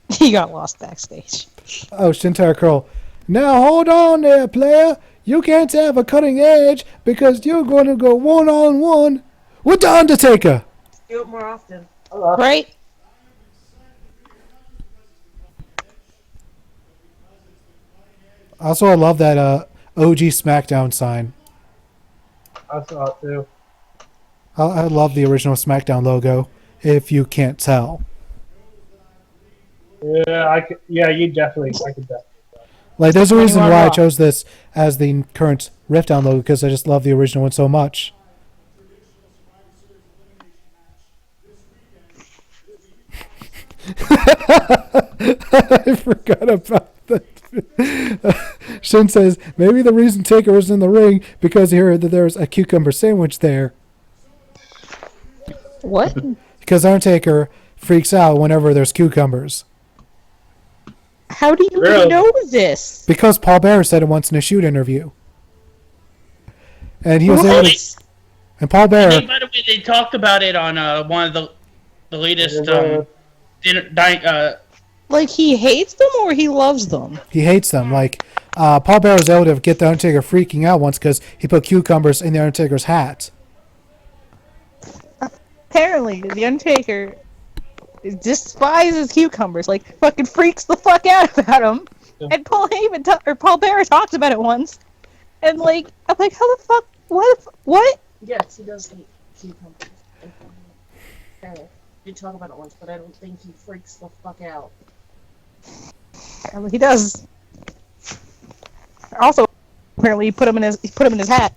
He got lost backstage. Oh, Shintaro Curl. Now hold on there, player. You can't have a cutting edge because you're going to go one-on-one with The Undertaker. Do it more often. Right? Also, I love that OG SmackDown sign. I saw it too. I love the original SmackDown logo, if you can't tell. Yeah, I could definitely. I could definitely. Like, there's a reason Anyone why I wrong? chose this as the current RiffDown logo, because I just love the original one so much. I forgot about that. Shin says, maybe the reason Taker was in the ring because he heard that there's a cucumber sandwich there. What? Because Undertaker freaks out whenever there's cucumbers. How do you Really? know this? Because Paul Bearer said it once in a shoot interview. And he was able to, and Paul Bearer, Hey, by the way, they talked about it on one of the latest Like, he hates them or he loves them? he hates them. Like, Paul Bearer was able to get the Undertaker freaking out once because he put cucumbers in the Undertaker's hat. Apparently, the Undertaker despises cucumbers. Like, fucking freaks the fuck out about them. And Paul Bearer talked about it once. And, like, I'm like, how the fuck? What? Yes, he does hate cucumbers. We talk about it once, but I don't think he freaks the fuck out. Apparently he does. Also, apparently he put him in his hat.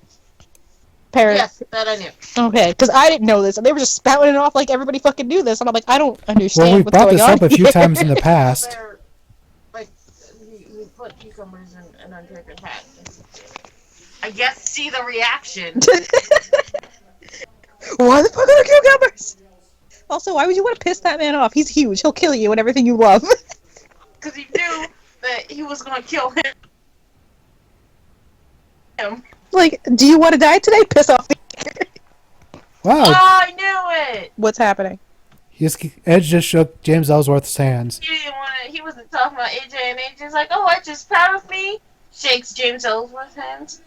Yes, that I knew. Okay, because I didn't know this, and they were just spouting it off like everybody fucking knew this, and I'm like, I don't understand Well, we what's brought going this on up a few here. times in the past. They're, like, he put cucumbers in an Undertaker's hat. I guess see the reaction. Why the fuck are there cucumbers? Also, why would you want to piss that man off? He's huge. He'll kill you and everything you love. Because he knew that he was going to kill him. Like, do you want to die today? Piss off. Wow, Oh, I knew it! What's happening? Edge just shook James Ellsworth's hands. He didn't want to, he wasn't talking about AJ, and AJ's like, oh, Edge is proud of me. Shakes James Ellsworth's hands.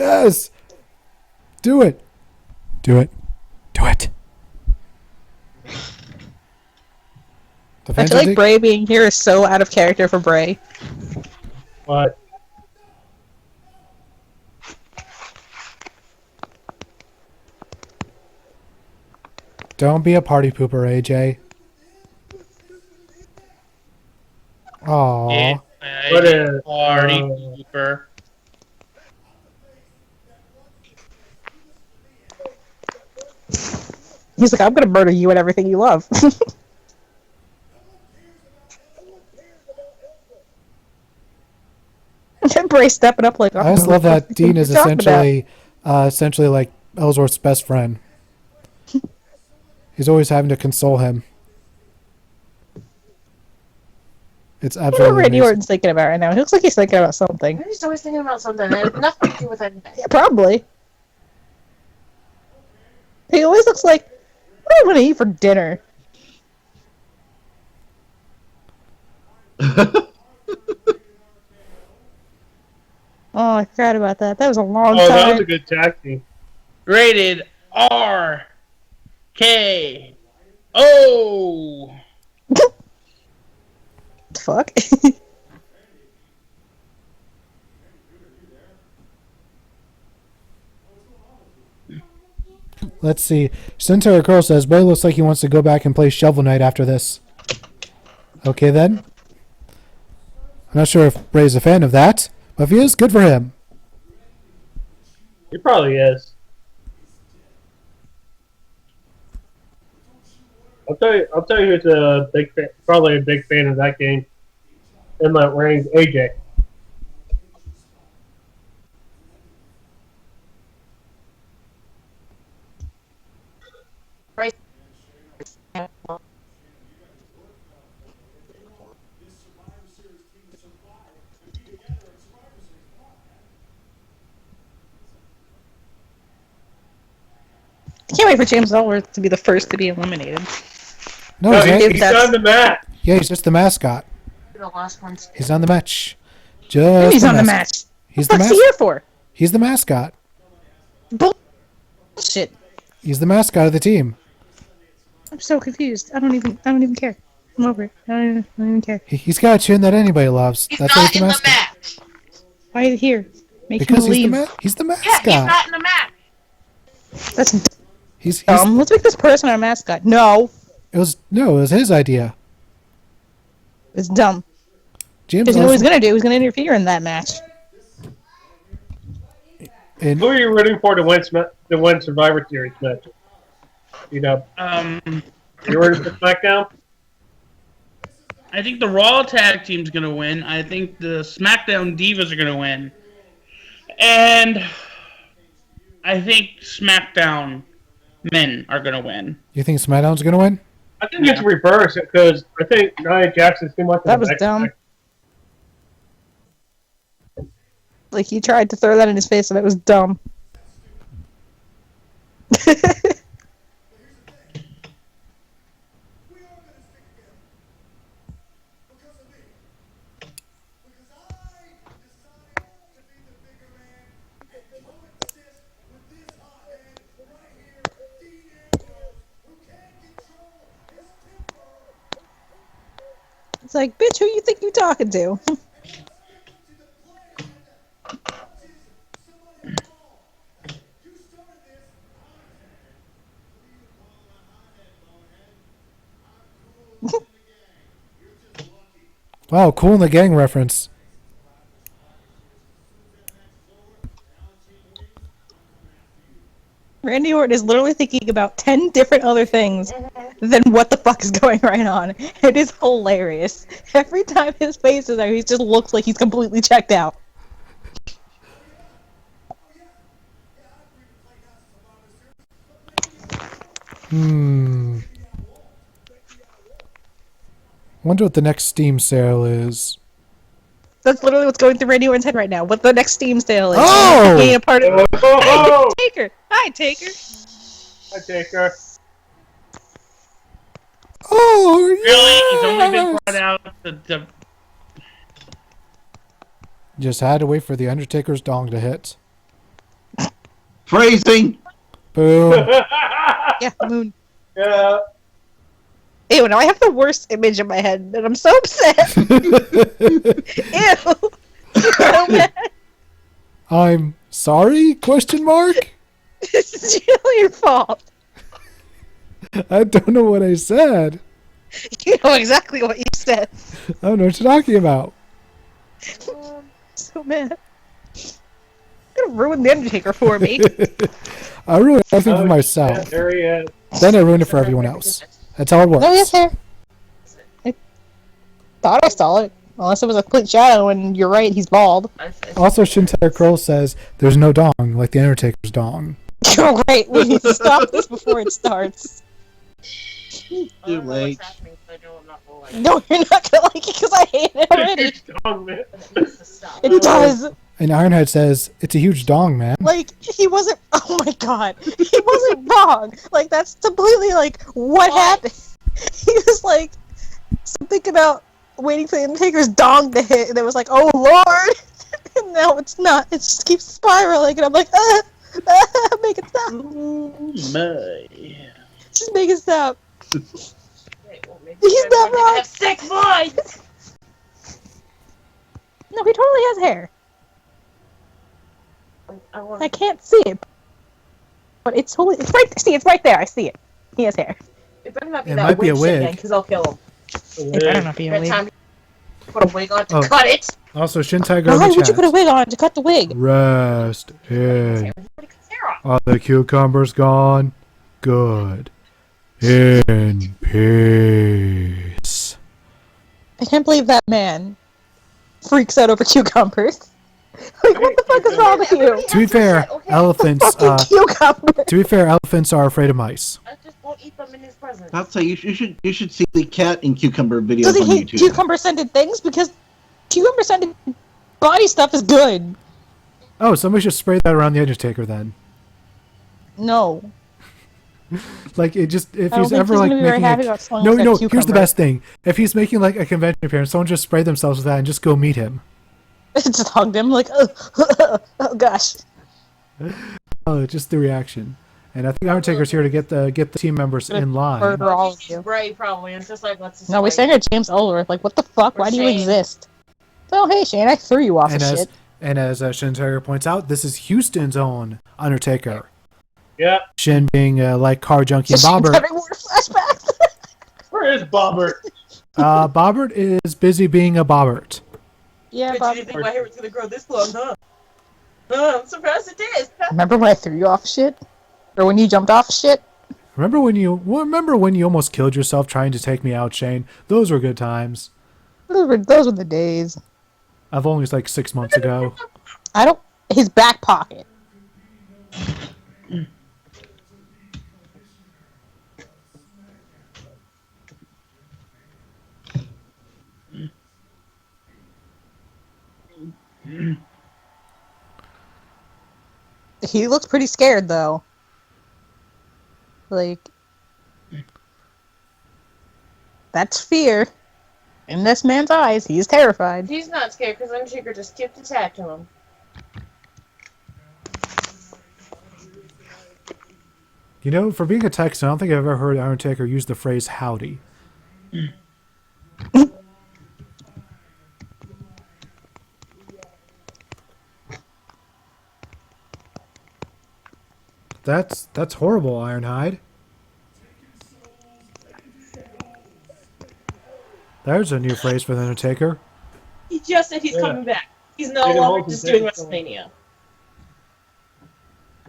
Yes. Do it. Do it. Do it. The I fans feel are like dig- Bray being here is so out of character for Bray. But Don't be a party pooper, AJ. Aww. What a- party pooper. He's like, I'm gonna murder you and everything you love. And Bray stepping up like, I just love that Dean is What are you talking essentially like Ellsworth's best friend. He's always having to console him. It's What are absolutely Randy amazing. Orton's thinking about right now? He looks like he's thinking about something. He's always thinking about something that has nothing to do with anything. Yeah, probably. He always looks like, what do I want to eat for dinner? Oh, I forgot about that. That was a long oh, that time. was a good tag team. Rated R K O. Fuck. Let's see. Centaur Girl says, Bray looks like he wants to go back and play Shovel Knight after this. Okay, then. I'm not sure if Bray's a fan of that, but if he is, good for him. He probably is. I'll tell you who's a big fan, probably a big fan of that game. Inlet Reigns, AJ. I can't wait for James Ellsworth to be the first to be eliminated. No, No, he's, he's that's- on the mat. yeah, he's just the mascot. The last one's He's on the match. Just He's on the mascot. match. He's What's the he mascot. here for? He's the mascot. Bullshit. He's the mascot of the team. I'm so confused. I don't even care. I'm over it. I don't even care. He's got a chin that anybody loves. He's That's why not he's the in the mascot. match. Why is he here? Make Because him leave. he's the Yeah, mascot. he's not in the match. That's He's Let's make this person our mascot. No, it was his idea. it's dumb. James Because you know what he's Ellsworth, gonna do? He's gonna interfere in that match. and Who are you rooting for to win Survivor Series match? You know, you rooting for SmackDown? I think the Raw tag team's gonna win. I think the SmackDown Divas are gonna win, and I think SmackDown men are gonna win. you think SmackDown's gonna win? I think it's reversed because I think Nia Jackson's too much. That of was an dumb. X-Factor. Like he tried to throw that in his face, and it was dumb. It's like, bitch, who you think you talking to? Wow, Cool in the Gang reference. Randy Orton is literally thinking about 10 different other things than what the fuck is going right on. It is hilarious. Every time his face is there, he just looks like he's completely checked out. Wonder what the next Steam sale is. That's literally what's going through Randy Orton's head right now. What the next Steam sale is. Oh! Being a part of Oh, Taker. Hi, Taker. I take her. Oh, Really, he's only been yes! brought out the Just had to wait for the Undertaker's dong to hit. Phrasing. Boom. Yeah, moon. Yeah. Ew, now I have the worst image in my head, and I'm so upset. Ew. So mad. I'm sorry? Question mark? This is really your fault. I don't know what I said. You know exactly what you said. I don't know what you're talking about. So mad. You're gonna ruin the Undertaker for me. I ruined everything for myself. There he is. Then I ruined it for everyone else. That's how it works. No, he has hair. I thought I saw it. Unless it was a complete shadow, and you're right, he's bald. Also, Shintai Kroll says there's no dong, like the Undertaker's dong. Oh, great. We need to stop this before it starts. Too late. No, you're not gonna like it because I hate it already. Dog, man. It does. And Ironhead says it's a huge dong, man. Like, he wasn't. Oh my god. He wasn't wrong. Like, that's completely, like, what happened? He was like, something about waiting for the Undertaker's dong to hit, and it was like, oh lord! And now it's not. It just keeps spiraling, and I'm like, make it stop. Oh my. Just make it stop. He's not wrong. have sick voice. No, he totally has hair. I want. I can't see it. But it's totally. It's right. See, it's right there. I see it. He has hair. It better not be It that might be a wig wig. shit again, because I'll kill him. It better not be a That wig. time you put a wig on to Oh. cut it. Also, Shintai Go Why in the would you put a chat. wig on to cut the wig? Rest in. Everybody cuts hair off. Are the cucumbers gone? Good. In peace. I can't believe that man freaks out over cucumbers. Like, what the fuck is wrong with you? To be fair, elephants. Fucking cucumber. To be fair, elephants are afraid of mice. I just won't eat them in his presence. I'll say you should see the cat and cucumber videos Does he on hate YouTube. cucumber scented things? Because cucumber scented body stuff is good. Oh, somebody should spray that around the Undertaker then. No. Like it just if I don't he's think ever he's like gonna be very making happy a, about smelling no like that no here's the cucumber. best thing, if he's making like a convention appearance, someone just spray themselves with that and just go meet him. Just hugged him like, oh gosh. Oh, just the reaction. And I think Undertaker's here to get the team members in line. Murder all of you. Spray probably, and just like let's. Just No, we spray. sang at James Ellsworth. Like, what the fuck? Why do you Shane. exist? Oh, hey Shane, I threw you off And of as shit. Shin Tiger points out, this is Houston's own Undertaker. Yeah. Shin being like car junkie Shane's Bobbert. having more flashbacks. Where is Bobbert? Bobbert is busy being a Bobbert. Yeah, Did Bob. you think my hair was gonna grow this long, huh? I'm surprised it is. Remember when I threw you off shit? Or when you jumped off shit? Remember when you almost killed yourself trying to take me out, Shane? Those were good times. Those were the days. I've only like 6 months ago. I don't. His back pocket. He looks pretty scared though. Like, that's fear. In this man's eyes, he's terrified. He's not scared because Undertaker just tipped his hat to him. You know, for being a Texan, I don't think I've ever heard Undertaker use the phrase howdy. That's horrible, Ironhide. There's a new phrase for the Undertaker. He just said he's Yeah. coming back. He's no They can longer hold just his doing dick. WrestleMania.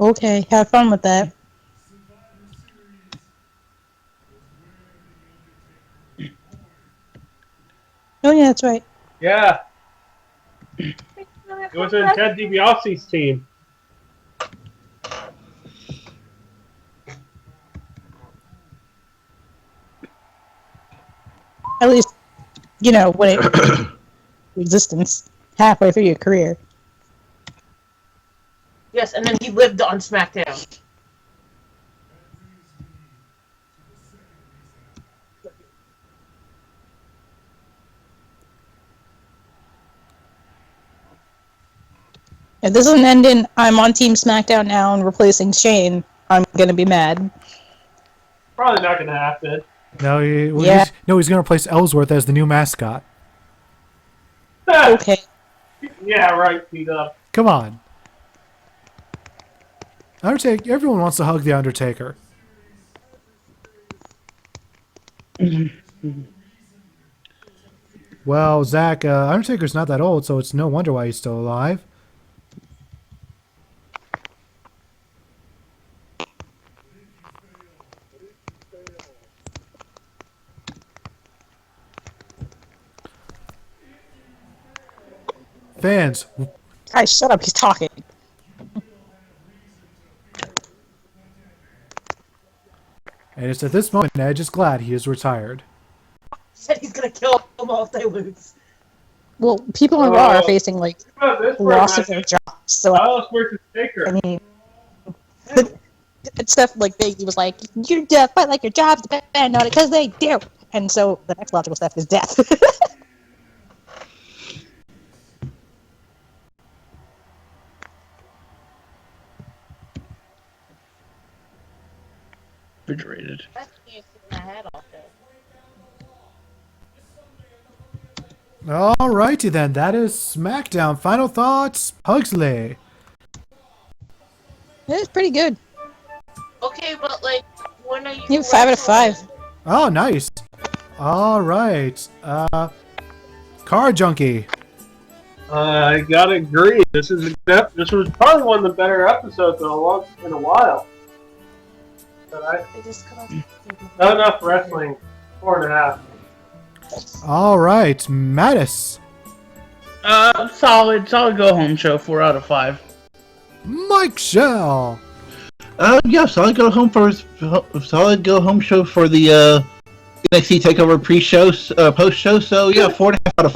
Okay, have fun with that. Oh yeah, that's right. Yeah. It was in Ted DiBiase's team. At least, you know, when it existence halfway through your career. Yes, and then he lived on SmackDown. If this doesn't end in I'm on Team SmackDown now and replacing Shane, I'm gonna be mad. Probably not going to happen. No, Yeah. he's gonna replace Ellsworth as the new mascot. Okay. Yeah, right, P-Dub. Come on. Undertaker. Everyone wants to hug the Undertaker. Well, Zach, Undertaker's not that old, so it's no wonder why he's still alive. Fans, Guys, shut up, he's talking. and it's at this moment Edge is glad he is retired. Said he's gonna kill them all if they lose. Well, people on Raw are facing, like, This loss of their jobs, so Alice versus Taker. I mean... Stuff like he was like, you fight like your job's bad, not because they do. And so the next logical step is death. Refrigerated. Alrighty then, that is SmackDown. Final thoughts, Pugsley. It's pretty good. Okay, but like, when are you? You have 5 out of 5. Oh, nice. Alright. Car Junkie. I gotta agree. This was probably one of the better episodes in a while. But I just not enough wrestling. 4.5. Alright, Mattis. Solid go home show. 4 out of 5. Mike Shell. Yeah, solid go home show for the NXT Takeover pre-show, post-show. So yeah, 4.5 out of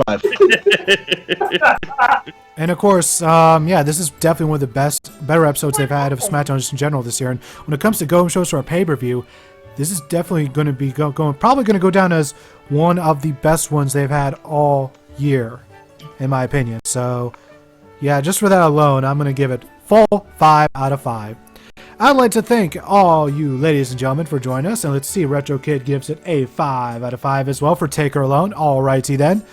5. And of course, yeah, this is definitely one of the better episodes they've had of SmackDown just in general this year. And when it comes to go-home shows for a pay-per-view, this is definitely going to be probably going to go down as one of the best ones they've had all year, in my opinion. So, yeah, just for that alone, I'm going to give it full 5 out of 5. I'd like to thank all you ladies and gentlemen for joining us. And let's see, Retro Kid gives it a 5 out of 5 as well for Taker alone. Alrighty then.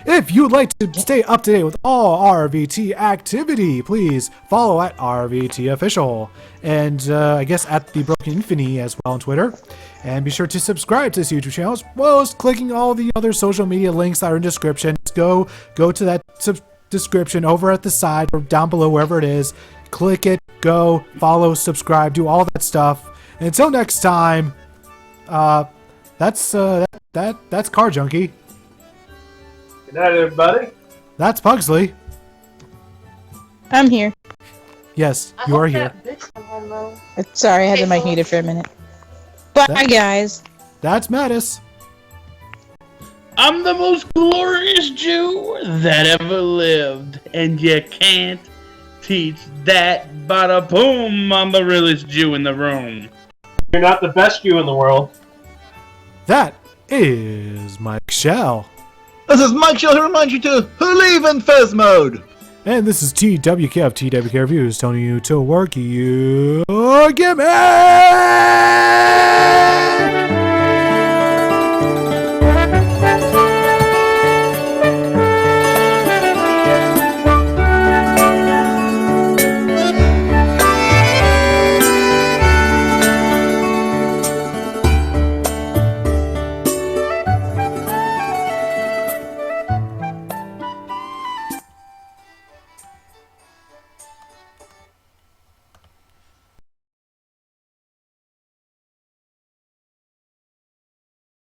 If you'd like to stay up to date with all RVT activity, please follow at RVT Official. And I guess at the Broken Infinity as well on Twitter. And be sure to subscribe to this YouTube channel as well as clicking all the other social media links that are in the description. Go to that description over at the side or down below, wherever it is. Click it, go, follow, subscribe, do all that stuff. And until next time, that's Car Junkie. Good night, everybody. That's Pugsley. I'm here. Yes, you are here. Sorry, I had the mic muted for a minute. Bye, guys. That's Mattis. I'm the most glorious Jew that ever lived, and you can't teach that. Bada boom! I'm the realest Jew in the room. You're not the best Jew in the world. That is Mike Shell. This is Mike Shell who reminds you to believe in Fez mode. And this is TWK of TWK Reviews telling you to work your gimmick!